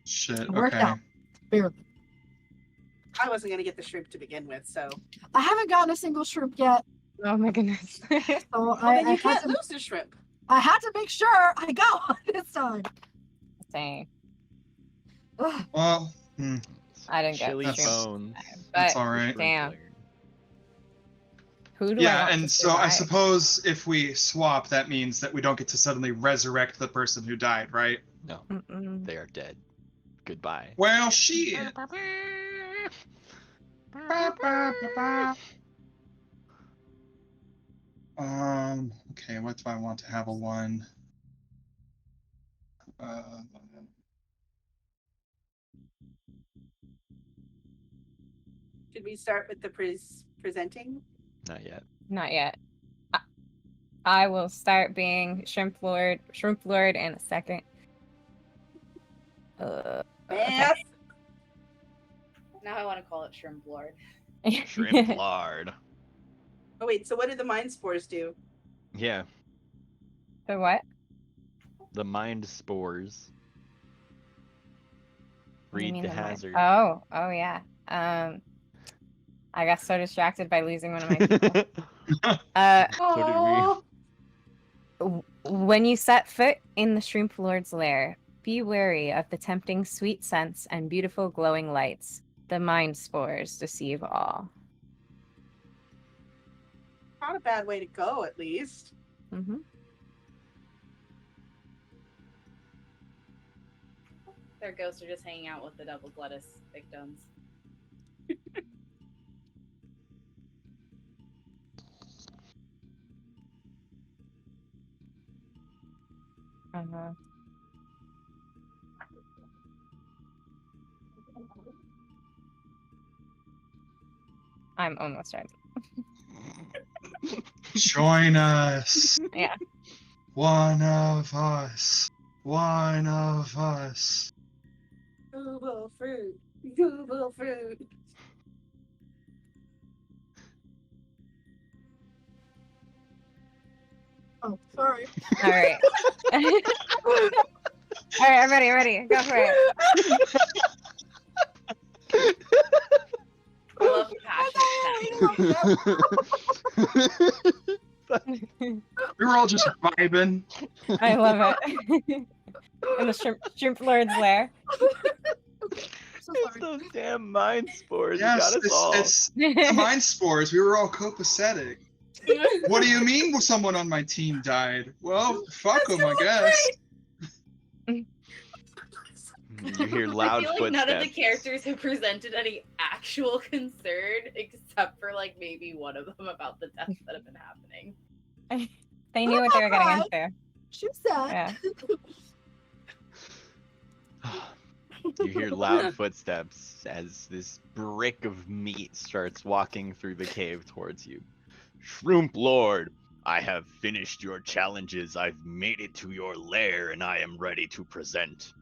Shit. It worked Okay. out. Barely. I wasn't gonna get the shrimp to begin with, so I haven't gotten a single shrimp yet, Oh my goodness. so well, I then you had can't to. lose the shrimp. I had to make sure I got one this time. Dang. Ugh. Well, I didn't get Chili That's- bones. that's But all right. damn. Who do I Yeah, want and to so I survive? suppose if we swap, that means that we don't get to suddenly resurrect the person who died, right? No, Mm-mm. they are dead. Goodbye. Well, shit. Okay, what do I want to have a 1? Should we start with the presenting? Not yet. Not yet. I will start being Shrimp Lord in a second. Okay. Math. Now I want to call it Shrimp Lord. Shrimp lard. Oh wait, so what did the mind spores do? Yeah, The what? the mind spores. What do you Read mean the the mind- hazard. Oh yeah. I got so distracted by losing one of my people. So did we. When you set foot in the Shrimp Lord's lair, be wary of the tempting sweet scents and beautiful glowing lights. The mind spores deceive all. Not a bad way to go, at least. Mm-hmm. Their ghosts are just hanging out with the double lettuce victims. Uh-huh. I'm almost ready. Join us. Yeah. One of us. One of us. Google fruit. Google fruit. Oh, sorry. All right. All right, I'm ready. Go for it. I love passionate We were all just vibing. I love it. In the shrimp lord's lair. So It's sorry. those damn mind spores. You Yes, got us all. it's the mind spores. We were all copacetic. What do you mean someone on my team died? Well, fuck That's them, I gonna look guess. You hear I loud feel like footsteps. none of the characters have presented any actual concern except for like maybe one of them about the deaths that have been happening. They knew what they were getting into. She said. Yeah. You hear loud footsteps as this brick of meat starts walking through the cave towards you. Shroomp Lord, I have finished your challenges. I've made it to your lair, and I am ready to present.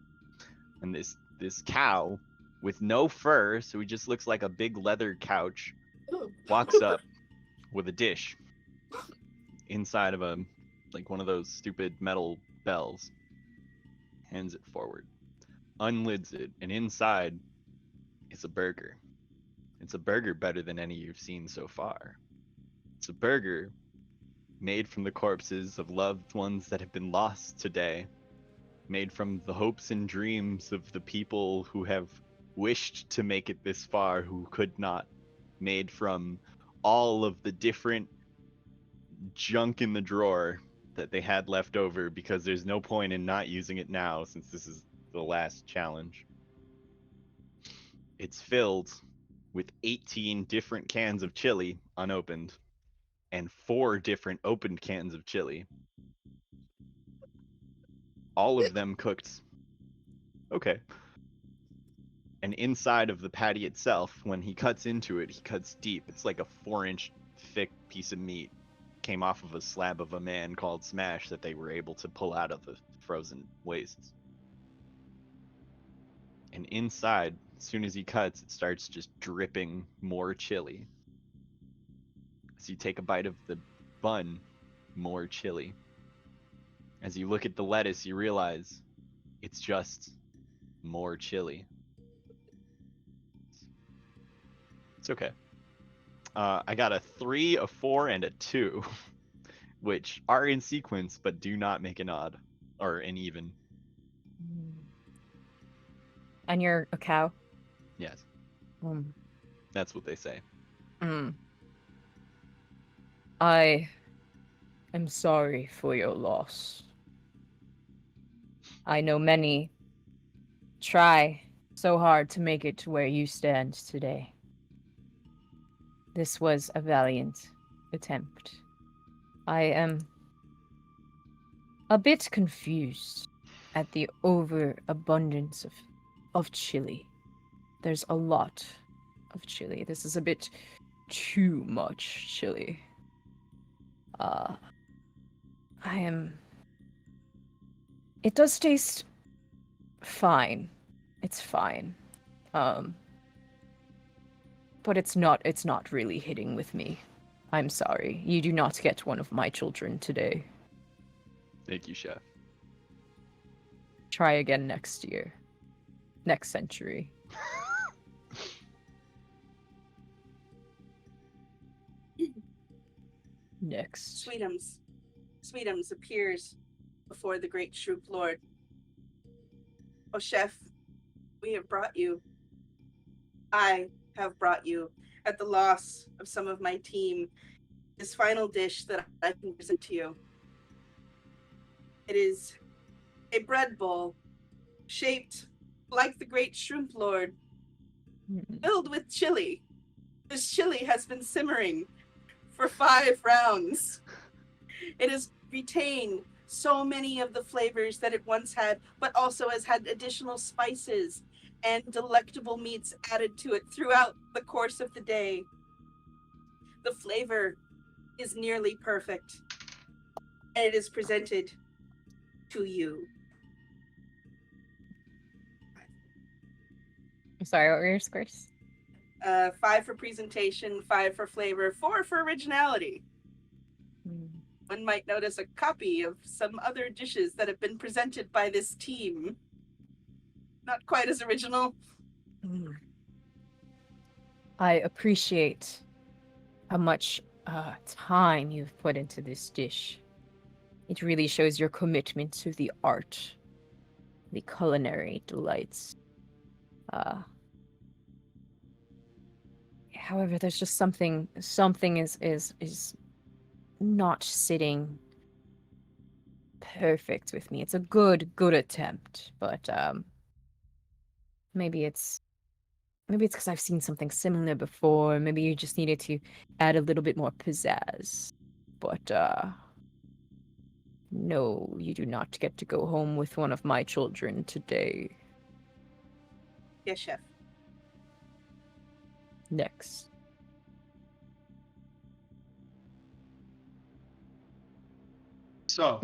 And this cow with no fur, so he just looks like a big leather couch, Ooh. walks up with a dish inside of one of those stupid metal bells, hands it forward, unlids it, and inside is a burger. It's a burger better than any you've seen so far. It's a burger made from the corpses of loved ones that have been lost today, made from the hopes and dreams of the people who have wished to make it this far who could not, made from all of the different junk in the drawer that they had left over, because there's no point in not using it now since this is the last challenge. It's filled with 18 different cans of chili unopened and 4 different opened cans of chili. All of them cooked. Okay. And inside of the patty itself, when he cuts into it, he cuts deep. It's like a 4-inch thick piece of meat. Came off of a slab of a man called Smash that they were able to pull out of the frozen wastes. And inside, as soon as he cuts, it starts just dripping more chili. As you take a bite of the bun, more chili. As you look at the lettuce, you realize it's just more chili. It's okay. I got a 3, a 4, and a 2, which are in sequence but do not make an odd or an even. And you're a cow? Yes, Mm. that's what they say. I am sorry for your loss. I know many try so hard to make it to where you stand today. This was a valiant attempt. I am a bit confused at the overabundance of chili. There's a lot of chili. This is a bit too much chili. It does taste fine. It's fine. But it's not really hitting with me. I'm sorry. You do not get one of my children today. Thank you, chef. Try again next year. Next century. Next. Sweetums appears before the great Shroop Lord. Oh, chef, we have brought you. I have brought you, at the loss of some of my team, this final dish that I can present to you. It is a bread bowl shaped like the great Shroop Lord, filled with chili. This chili has been simmering for 5 rounds. It has retained so many of the flavors that it once had, but also has had additional spices and delectable meats added to it throughout the course of the day. The flavor is nearly perfect, and it is presented to you. I'm sorry, what were your scores? 5 for presentation, 5 for flavor, 4 for originality. one might notice a copy of some other dishes that have been presented by this team. Not quite as original. I appreciate how much time you've put into this dish. It really shows your commitment to the art, the culinary delights. However, there's just something is not sitting perfect with me. It's a good attempt, but maybe it's because I've seen something similar before. Maybe you just needed to add a little bit more pizzazz. But no, you do not get to go home with one of my children today. Yes, chef. Next. So,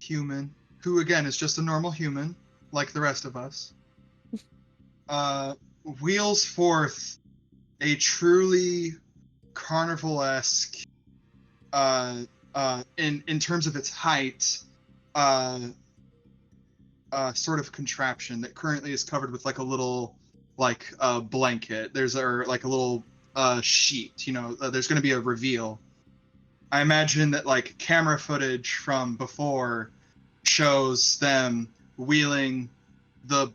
human, who again is just a normal human, like the rest of us, wheels forth a truly carnival-esque, in terms of its height, sort of contraption that currently is covered with like a little blanket. There's like a little sheet. There's going to be a reveal. I imagine that like camera footage from before shows them wheeling the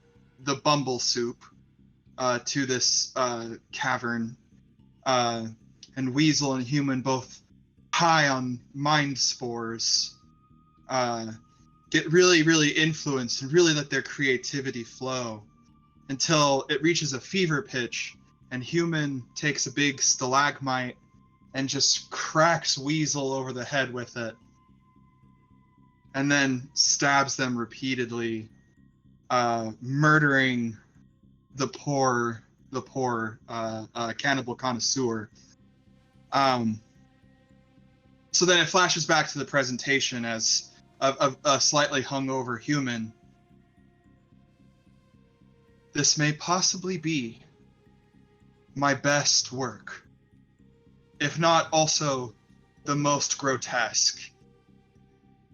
Bumble soup to this cavern, and Weasel and Human, both high on mind spores, get really, really influenced and really let their creativity flow until it reaches a fever pitch, and Human takes a big stalagmite and just cracks Weasel over the head with it, and then stabs them repeatedly, murdering the poor cannibal connoisseur. So then it flashes back to the presentation as a slightly hungover Human. This may possibly be my best work, if not also the most grotesque.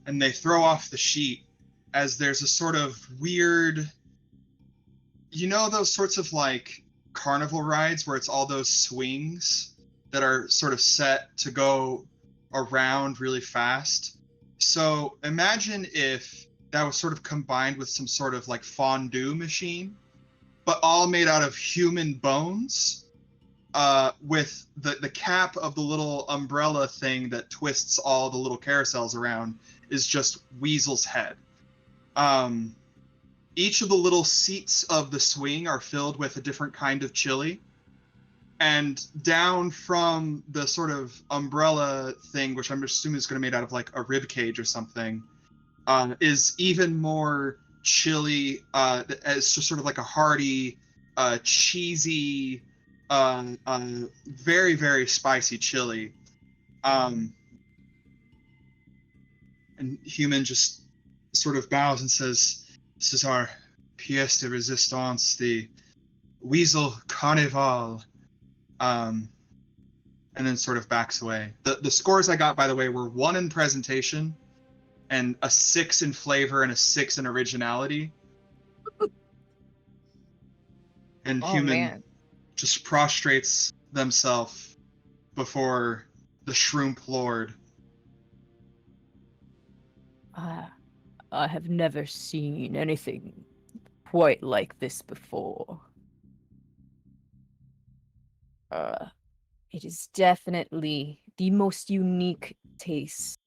And they throw off the sheet as there's a sort of weird, those sorts of like carnival rides where it's all those swings that are sort of set to go around really fast. So imagine if that was sort of combined with some sort of like fondue machine, but all made out of human bones, with the cap of the little umbrella thing that twists all the little carousels around is just Weasel's head. Each of the little seats of the swing are filled with a different kind of chili. And down from the sort of umbrella thing, which I'm assuming is going to be made out of like a rib cage or something, is even more chili. It's just sort of like a hearty, cheesy, very, very spicy chili. And Human just sort of bows and says, "This is our pièce de résistance, the Weasel Carnival." And then sort of backs away. The scores I got, by the way, were 1 in presentation and a 6 in flavor and a 6 in originality. And Human just prostrates themselves before the Shroomp Lord. I have never seen anything quite like this before. It is definitely the most unique taste.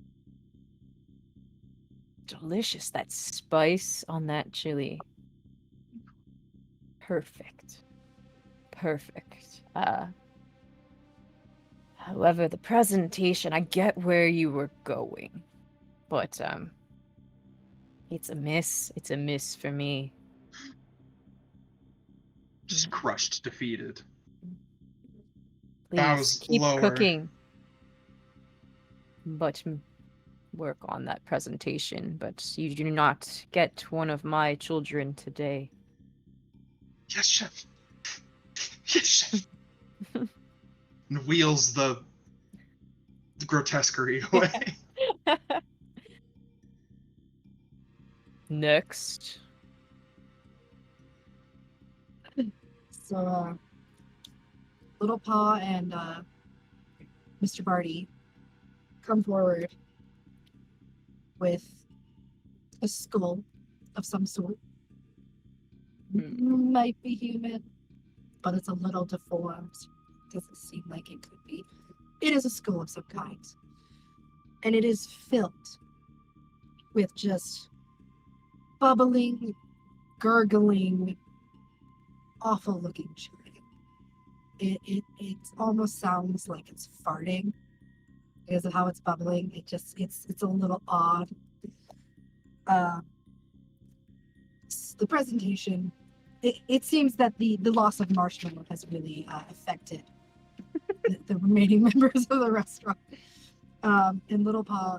Delicious, that spice on that chili. Perfect. However, the presentation, I get where you were going, but it's a miss. It's a miss for me. Just crushed, defeated. Please Bows keep lower. cooking. But work on that presentation. But you do not get one of my children today. Yes, chef. Yes, chef. and wheels the grotesquerie away. Next. So, Little Paw and Mr. Barty come forward with a skull of some sort. Might be human, but it's a little deformed. Doesn't seem like it could be. It is a skull of some kind. And it is filled with just bubbling, gurgling, awful looking chili. It almost sounds like it's farting because of how it's bubbling. It's a little odd. The presentation, it seems that the loss of marshmallow has really affected the remaining members of the restaurant. And Little Paw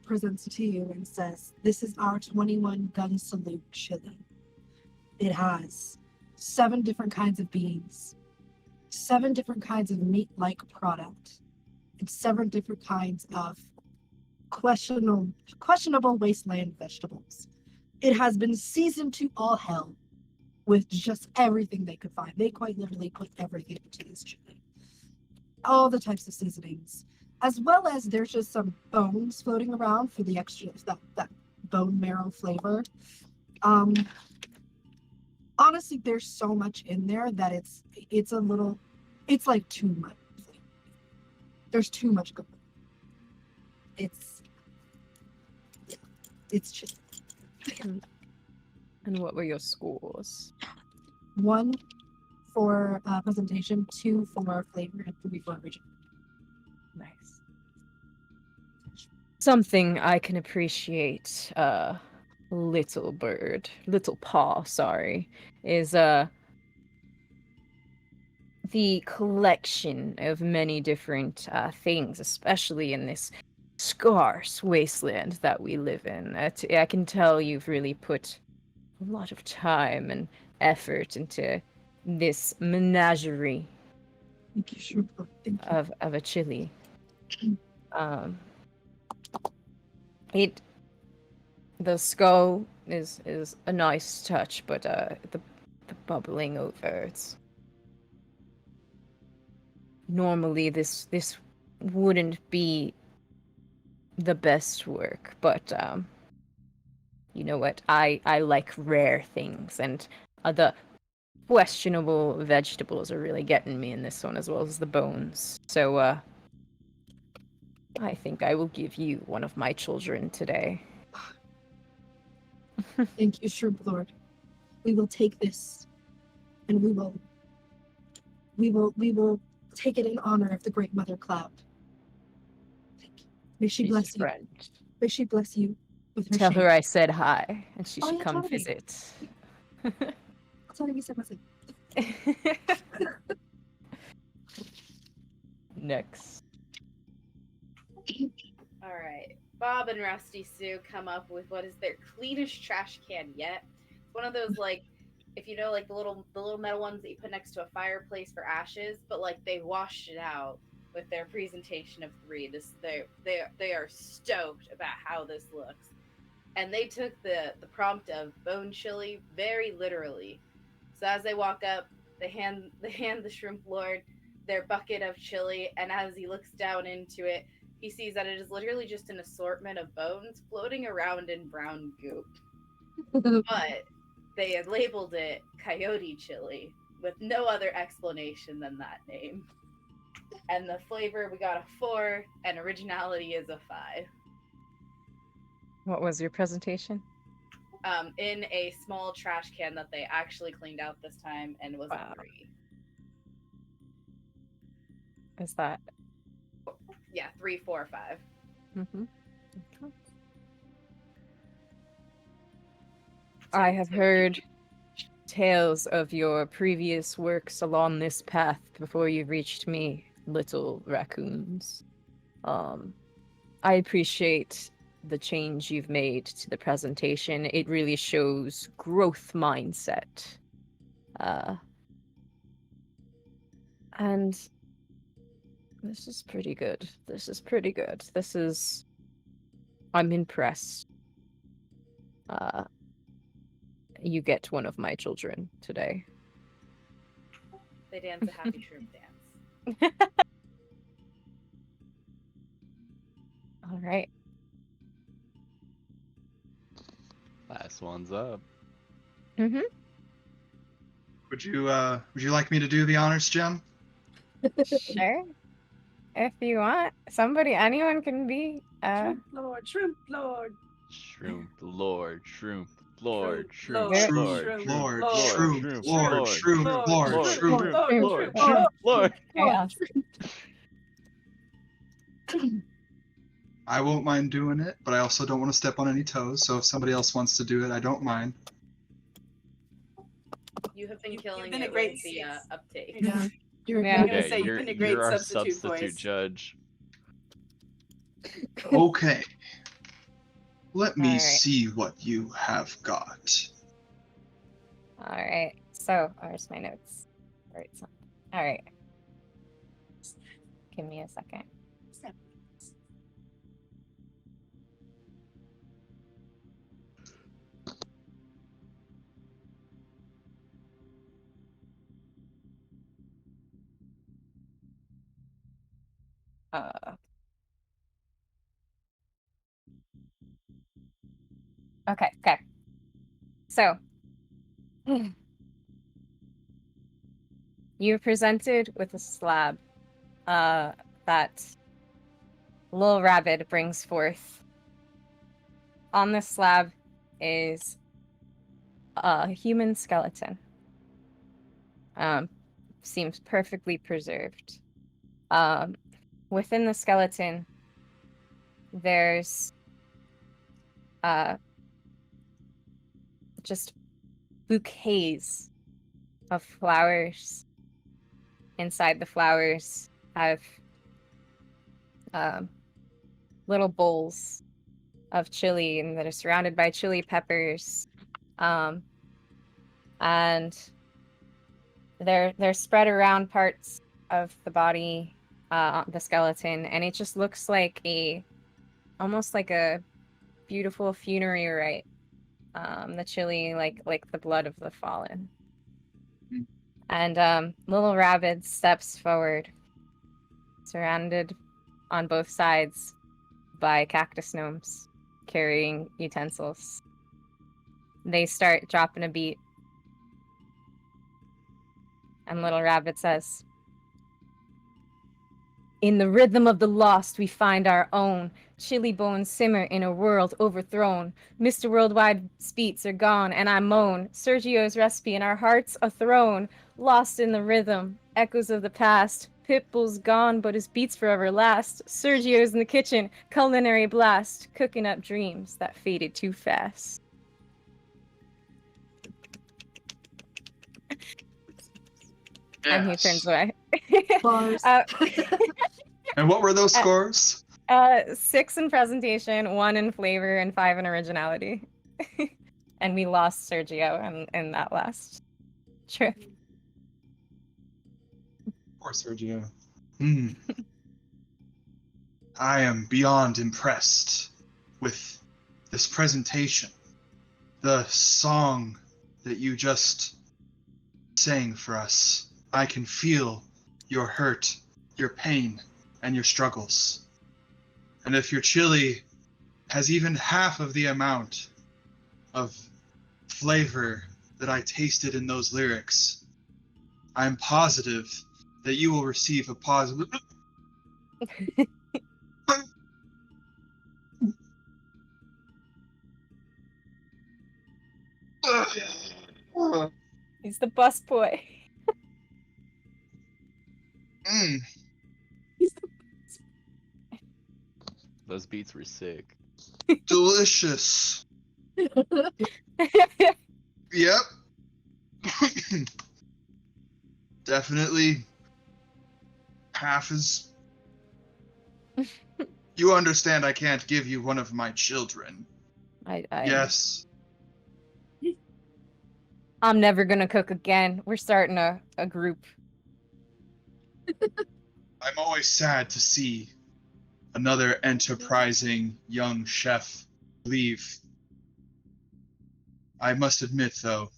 presents it to you and says, "This is our 21 gun salute chili. It has 7 different kinds of beans, 7 different kinds of meat-like product, and 7 different kinds of questionable wasteland vegetables. It has been seasoned to all hell with just everything they could find. They quite literally put everything into this chili. All the types of seasonings, as well as there's just some bones floating around for the extra, that bone marrow flavor. Honestly, there's so much in there that it's like too much. There's too much good. It's just And what were your scores? 1 for presentation, 2 for flavor, and 3 for original. Nice. Something I can appreciate, Little Paww, sorry, is the collection of many different things, especially in this scarce wasteland that we live in. I can tell you've really put a lot of time and effort into this menagerie Thank you, sure. Thank you. of a chili. The skull is a nice touch, but the bubbling over, it's normally this wouldn't be the best work, but you know what? I like rare things, and the questionable vegetables are really getting me in this one, as well as the bones. So I think I will give you one of my children today. Thank you, Shrub Lord. We will take this, and we will take it in honor of the Great Mother Cloud. Thank you. May she She's bless you. French. May she bless you with her Tell shade. her I said hi, and she Oh, should yeah, come totally. visit. I'll tell her you said my thing. Next. All right. Bob and Rusty Sue come up with what is their cleanest trash can yet. It's one of those, like, if you know, like the little metal ones that you put next to a fireplace for ashes, but like they washed it out with their presentation of 3. They are stoked about how this looks, and they took the prompt of bone chili very literally. So as they walk up, they hand the shrimp lord their bucket of chili, and as he looks down into it, he sees that it is literally just an assortment of bones floating around in brown goop. But they had labeled it coyote chili with no other explanation than that name. And the flavor, we got a 4, and originality is a 5. What was your presentation? In a small trash can that they actually cleaned out this time, and was Wow. a 3. Is that? Yeah, 3, 4, 5. Mm-hmm. Okay. I have heard tales of your previous works along this path before you reached me, little raccoons. I appreciate the change you've made to the presentation. It really shows growth mindset. And This is pretty good. This is pretty good. I'm impressed. You get one of my children today. They dance a happy shroom dance. All right. Last one's up. Mm-hmm. Would you like me to do the honors, Gem? Sure. If you want, anyone can be. Shrimp Lord, Shrimp Lord. Shroom Lord, Shroom Lord, Lord, Shroom Lord, Lord, Lord, Lord, shroom, Shroom Lord, shroom, Lord, Lord, shroom. Shroom Lord, Lord, Lord. Lord. I won't mind doing it, but I also don't want to step on any toes. So if somebody else wants to do it, I don't mind. You have been You've killing been a it great with the uptake. Yeah. You're Yeah. I'm gonna Yeah, say you've been a great you're our substitute substitute voice. judge. Okay. Let me Alright. see what you have got. All right. So, where's my notes? Right. All right. Give me a second. Okay. So, you're presented with a slab that Lil Rabbit brings forth. On this slab is a human skeleton. Seems perfectly preserved. Within the skeleton, there's just bouquets of flowers. Inside the flowers have little bowls of chili and that are surrounded by chili peppers. And they're spread around parts of the body, the skeleton, and it just looks like almost like a beautiful funerary rite. The chili, like the blood of the fallen. And Little Rabbit steps forward, surrounded on both sides by cactus gnomes carrying utensils. They start dropping a beat. And Little Rabbit says, "In the rhythm of the lost, we find our own. Chili bones simmer in a world overthrown. Mr. Worldwide beats are gone, and I moan. Sergio's recipe in our hearts a throne. Lost in the rhythm, echoes of the past. Pitbull's gone, but his beats forever last. Sergio's in the kitchen, culinary blast. Cooking up dreams that faded too fast." And he turns away. Bars. And what were those scores? 6 in presentation, 1 in flavor, and 5 in originality. And we lost Sergio in that last trip. Poor Sergio. I am beyond impressed with this presentation. The song that you just sang for us. I can feel your hurt, your pain, and your struggles. And if your chili has even half of the amount of flavor that I tasted in those lyrics, I'm positive that you will receive a positive. He's the bus boy. Those beats were sick. Delicious. Yep. Definitely half as. You understand I can't give you one of my children. Yes. I'm never gonna cook again. We're starting a group. I'm always sad to see another enterprising young chef leave. I must admit, though,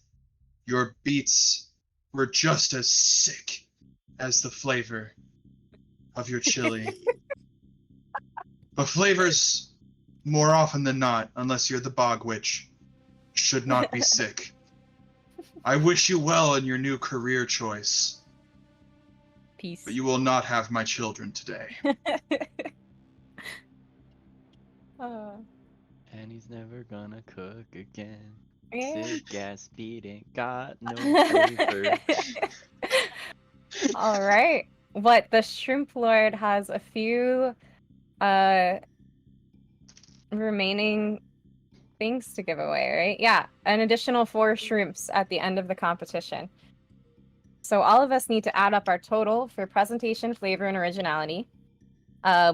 your beets were just as sick as the flavor of your chili. But flavors, more often than not, unless you're the bog witch, should not be sick. I wish you well in your new career choice, Peace. but you will not have my children today. And he's never gonna cook again. Yeah. Sick gas beat ain't got no flavor. All right. What the Shrimp Lord has a few remaining things to give away, right? Yeah, an additional 4 shrimps at the end of the competition. So all of us need to add up our total for presentation, flavor, and originality.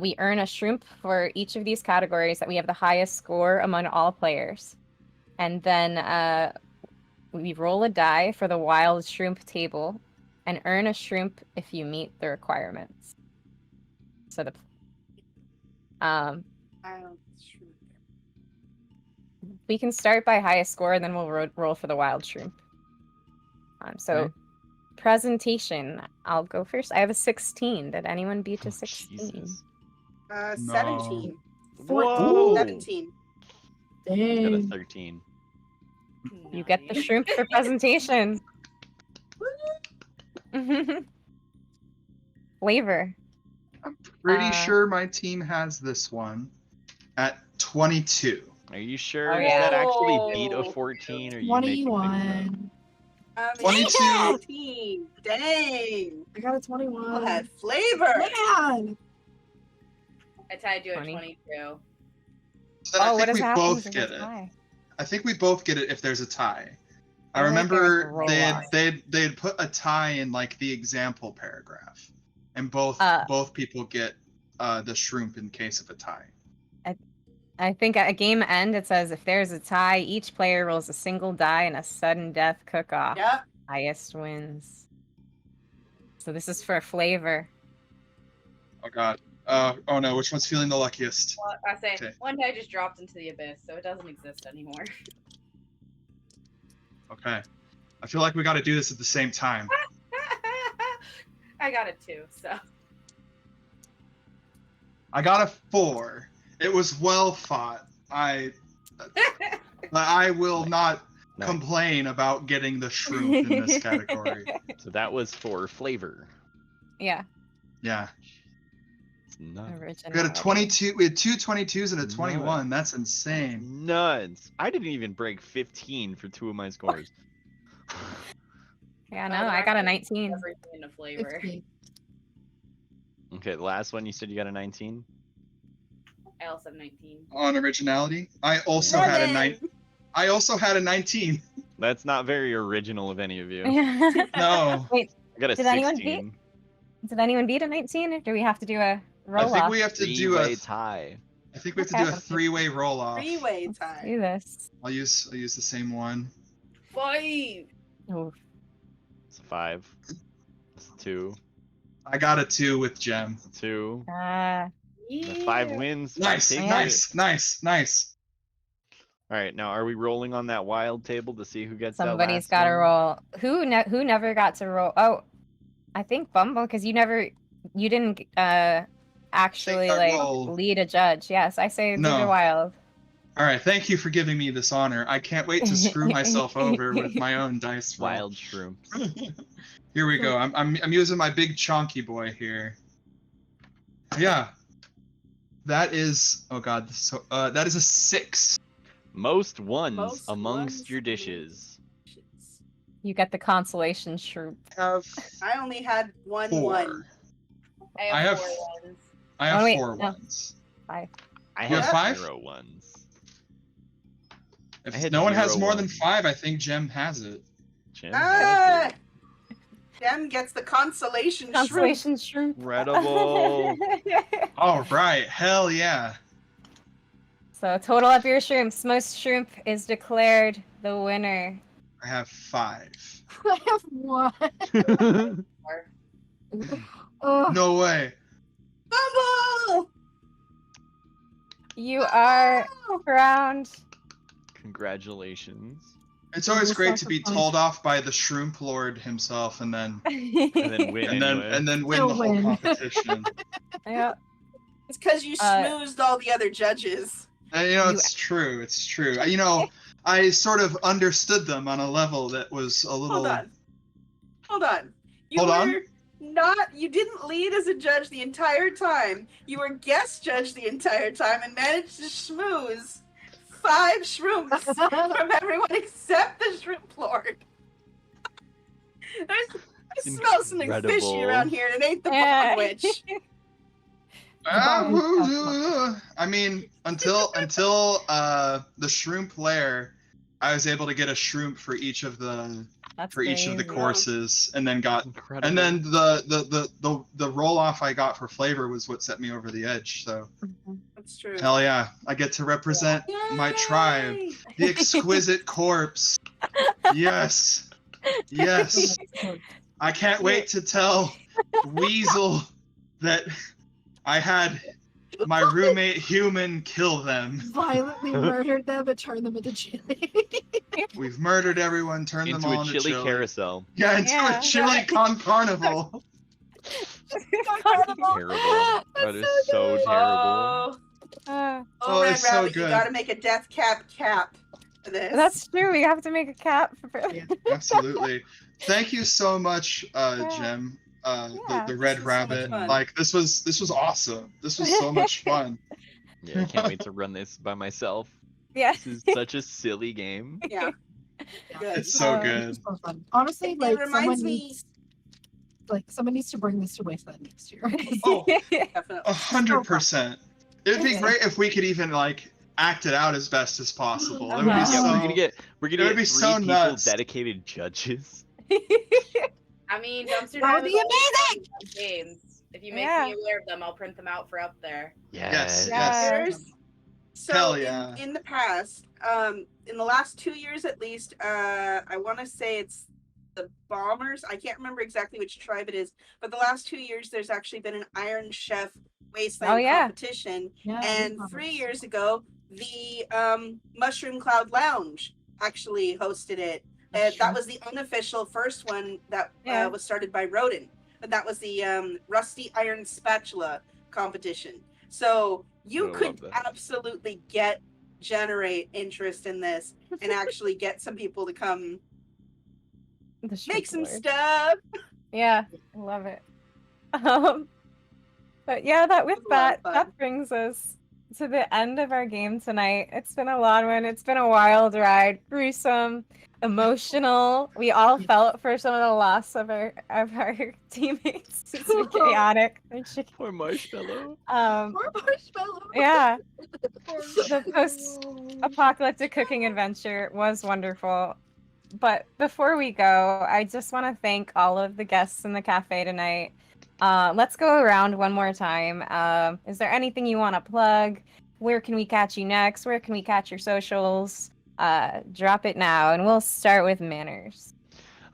We earn a shrimp for each of these categories that we have the highest score among all players. And then we roll a die for the wild shrimp table and earn a shrimp if you meet the requirements. So the we can start by highest score and then we'll roll for the wild shrimp. So Okay. presentation, I'll go first. I have a 16. Did anyone beat a 16? Jesus. 17. Whoa! 17. He's got a Dang. 13. You get the Nice. shrimp for presentation. Flavor. I'm pretty Uh, sure my team has this one at 22. Are you sure? Oh, Does yeah. that actually beat a Whoa. 14? Or are you making things up? 21. 22. 18. Dang. I got a People 21. had flavor. Man! I tied you at 20. 22. So then Oh, I what think has we happened both to get the it. tie? I think we both get it if there's a tie. I I think there was a remember roll-off. they'd put a tie in like the example paragraph, and both people get the shrimp in case of a tie. I think at a game end it says if there's a tie, each player rolls a single die in a sudden death cook-off. Yep. Highest wins. So this is for flavor. Oh god. Oh no, which one's feeling the luckiest? Well, I say Okay. one die just dropped into the abyss, so it doesn't exist anymore. Okay. I feel like we got to do this at the same time. I got it too, so. I got a 4. It was well fought. I will not Nice. complain about getting the shrimp in this category. So that was for flavor. Yeah. Yeah. It's nuts. Original. We had a 22. We had 2 22s and a Nuts. 21. That's insane. Nuts. I didn't even break 15 for 2 of my scores. Yeah, no, I got a 19. Everything in a flavor. 50. Okay, the last one you said you got a 19? I also have 19. On originality, I also had a 9. I also had a 19. That's not very original of any of you. No. Wait, I got a Did 16. anyone beat a 19 or do we have to do a I roll think off? we have to do Three-way a. tie. I think we have to do a Okay. 3-way roll off. 3-way Let's tie. do this. I'll use the same one. 5! Oh, It's a 5. It's a 2. I got a 2 with Gem. It's a 2. ah, The 5 wins. Nice, Take it. nice. All right, now are we rolling on that wild table to see who gets somebody's that last got to one? roll. Who never got to roll? Oh, I think Bumble, because you didn't actually I like roll. lead a judge. Yes, I say do the No. wild. All right, thank you for giving me this honor. I can't wait to screw myself over with my own dice roll. Wild shrimp. Here we go. I'm using my big chonky boy here. Yeah. That is that is a 6. Most ones Most amongst ones your dishes. You get the consolation shrimp. I have I only had 1 4. 1. I I have have- 4 ones. I have Oh, wait, 4 no. ones. I You have have 5? 0 ones. I If had no one has 0 more than ones. 5, I think Gem has it. Jim Ah! has it. Gem gets the consolation shrimp. Consolation shrimp. Incredible. All right, hell yeah. So total up your shrimps. Most shrimp is declared the winner. I have 5. I have 1. Oh, No way. Bumble! You are crowned. Congratulations. It's always Your great to be sacrifice. told off by the Shroom Lord himself, and then And then win anyway. win Still the whole win. competition. Yeah. It's because you schmoozed all the other judges. And, it's true. It's true. I sort of understood them on a level that was a little. Hold on. You didn't lead as a judge the entire time. You were guest judge the entire time and managed to schmooze 5 shrooms from everyone except the Shrimp Lord. I smell something fishy Incredible. around here. It ain't the Yeah. Bog Witch. I mean, until the Shroom player, I was able to get a Shroom for each of the That's each of the crazy. courses, and then got Incredible. and then the roll off I got for flavor was what set me over the edge. So That's true. hell yeah, I get to represent my tribe, Yay! the Exquisite Corpse. Yes, yes. I can't wait to tell Weasel that I had my roommate human kill them. Violently murdered them and turned them into chili. We've murdered everyone, turned Into them all a into chili chili. carousel. Yeah, into Yeah. a chili carnival. Terrible. That is so good. terrible. Uh, Oh, Red it's so Rabbit, you good. gotta make a death cap for this. that's true. We have to make a cap for Yeah. Absolutely. Thank you so much, Jem. Yeah, The this Red was so much Rabbit. fun. Like this was awesome. This was so much fun. Yeah, I can't wait to run this by myself. Yeah. This is such a silly game. Yeah. Good. It's so Um, good. So fun. Honestly, It like reminds me- someone needs to bring this to Wasteland next year. Oh, Definitely. 100%. It'd be Yeah. great if we could even like act it out as best as possible. It would be Uh-huh. Yeah, so. we're gonna get it would three be so people nuts. dedicated judges. I mean, dumpster That would divers be always have games. If you make Yeah. me aware of them, I'll print them out for up there. Yes, Yeah. There's- So Hell yeah. in the past, in the last 2 years at least, I want to say it's the Bombers. I can't remember exactly which tribe it is, but the last 2 years there's actually been an Iron Chef Wasteland yeah. competition. Yeah, And we 3 years ago, the Mushroom Cloud Lounge actually hosted it. That's That true. was the unofficial first one that Yeah. was started by Rodin. But that was the Rusty Iron Spatula competition. So you I could love that. absolutely generate interest in this and actually get some people to come The make Shrimp some Lord. stuff. Yeah, I love it. But yeah, It was a lot of that fun. brings us to the end of our game tonight. It's been a long one. It's been a wild ride, gruesome, emotional. We all felt for some of the loss of our teammates. It's been chaotic. Poor Marshmallow. Poor marshmallow. Yeah, the post-apocalyptic cooking adventure was wonderful. But before we go, I just want to thank all of the guests in the cafe tonight. Let's go around one more time. Is there anything you want to plug? Where can we catch you next? Where can we catch your socials? Drop it now, and we'll start with Manners.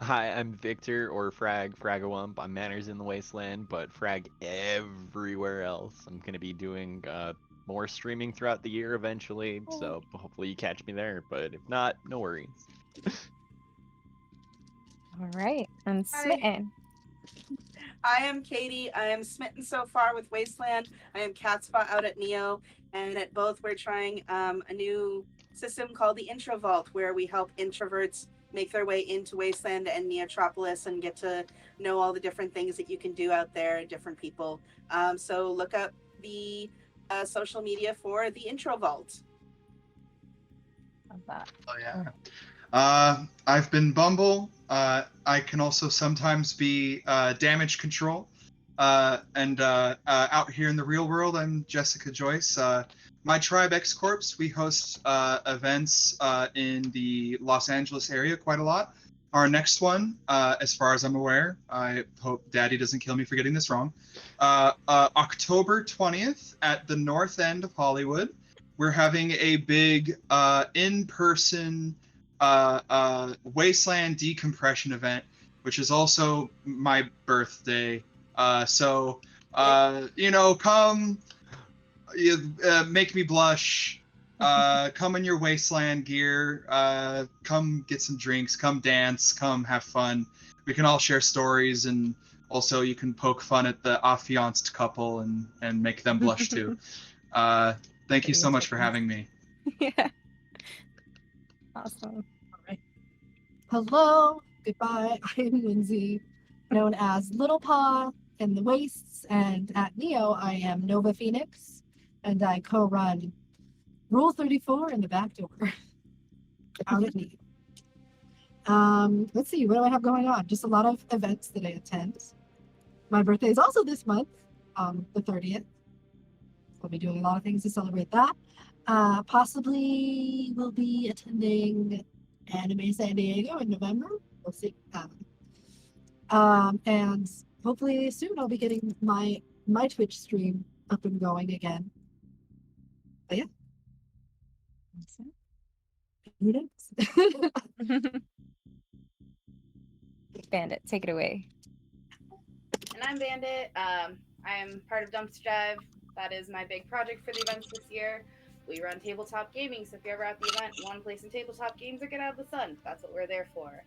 Hi, I'm Victor or Fragawump. I'm Manners in the Wasteland, but Frag everywhere else. I'm gonna be doing more streaming throughout the year eventually, so hopefully you catch me there. But if not, no worries. All right, and Hi. Smitten. I am Katie. I am smitten so far with Wasteland. I am KatsPaw out at Neo, and at both we're trying a new system called the Intro Vault, where we help introverts make their way into Wasteland and Neotropolis and get to know all the different things that you can do out there, different people. So look up the social media for the Intro Vault. Love that. Oh yeah. I've been Bumble. I can also sometimes be damage control. And out here in the real world, I'm Jessica Joyce. My tribe X Corps, we host events in the Los Angeles area quite a lot. Our next one, as far as I'm aware, I hope Daddy doesn't kill me for getting this wrong. October 20th at the North End of Hollywood, we're having a big in-person Wasteland decompression event, which is also my birthday. So Come, make me blush. Come in your wasteland gear. Come get some drinks. Come dance. Come have fun. We can all share stories, and also you can poke fun at the affianced couple and make them blush too. Thank you so much for having me. Yeah. Awesome. All right. Hello, goodbye. I am Linzy, known as Little Paww in the Wastes, and at Neo, I am Nova Phoenix, and I co-run Rule 34 in the back door out at Neo. Let's see, what do I have going on? Just a lot of events that I attend. My birthday is also this month, the 30th. We'll be doing a lot of things to celebrate that. Possibly we'll be attending Anime San Diego in November. We'll see. And hopefully soon I'll be getting my Twitch stream up and going again. But yeah. Who knows? Bandit, take it away. And I'm Bandit. I am part of Dumpster Dive. That is my big project for the events this year. We run tabletop gaming, so if you're ever at the event and want to play some tabletop games or get out of the sun, that's what we're there for.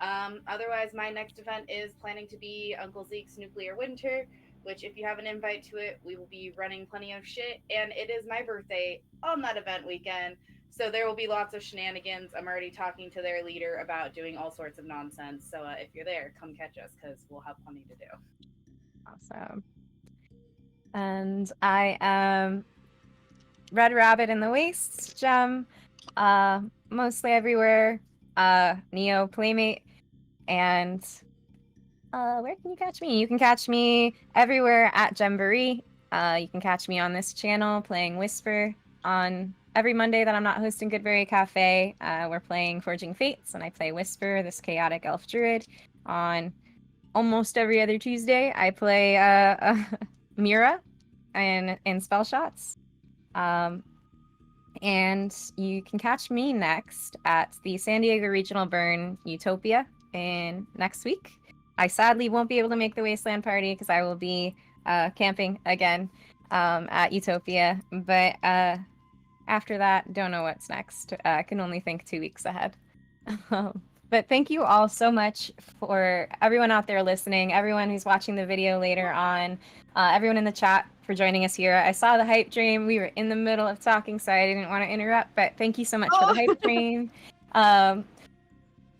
Otherwise, my next event is planning to be Uncle Zeke's Nuclear Winter, which if you have an invite to it, we will be running plenty of shit, and it is my birthday on that event weekend, so there will be lots of shenanigans. I'm already talking to their leader about doing all sorts of nonsense, so if you're there, come catch us, because we'll have plenty to do. Awesome. And I am Red Rabbit in the Wastes, Gem, mostly everywhere, Neo Playmate, and where can you catch me? You can catch me everywhere at GoodBerry. You can catch me on this channel playing Whisper on every Monday that I'm not hosting GoodBerry Cafe. We're playing Forging Fates, and I play Whisper, this chaotic elf druid. On almost every other Tuesday, I play Mira in Spell Shots. And you can catch me next at the San Diego Regional Burn Utopia in next week. I sadly won't be able to make the Wasteland party because I will be camping again at Utopia. But after that, don't know what's next. I can only think 2 weeks ahead. But thank you all so much for everyone out there listening, everyone who's watching the video later on, everyone in the chat for joining us here. I saw the hype dream. We were in the middle of talking, so I didn't want to interrupt, but thank you so much for the hype dream.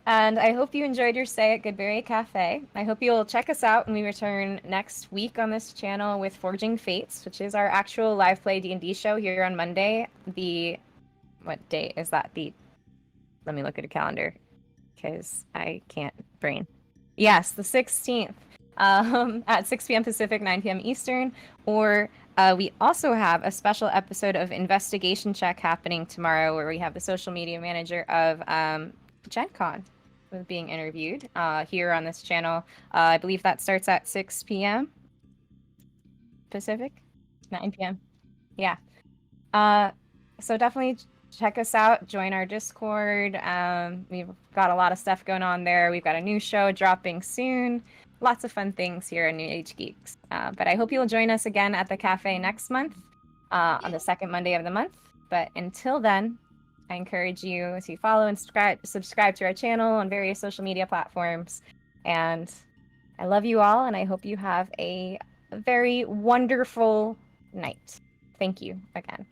And I hope you enjoyed your stay at GoodBerry Cafe. I hope you'll check us out when we return next week on this channel with Forging Fates, which is our actual live play D&D show here on Monday. What date is that? Let me look at a calendar because I can't brain. Yes, the 16th at 6 p.m. Pacific, 9 p.m. Eastern. Or we also have a special episode of Investigation Check happening tomorrow where we have the social media manager of Gen Con was being interviewed here on this channel. I believe that starts at 6 p.m. Pacific, 9 p.m. Yeah. So definitely check us out. Join our Discord. We've got a lot of stuff going on there. We've got a new show dropping soon. Lots of fun things here at New Age Geeks. But I hope you'll join us again at the cafe next month on the second Monday of the month. But until then, I encourage you to follow and subscribe to our channel on various social media platforms. And I love you all, and I hope you have a very wonderful night. Thank you again.